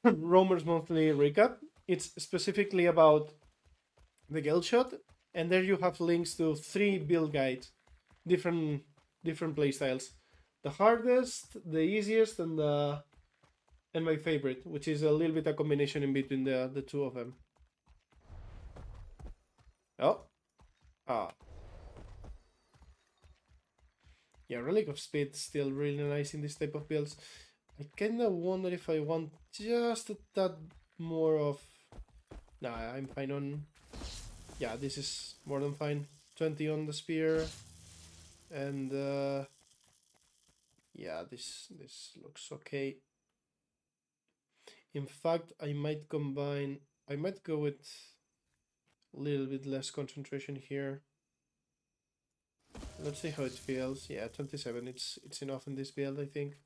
Roamers Monthly recap. It's specifically about the galeshot, and there you have links to 3 build guides, different playstyles. The hardest, the easiest, and my favorite, which is a little bit a combination in between the two of them. Oh. Ah. Yeah, Relic of Speed still really nice in this type of builds. I kinda wonder if I want just a tad more of... Nah, I'm fine on... Yeah, this is more than fine. 20 on the spear. And yeah, this looks okay. In fact, I might combine... I might go with a little bit less concentration here. Let's see how it feels. Yeah, 27, it's enough in this build, I think.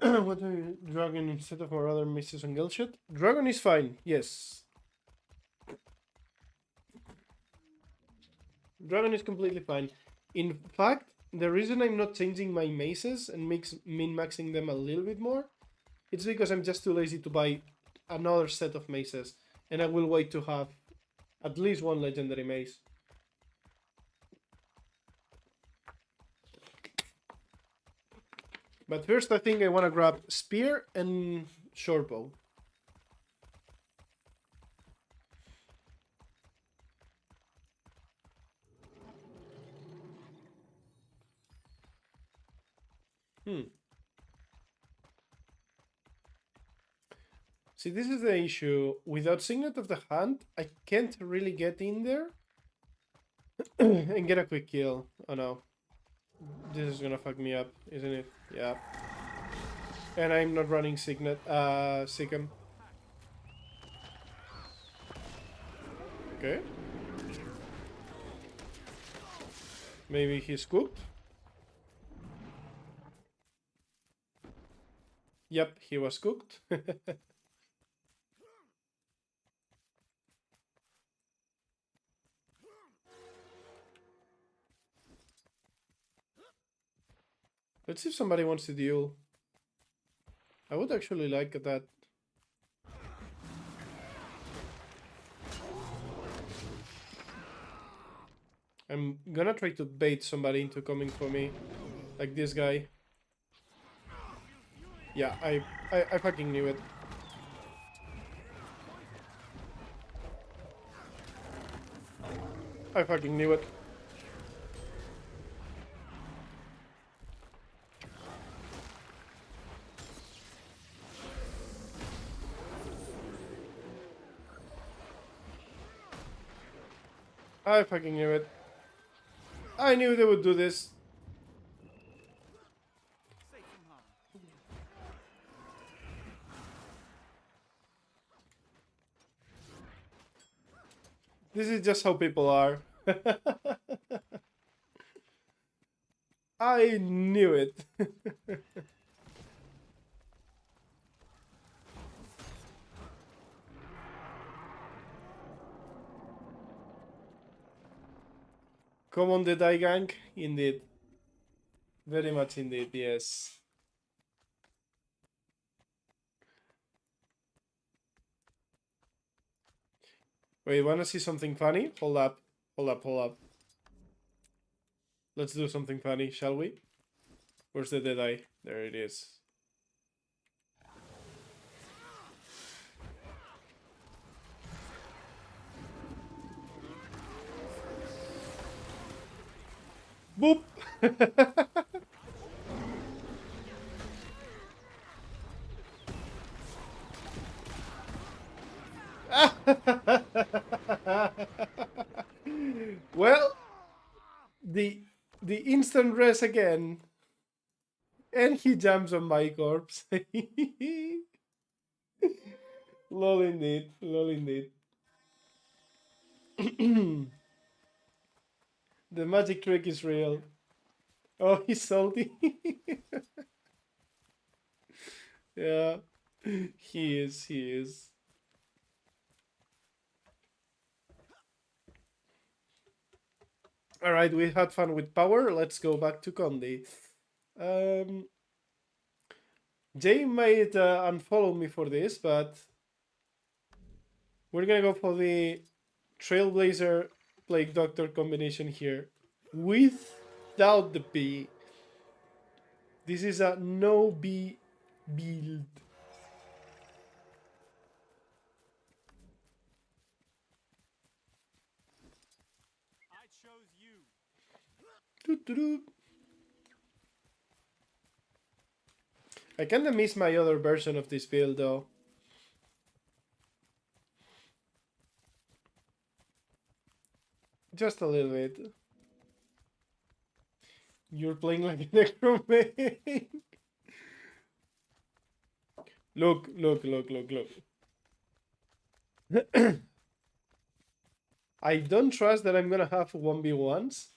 What are you, Dragon instead of our other misses on Galeshot? Dragon is fine, yes. Dragon is completely fine. In fact, the reason I'm not changing my maces and min-maxing them a little bit more, it's because I'm just too lazy to buy another set of maces, and I will wait to have at least one legendary mace. But first I think I want to grab Spear and Shortbow. See, this is the issue. Without Signet of the Hand, I can't really get in there and get a quick kill. Oh no. This is gonna fuck me up, isn't it? Yeah. And I'm not running Signet, Sikkim. Okay. Maybe he's cooked? Yep, he was cooked. Let's see if somebody wants to duel. I would actually like that. I'm gonna try to bait somebody into coming for me. Like this guy. Yeah, I fucking knew it. I fucking knew it. I fucking knew it. I knew they would do this. This is just how people are. I knew it. Come on, the die gang. Indeed. Very much indeed, yes. Wait, wanna see something funny? Hold up. Hold up, hold up. Let's do something funny, shall we? Where's the dead eye? There it is. Boop! Well, the instant res again. And he jumps on my corpse. Lol indeed. Lol indeed. The magic trick is real. Oh, he's salty. Yeah. He is, he is. Alright, we had fun with power. Let's go back to Condi. Jay might unfollow me for this, but we're gonna go for the Trailblazer Plague Doctor combination here. Without the B. This is a no B build. I chose you. I kinda miss my other version of this build though. Just a little bit. You're playing like a necromancer. Look. I don't trust that I'm gonna have 1v1s.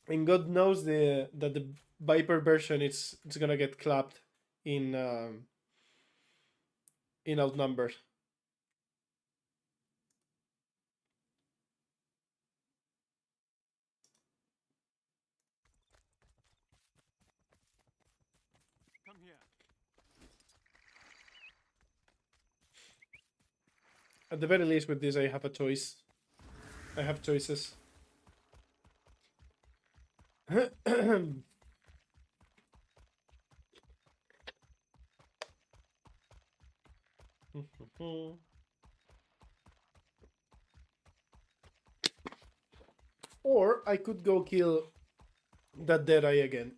And God knows that the Viper version it's gonna get clapped in outnumbered. Come here. At the very least with this I have a choice. I have choices. Or I could go kill that dead eye again.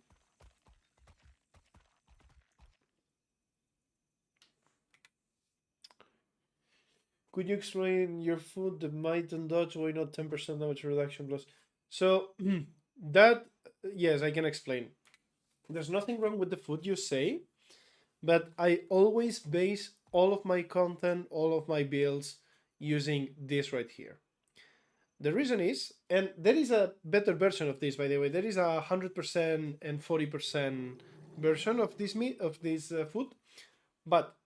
Could you explain your food, the might and dodge, why not 10% damage reduction plus? So that, yes, I can explain. There's nothing wrong with the food you say, but I always base all of my content, all of my builds using this right here. The reason is, and there is a better version of this, by the way. There is a 100% and 40% version of this meat, of this food, but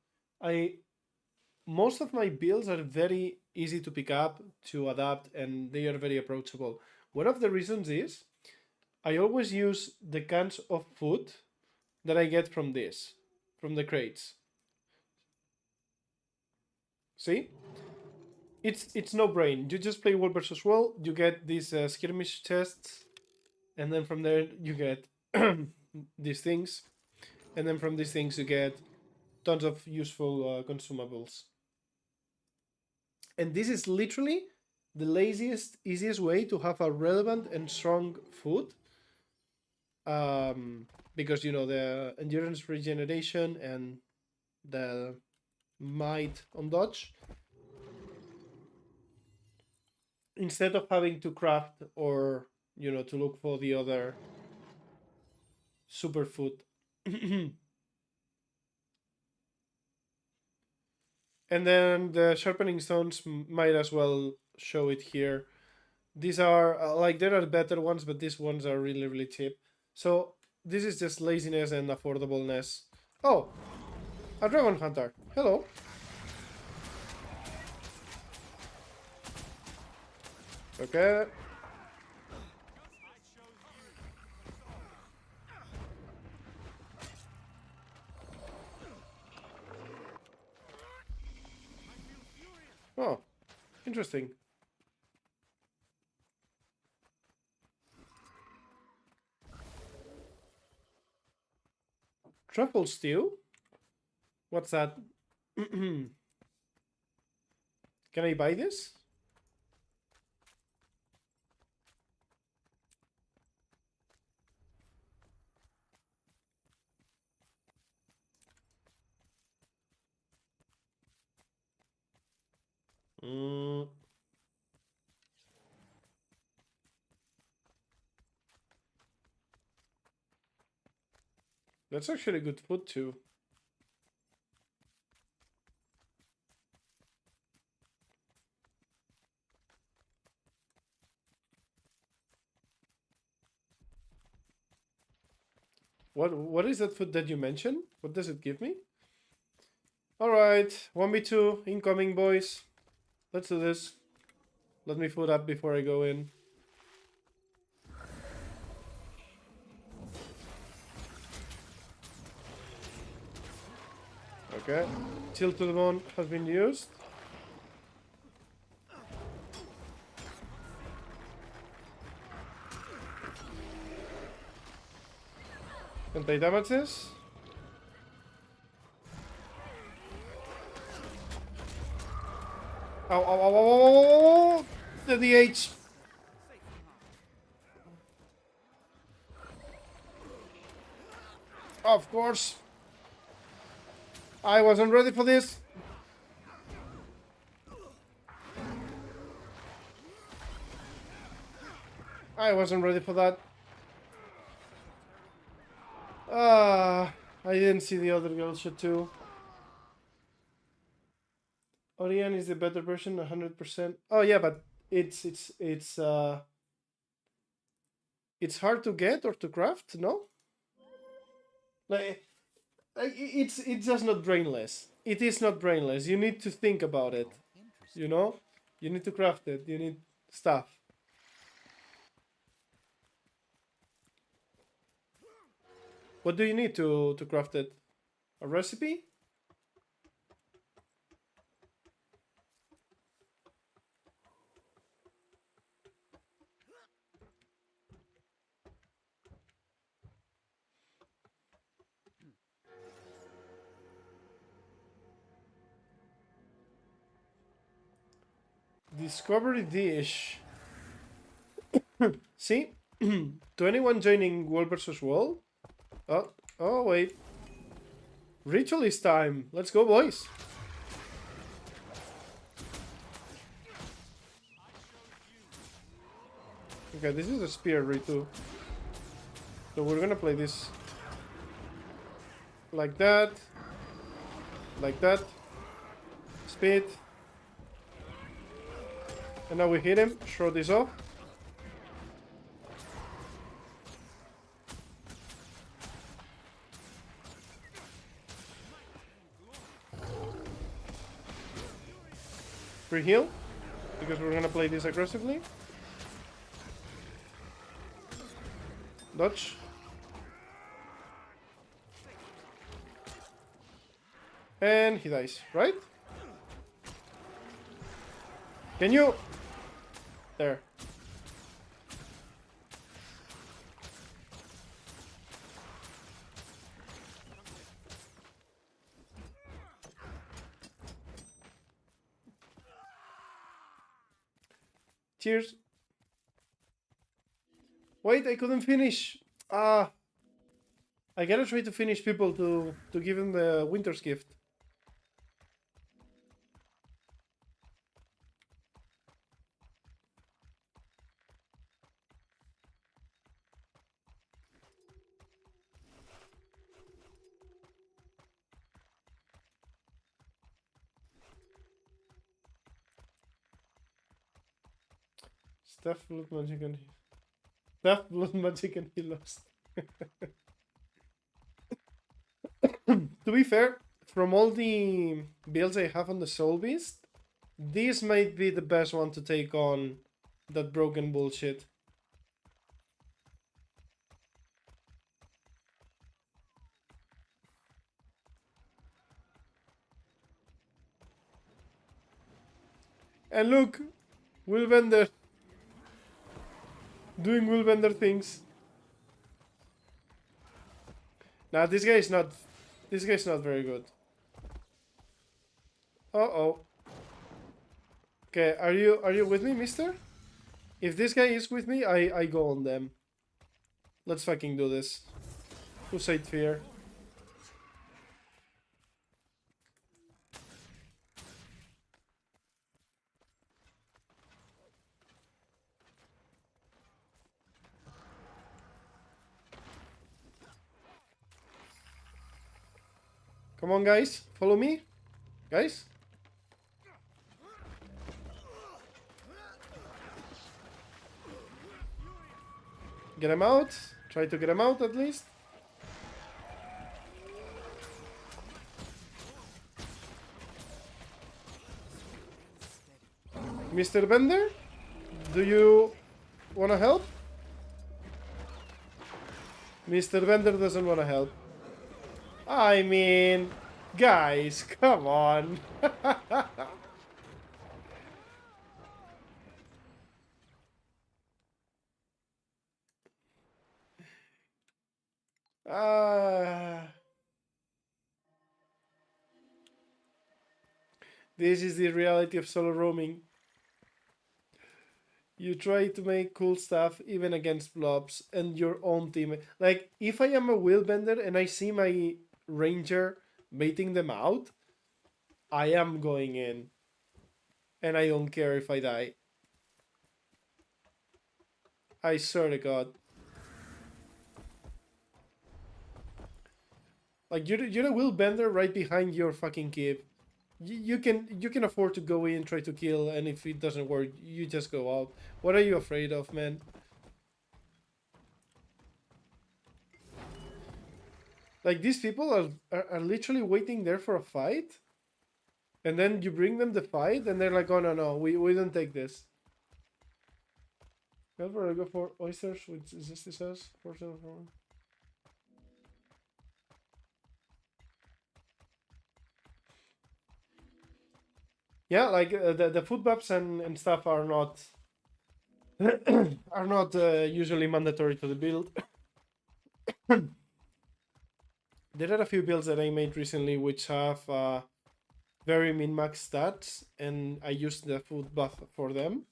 most of my builds are very easy to pick up, to adapt, and they are very approachable. One of the reasons is I always use the cans of food that I get from this, from the crates. See? It's no brain. You just play World versus World, you get these skirmish chests, and then from there you get these things, and then from these things you get tons of useful consumables. And this is literally the laziest, easiest way to have a relevant and strong food. Because, you know, the endurance regeneration and the might on dodge. Instead of having to craft or, you know, to look for the other superfood. And then the sharpening stones might as well show it here. These are like there are better ones, but these ones are really, really cheap. So this is just laziness and affordableness. Oh, a dragon hunter. Hello. Okay. Oh, interesting. Truffle stew? What's that? Can I buy this? That's actually good food too. What is that food that you mentioned? What does it give me? Alright, 1v2 incoming, boys. Let's do this. Let me food up before I go in. Okay. Chill to the bone has been used. Anti-damages. Ow, ow, ow, ow, ow, ow, the DH. Of course. I wasn't ready for this. I wasn't ready for that. I didn't see the other galeshot too. Orion is the better version, 100%. Oh yeah, but it's hard to get or to craft, no? Like it's just not brainless. It is not brainless. You need to think about it. You know? You need to craft it. You need stuff. What do you need to craft it? A recipe? Discovery dish. See? To anyone joining World vs. World? Oh wait. Ritualist time. Let's go, boys. Okay, this is a spear Ritu. So we're gonna play this like that. Like that. Speed. And now we hit him. Throw this off. Free heal. Because we're gonna play this aggressively. Dodge. And he dies, right? Can you... There. Cheers. Wait, I couldn't finish. I gotta try to finish people to give them the winter's gift. Staff blood magic and Staff blood magic and he lost. To be fair, from all the builds I have on the Soulbeast, this might be the best one to take on that broken bullshit. And look, Willbender doing Willbender things. Nah, this guy's not very good. Uh-oh. Okay, are you with me, mister? If this guy is with me, I go on them. Let's fucking do this. Crusade Fear. Come on, guys. Follow me. Guys. Get him out. Try to get him out at least. Mr. Bender? Do you want to help? Mr. Bender doesn't want to help. I mean, guys, come on. This is the reality of solo roaming. You try to make cool stuff even against blobs and your own team. Like, if I am a Willbender and I see my ranger baiting them out, I am going in. And I don't care if I die. I swear to God. Like, you're a Willbender right behind your fucking keep. You can afford to go in, try to kill, and if it doesn't work, you just go out. What are you afraid of, man? Like, these people are literally waiting there for a fight, and then you bring them the fight, and they're like, oh no, we don't take this. Whenever I go for oysters, which is this says 474. Yeah, like the food buffs and stuff are not are not usually mandatory to the build. There are a few builds that I made recently which have very min-max stats, and I used the food buff for them.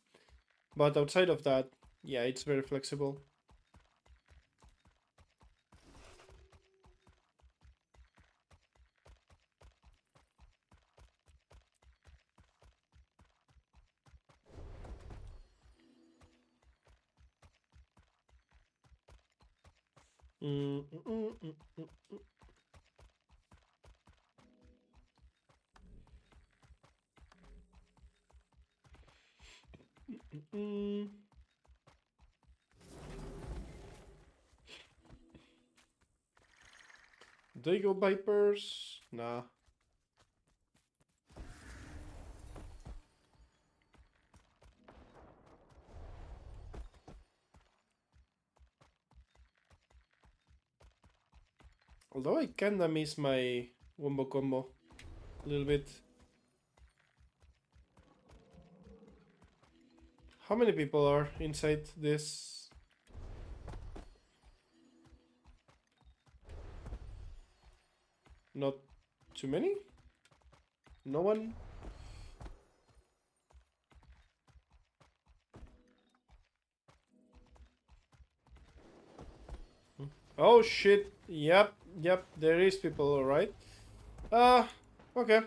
But outside of that, yeah, it's very flexible. Do you go Vipers? Nah. Although I kinda miss my wombo combo a little bit. How many people are inside this? Not too many? No one? Oh shit. Yep, there is people, alright. Okay.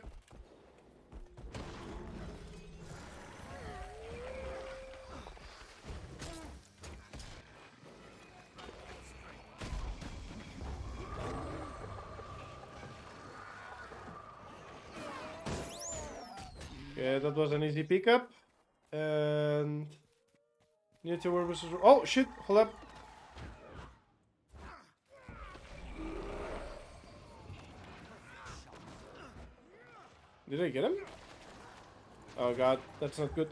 Okay, that was an easy pickup. And Need to work versus. Oh shit! Hold up. Did I get him? Oh god, that's not good.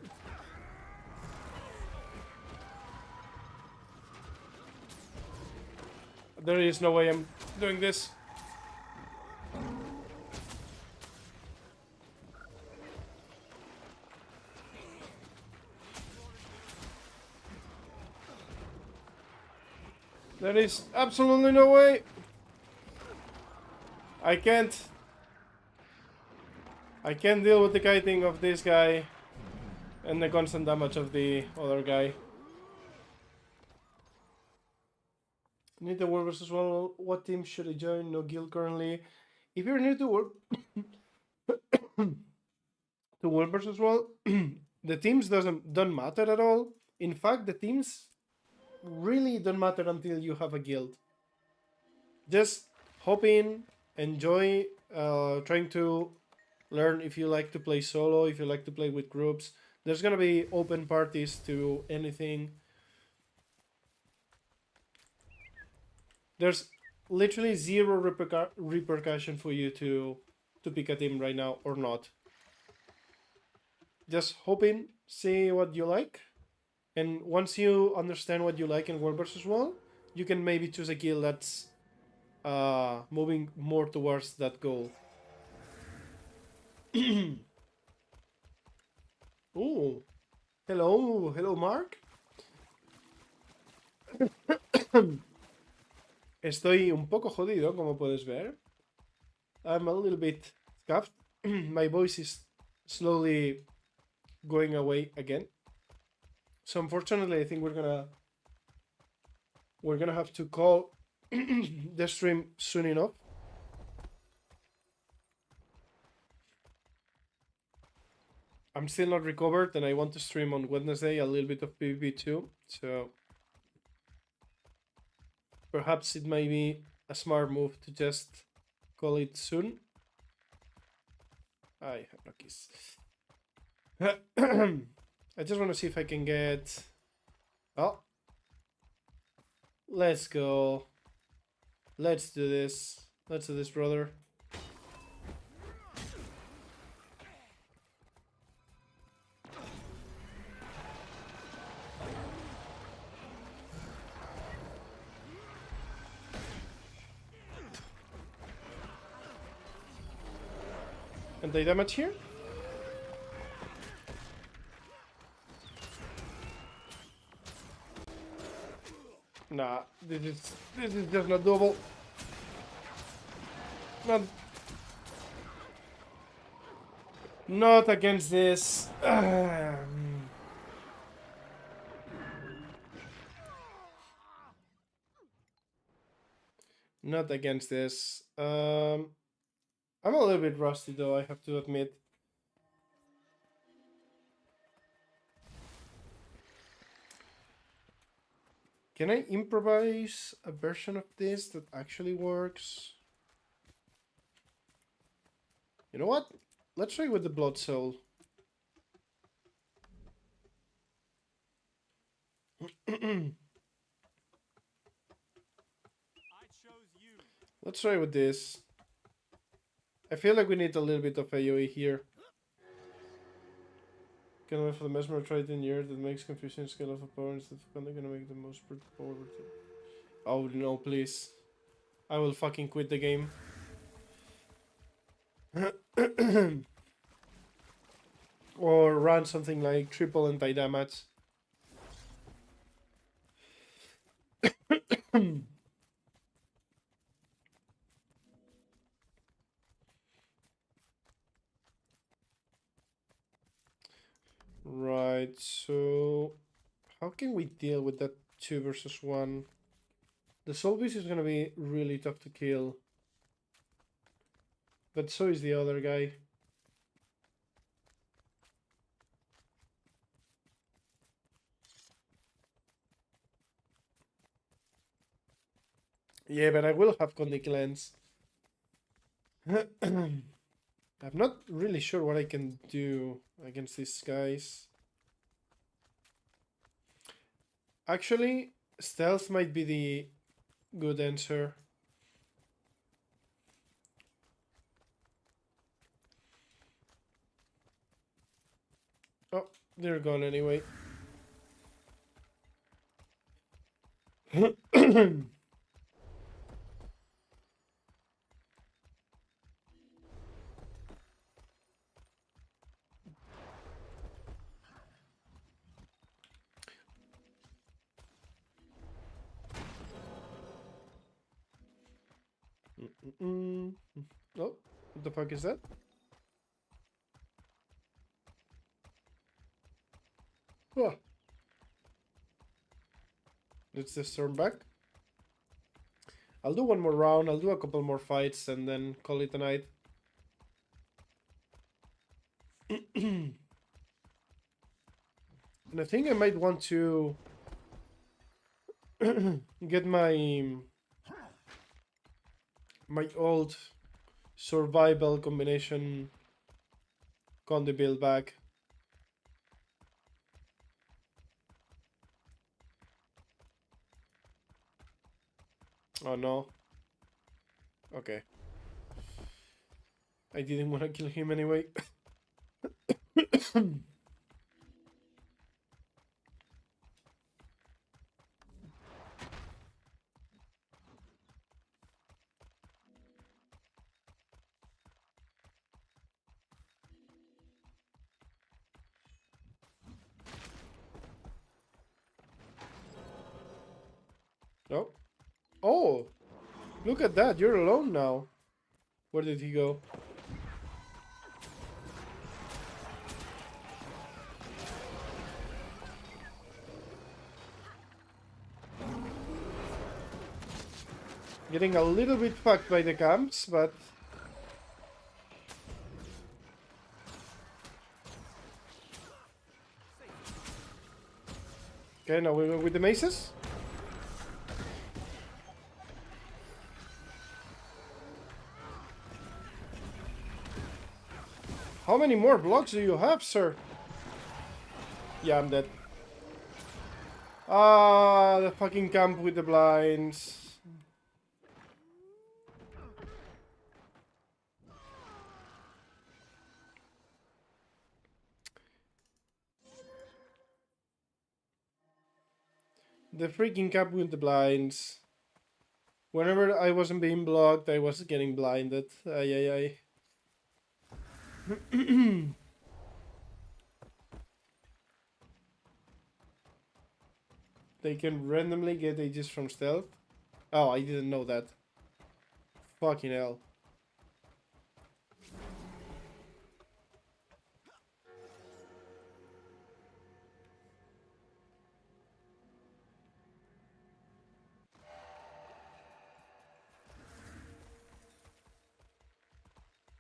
There is no way I'm doing this. There is absolutely no way. I can't deal with the kiting of this guy and the constant damage of the other guy. Need to work versus well. What team should I join? No guild currently. If you're new to work to work versus well, the teams don't matter at all. In fact, the teams really don't matter until you have a guild. Just hop in, enjoy, trying to learn if you like to play solo, if you like to play with groups. There's gonna be open parties to anything. There's literally zero repercussion for you to pick a team right now or not. Just hop in, see what you like, and once you understand what you like in World vs. World, you can maybe choose a guild that's moving more towards that goal. Oh, hello, Mark. Estoy un poco jodido, como puedes ver. I'm a little bit scuffed. My voice is slowly going away again. So unfortunately, I think we're gonna have to call the stream soon enough. I'm still not recovered, and I want to stream on Wednesday a little bit of PvP too. So perhaps it may be a smart move to just call it soon. I have no keys. I just want to see if I can get... Oh. Let's go. Let's do this. Let's do this, brother. Anti-damage here? Nah, this is just not doable. Not against this. Not against this. I'm a little bit rusty though, I have to admit. Can I improvise a version of this that actually works? You know what? Let's try with the Blood Soul. Let's try with this. I feel like we need a little bit of AoE here. Can wait for the mesmer trait in year that makes confusing scale of opponents that gonna make the most power. Oh no, please. I will fucking quit the game. Or run something like triple anti-damage. Right, so how can we deal with that 2 versus 1? The Soulbeast is gonna be really tough to kill. But so is the other guy. Yeah, but I will have Condic Lens. I'm not really sure what I can do against these guys. Actually, stealth might be the good answer. Oh, they're gone anyway. Oh, what the fuck is that? Oh. Let's just turn back. I'll do one more round, I'll do a couple more fights and then call it a night. And I think I might want to get my old survival combination Conde build back. Oh no. Okay. I didn't want to kill him anyway. No. Oh, look at that. You're alone now. Where did he go? Getting a little bit fucked by the camps, but... Okay, now we go with the maces. How many more blocks do you have, sir? Yeah, I'm dead. Ah, the fucking camp with the blinds. The freaking camp with the blinds. Whenever I wasn't being blocked, I was getting blinded. Ay, ay, ay. They can randomly get ages from stealth. Oh, I didn't know that. Fucking hell.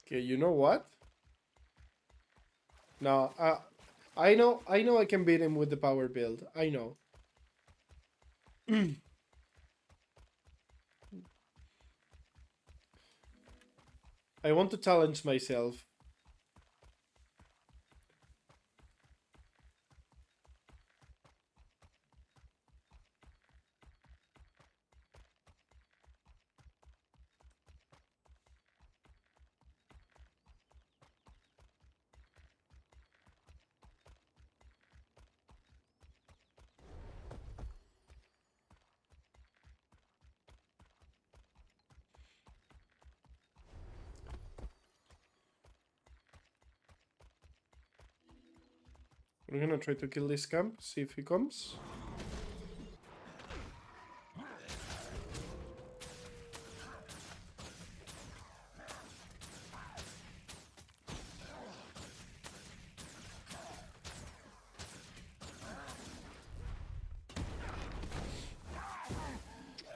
Okay, you know what? No, I know I can beat him with the power build. I know. I want to challenge myself. We're gonna try to kill this camp, see if he comes.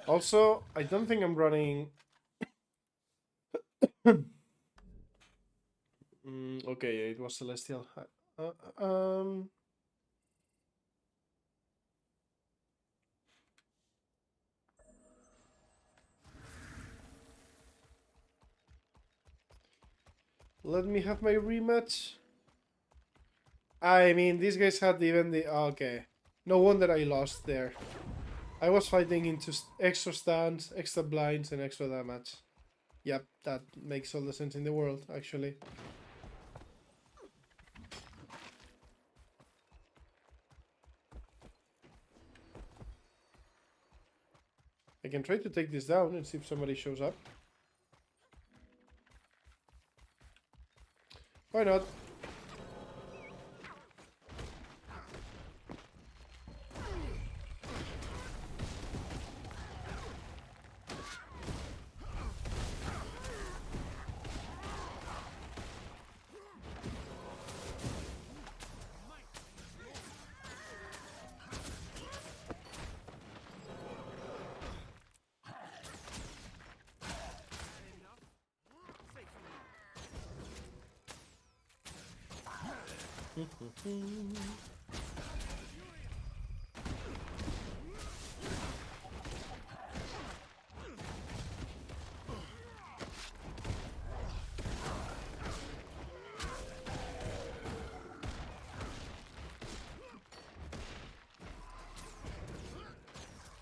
Also, I don't think I'm running... okay, it was Celestial. Let me have my rematch. I mean, these guys had even the... okay. No wonder I lost there. I was fighting into extra stands, extra blinds, and extra damage. Yep, that makes all the sense in the world, actually. I can try to take this down and see if somebody shows up. Why not?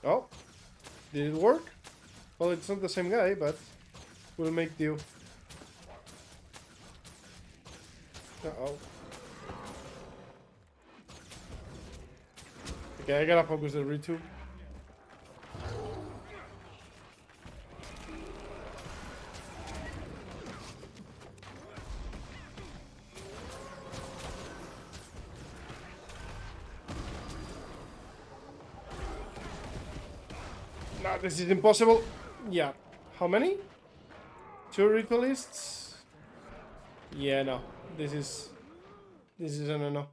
Oh, did it work? Well, it's not the same guy, but we'll make do. Uh-oh. Okay, I gotta focus the R2. No, this is impossible. Yeah. How many? 2 ritualists? Yeah, no. This is a no.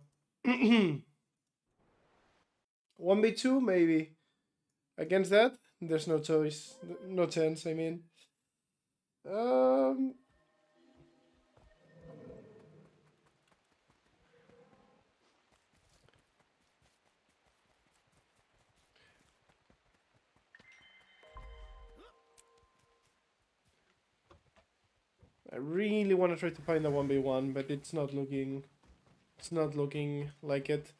1v2 maybe. Against that, there's no choice. No chance, I mean. I really want to try to find a 1v1, but it's not looking like it.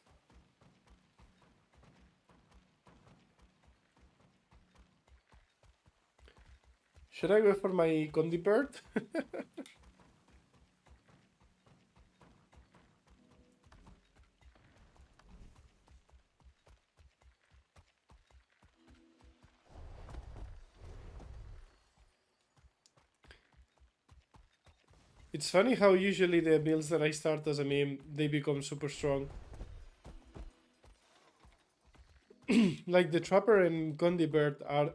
Should I go for my Condi bird? It's funny how usually the builds that I start as a meme, they become super strong. Like the Trapper and Condi bird are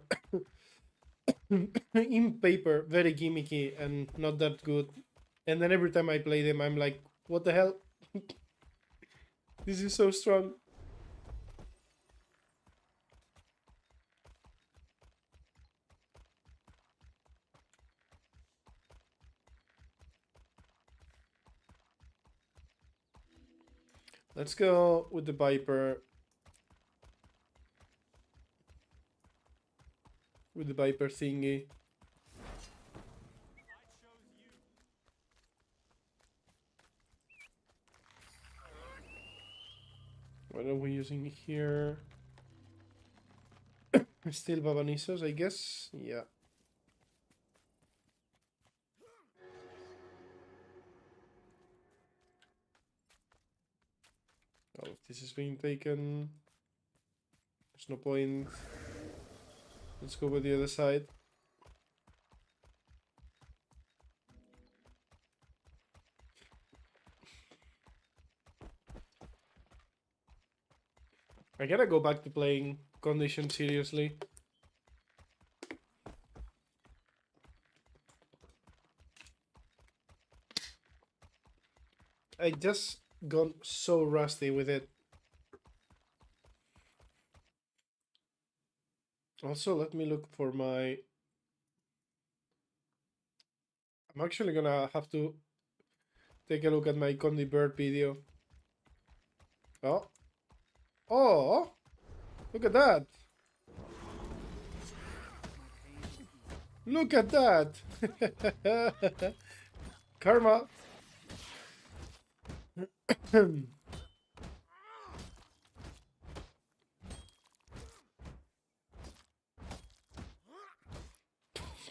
in paper very gimmicky and not that good. And then every time I play them, I'm like, what the hell? This is so strong. Let's go with the Viper. With the Viper thingy. What are we using here? Still Babanisos, I guess. Yeah. All of this is being taken. There's no point. Let's go with the other side. I gotta go back to playing Condition seriously. I just got so rusty with it. Also, let me look for my... I'm actually gonna have to take a look at my Condi Bird video. Oh. Oh! Look at that! Look at that! Karma!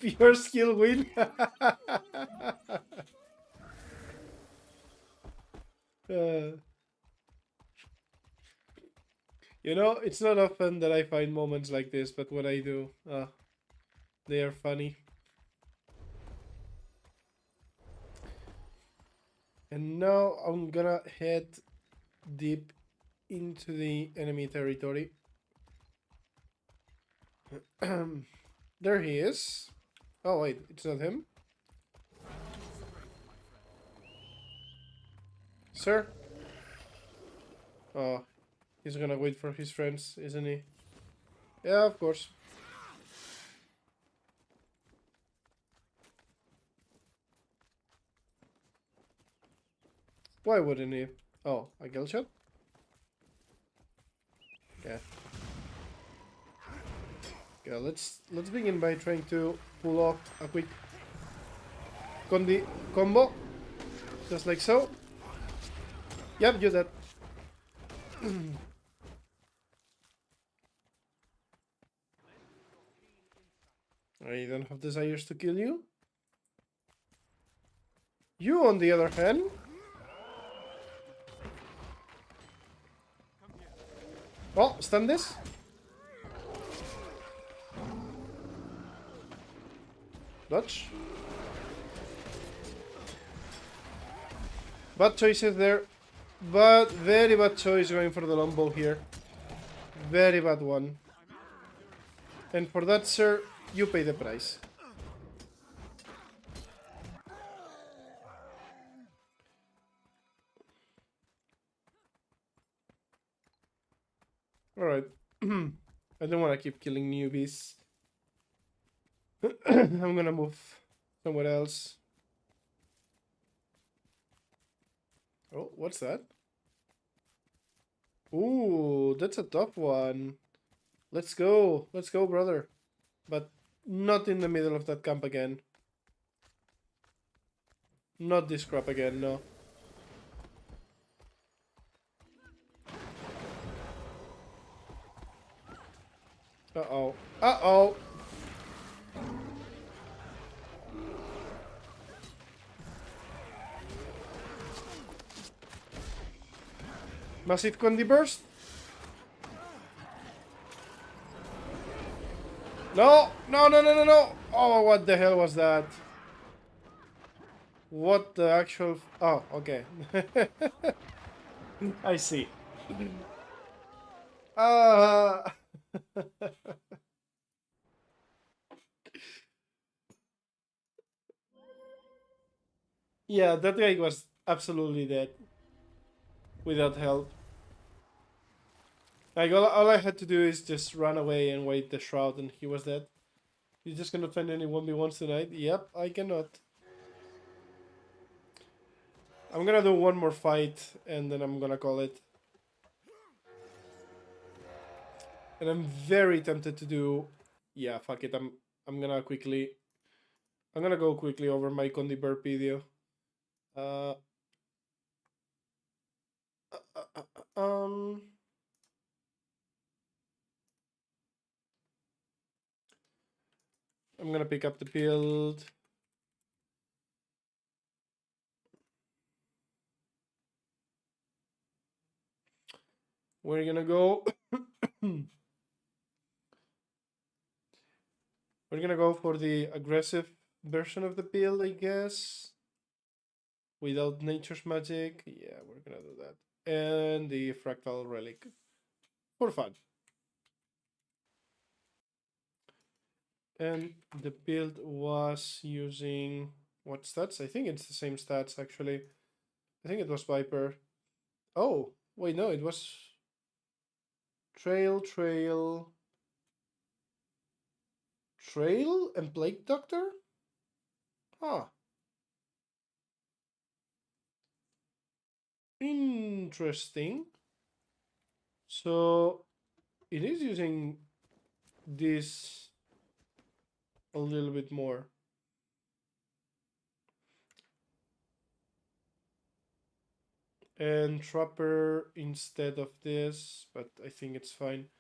Pure skill win. You know, it's not often that I find moments like this, but when I do, they are funny. And now I'm gonna head deep into the enemy territory. There he is. Oh wait, it's not him. Sir? Oh, he's gonna wait for his friends, isn't he? Yeah, of course. Why wouldn't he? Oh, a galeshot? Yeah. Yeah, let's begin by trying to pull off a quick combo. Just like so. Yep, do that. I don't have desires to kill you. You, on the other hand... Oh, stun this. Dodge. Bad choices there. But very bad choice going for the longbow here. Very bad one. And for that, sir, you pay the price. Alright. I don't want to keep killing newbies. I'm gonna move somewhere else. Oh, what's that? Ooh, that's a tough one. Let's go, brother. But not in the middle of that camp again. Not this crap again, no. Uh-oh. Uh-oh! Massive Condi Burst? No! No, no, no, no, no! Oh, what the hell was that? What the actual... Oh, okay. I see. Yeah, that guy was absolutely dead. Without help. Like, all I had to do is just run away and wait the shroud and he was dead. You just cannot find any 1v1s tonight? Yep, I cannot. I'm gonna do one more fight and then I'm gonna call it. And I'm very tempted to do... Yeah, fuck it, I'm gonna go quickly over my Condi Burp video. I'm gonna pick up the build. We're gonna go... We're gonna go for the aggressive version of the build, I guess. Without Nature's Magic. Yeah, we're gonna do that. And the Fractal Relic. For fun. And the build was using... What stats? I think it's the same stats, actually. I think it was Viper. Oh, wait, no, it was... Trail, and Plague Doctor? Huh. Interesting. So it is using this a little bit more. And Trapper instead of this, but I think it's fine.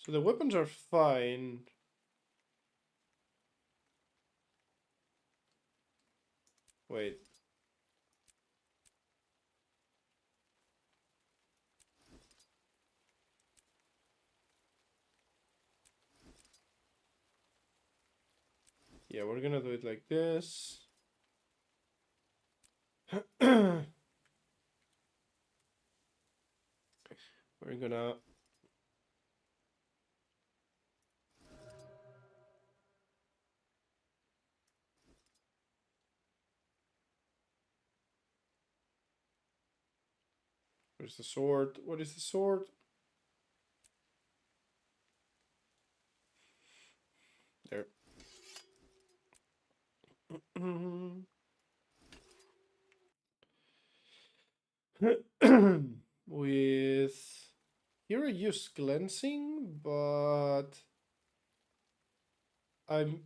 So the weapons are fine. Wait. Yeah, we're gonna do it like this. We're gonna where's the sword? What is the sword? There. With here I use cleansing, but I'm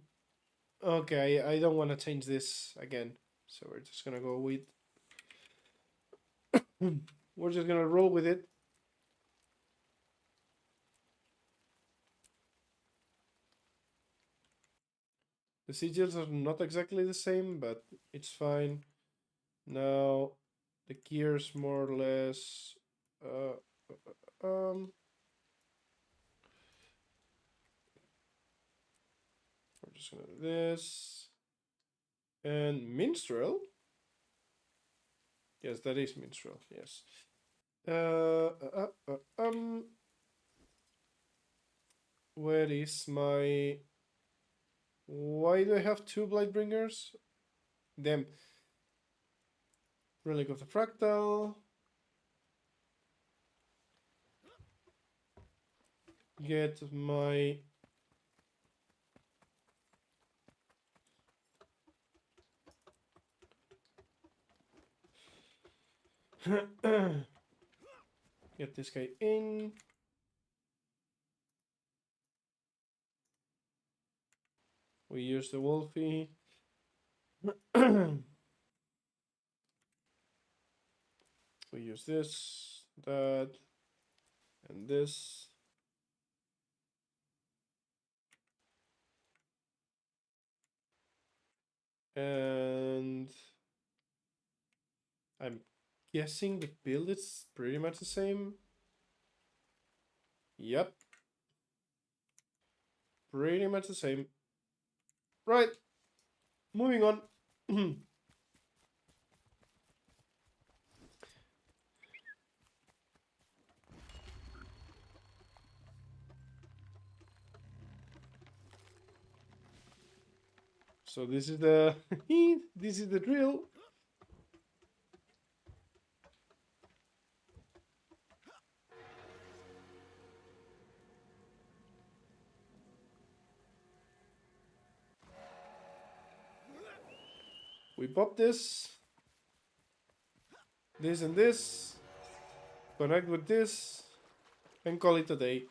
okay. I don't want to change this again, so we're just gonna go with. We're just gonna roll with it. The sigils are not exactly the same, but it's fine. Now the gears more or less. We're just gonna do this. And minstrel. Yes, that is minstrel. Yes. Where is my? Why do I have two Blightbringers? Them. Relic of the Fractal. Get my get this guy in. We use the Wolfie. We use this, that, and this. And I'm guessing the build is pretty much the same. Yep. Pretty much the same. Right. Moving on. So this is the this is the drill. We pop this and this, connect with this, and call it a day.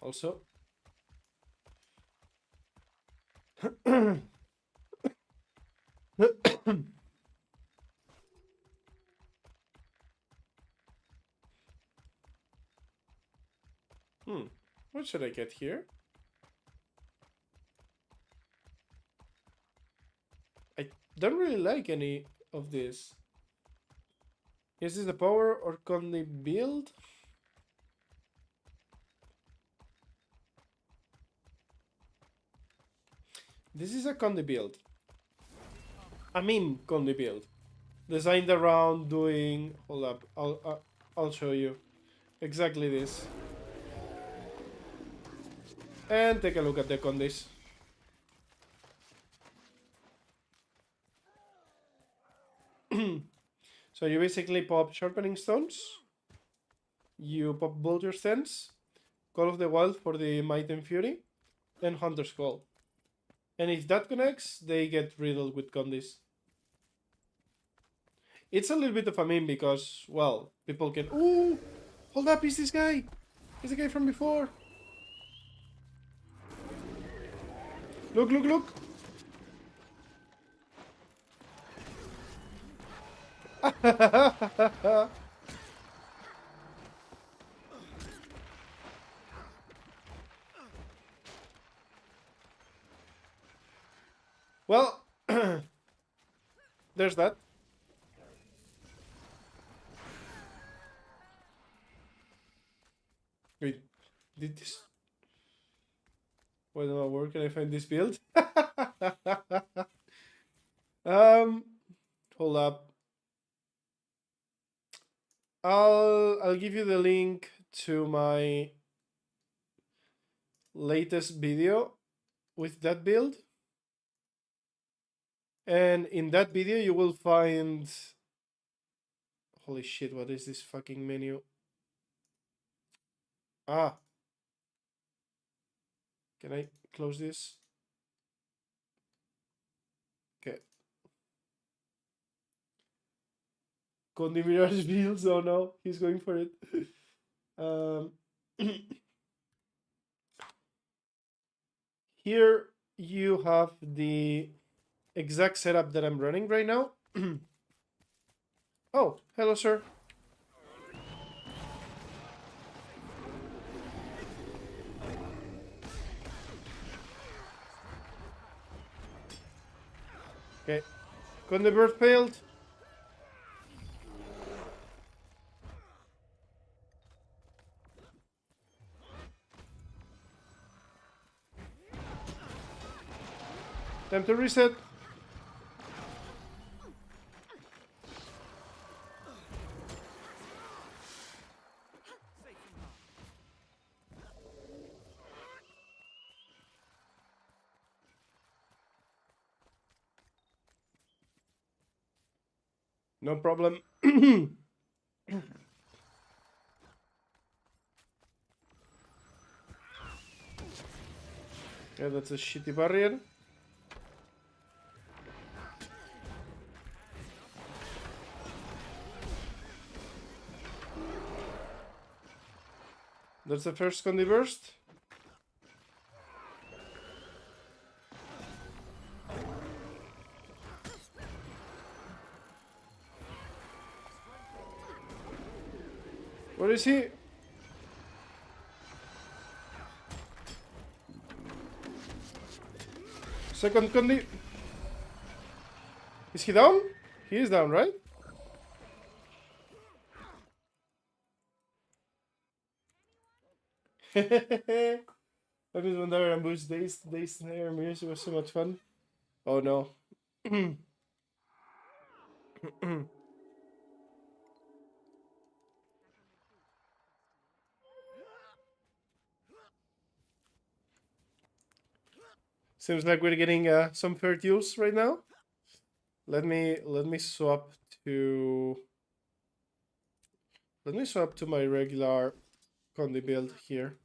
Also, what should I get here? I don't really like any of this. Is this the power or Conley build? This is a Conde build. I mean Conde build. Designed around doing... Hold up, I'll show you. Exactly this. And take a look at the Condes. So you basically pop Sharpening Stones. You pop Bolter Stance. Call of the Wild for the Might and Fury. And Hunter's Call. And if that connects, they get riddled with Condes. It's a little bit of a meme because, well, people can... Ooh! Hold up, is this guy? Is the guy from before? Look, look, look! Well, there's that. Wait, did this... Wait, no, where can I find this build? Hold up. I'll give you the link to my latest video with that build. And in that video you will find... Holy shit, what is this fucking menu? Ah. Can I close this? Okay. Condi Mirage builds, oh no, he's going for it. Here you have the exact setup that I'm running right now. Oh, hello, sir. Okay. Conde bird failed. Time to reset. No problem. Yeah, that's a shitty barrier. That's the first Condi burst. Where is he? Second Condi. Is he down? He is down, right? I mean, when they were ambush days snare music was so much fun. Oh no. Seems like we're getting some fair deals right now. Let me swap to my regular Condi build here.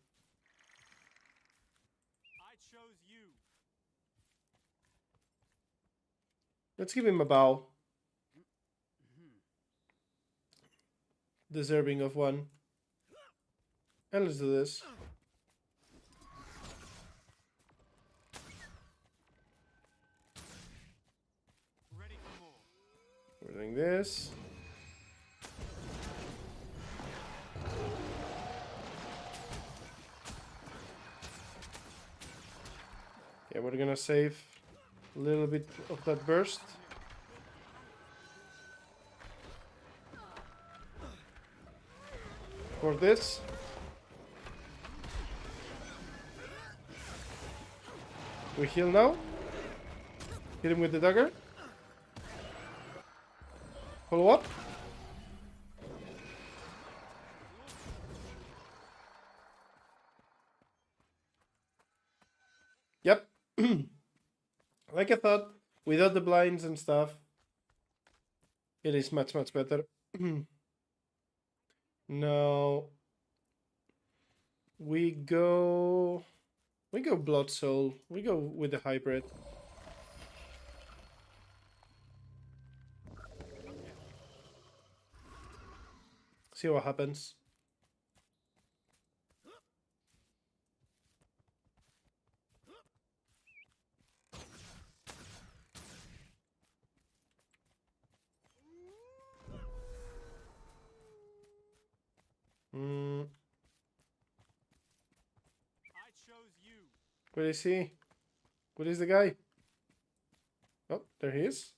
I chose you. Let's give him a bow. Deserving of one. And let's do this. Ready for more. We're doing this. Okay, we're gonna save a little bit of that burst. For this. We heal now. Hit him with the dagger. Follow up. Yep. Like I thought, without the blinds and stuff, it is much, much better. Now we go Blood Soul. We go with the hybrid. See what happens. Where is he? Where is the guy? Oh, there he is.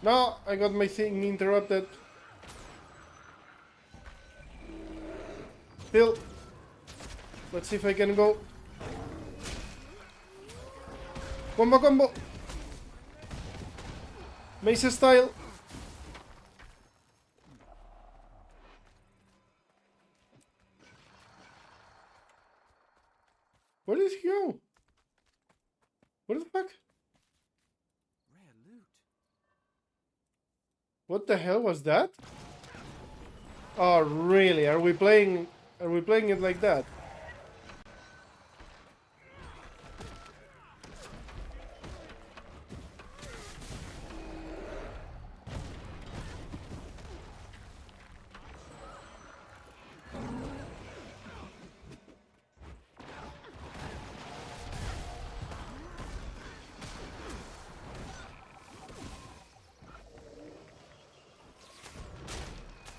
No, I got my thing interrupted. Still. Let's see if I can go. Combo, combo. Mesa style. Where did he go? What the fuck? Rare loot. What the hell was that? Oh, really? Are we playing it like that?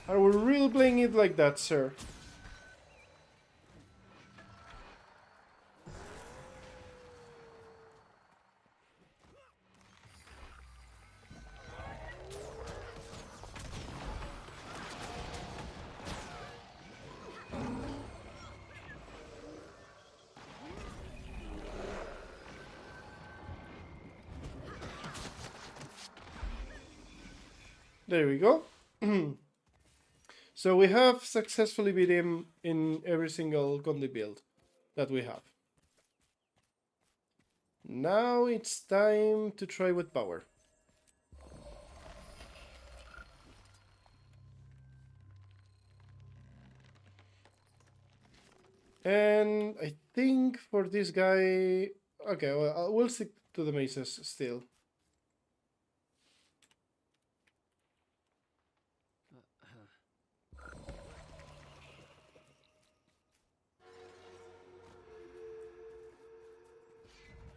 Are we really playing it like that, sir? There we go. So we have successfully beat him in every single Condi build that we have. Now it's time to try with power. And I think for this guy... Okay, well, we'll stick to the mesas still.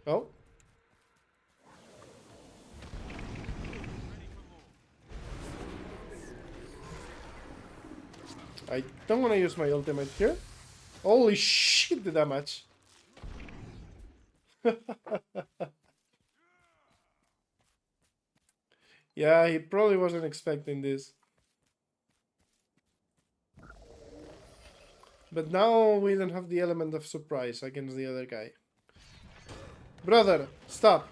Oh. I don't want to use my ultimate here. Holy shit, the damage. Yeah, he probably wasn't expecting this. But now we don't have the element of surprise against the other guy. Brother, stop.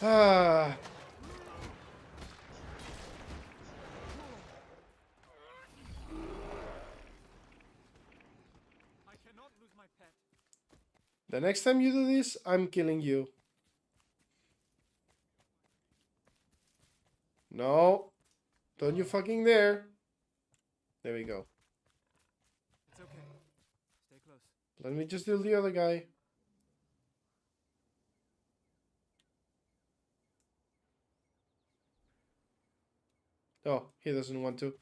Ah. I cannot lose my pet. The next time you do this, I'm killing you. No. Don't you fucking dare. There we go. It's okay. Stay close. Let me just deal the other guy. Oh, he doesn't want to.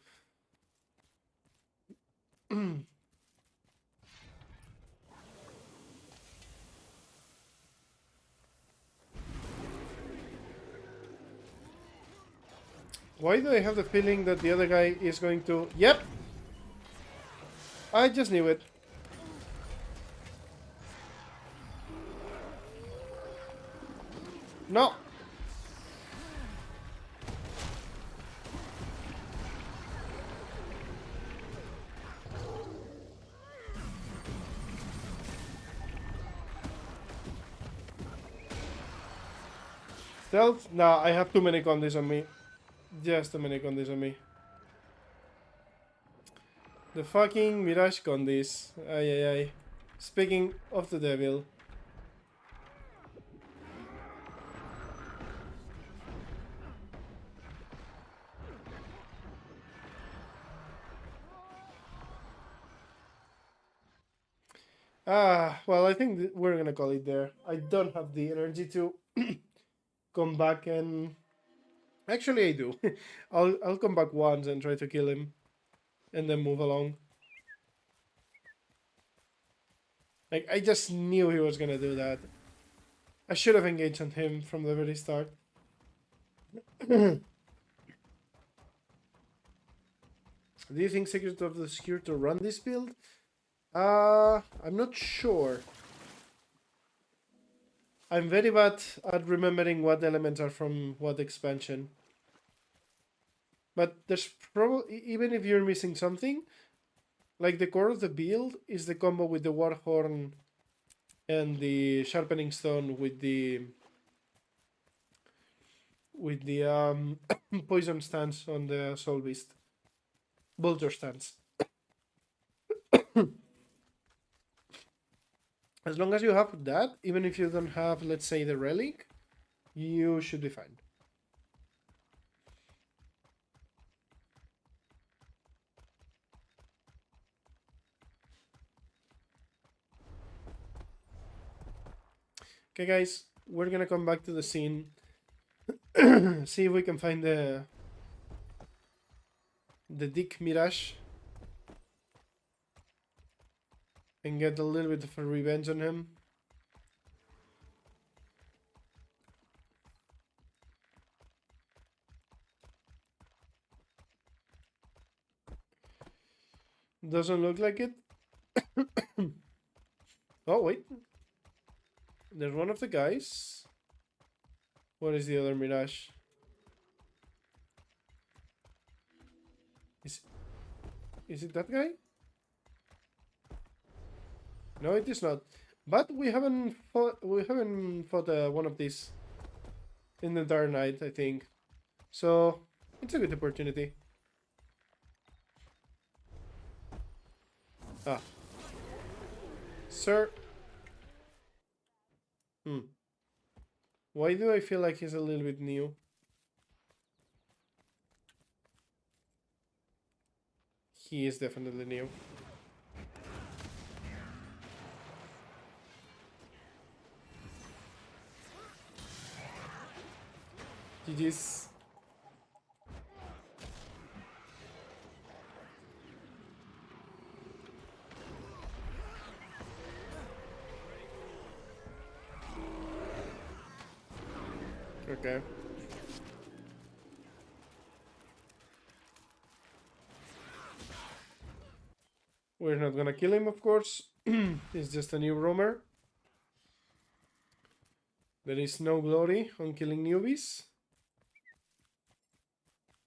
Why do I have the feeling that the other guy is going to... Yep! I just knew it. No! Stealth? Nah, I have too many condis on me. Just too many condis on me. The fucking Mirage condis. Ay ay ay. Speaking of the devil. Well, I think we're gonna call it there. I don't have the energy to come back and... Actually, I do. I'll come back once and try to kill him. And then move along. Like, I just knew he was gonna do that. I should have engaged on him from the very start. Do you think Secret of the Secure to run this build? I'm not sure. I'm very bad at remembering what elements are from what expansion. But there's probably, even if you're missing something, like the core of the build is the combo with the Warhorn and the Sharpening Stone with the poison stance on the Soulbeast. Vulture stance. As long as you have that, even if you don't have, let's say, the relic, you should be fine. Okay, guys, we're gonna come back to the scene. See if we can find the Dick Mirage and get a little bit of a revenge on him. Doesn't look like it. Oh, wait. There's one of the guys. What is the other Mirage? Is it that guy? No, it is not. But we haven't fought one of these in the entire night, I think. So it's a good opportunity. Ah. Sir. Why do I feel like he's a little bit new? He is definitely new. GG's. Okay. We're not gonna kill him, of course. He's just a new roamer. There is no glory on killing newbies.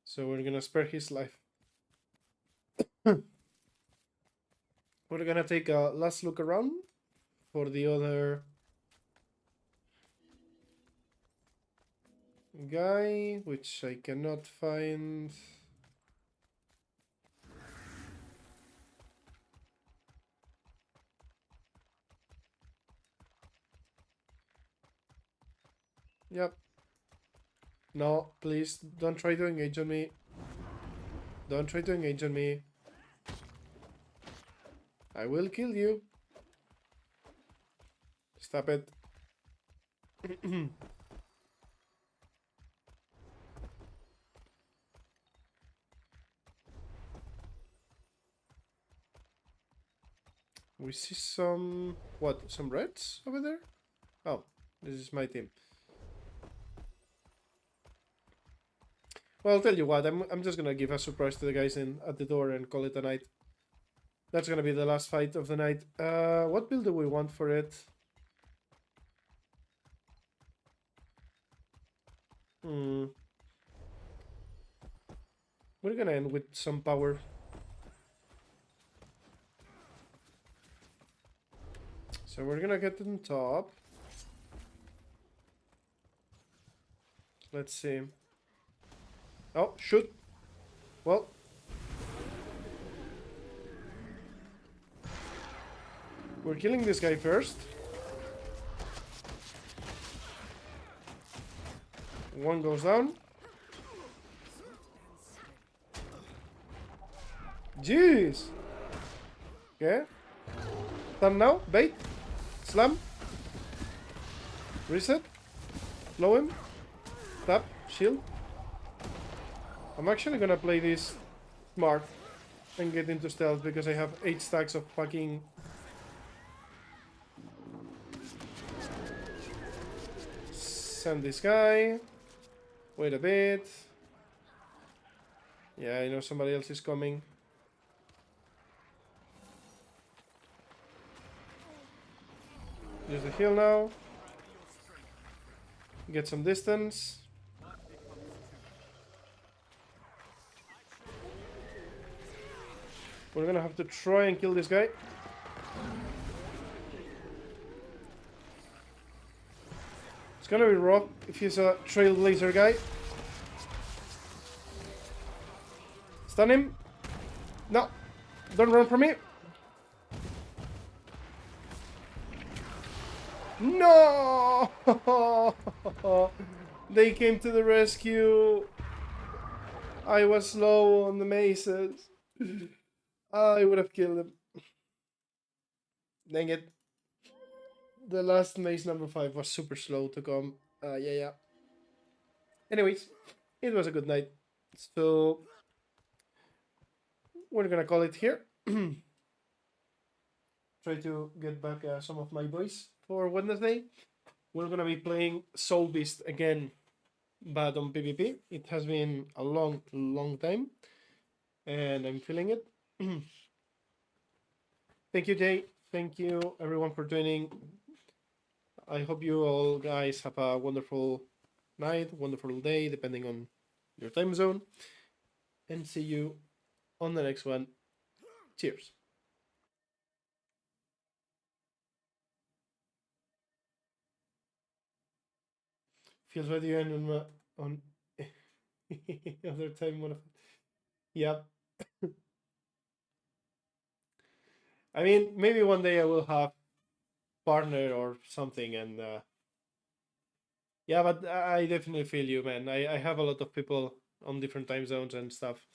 So we're gonna spare his life. We're gonna take a last look around for the other guy, which I cannot find. Yep. No, please don't try to engage on me. Don't try to engage on me. I will kill you. Stop it. We see some... what? Some reds over there? Oh, this is my team. Well, I'll tell you what, I'm just gonna give a surprise to the guys at the door and call it a night. That's gonna be the last fight of the night. What build do we want for it? We're gonna end with some power. So we're gonna get on top. Let's see. Oh, shoot. Well. We're killing this guy first. One goes down. Jeez. Okay. Stun now. Bait. Slam. Reset. Blow him. Tap. Shield. I'm actually gonna play this smart and get into stealth because I have 8 stacks of fucking Send this guy. Wait a bit. Yeah, I know somebody else is coming. Use the heal now. Get some distance. We're gonna have to try and kill this guy. It's gonna be rough if he's a trailblazer guy. Stun him. No, don't run from me. No! They came to the rescue. I was slow on the maces. I would have killed him. Dang it. The last mace number 5 was super slow to come. Yeah. Anyways, it was a good night. So, we're gonna call it here. Try to get back some of my voice for Wednesday. We're gonna be playing Soulbeast again, but on PvP. It has been a long time, and I'm feeling it. Thank you, Jay. Thank you, everyone, for joining. I hope you all guys have a wonderful night, wonderful day, depending on your time zone. And see you on the next one. Cheers. Feels like you end on other time one of yep. I mean, maybe one day I will have partner or something, and yeah, but I definitely feel you, man. I have a lot of people on different time zones and stuff,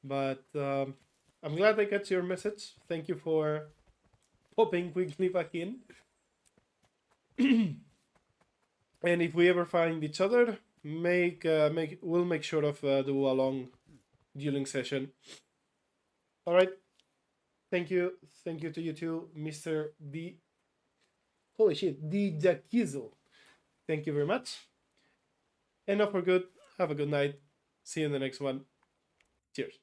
but I'm glad I got your message. Thank you for popping quickly back in. And if we ever find each other, we'll make sure of do a long dueling session. All right. Thank you to you too, Mr. D. Holy shit, D. Jakizel. Thank you very much. Enough for good. Have a good night. See you in the next one. Cheers.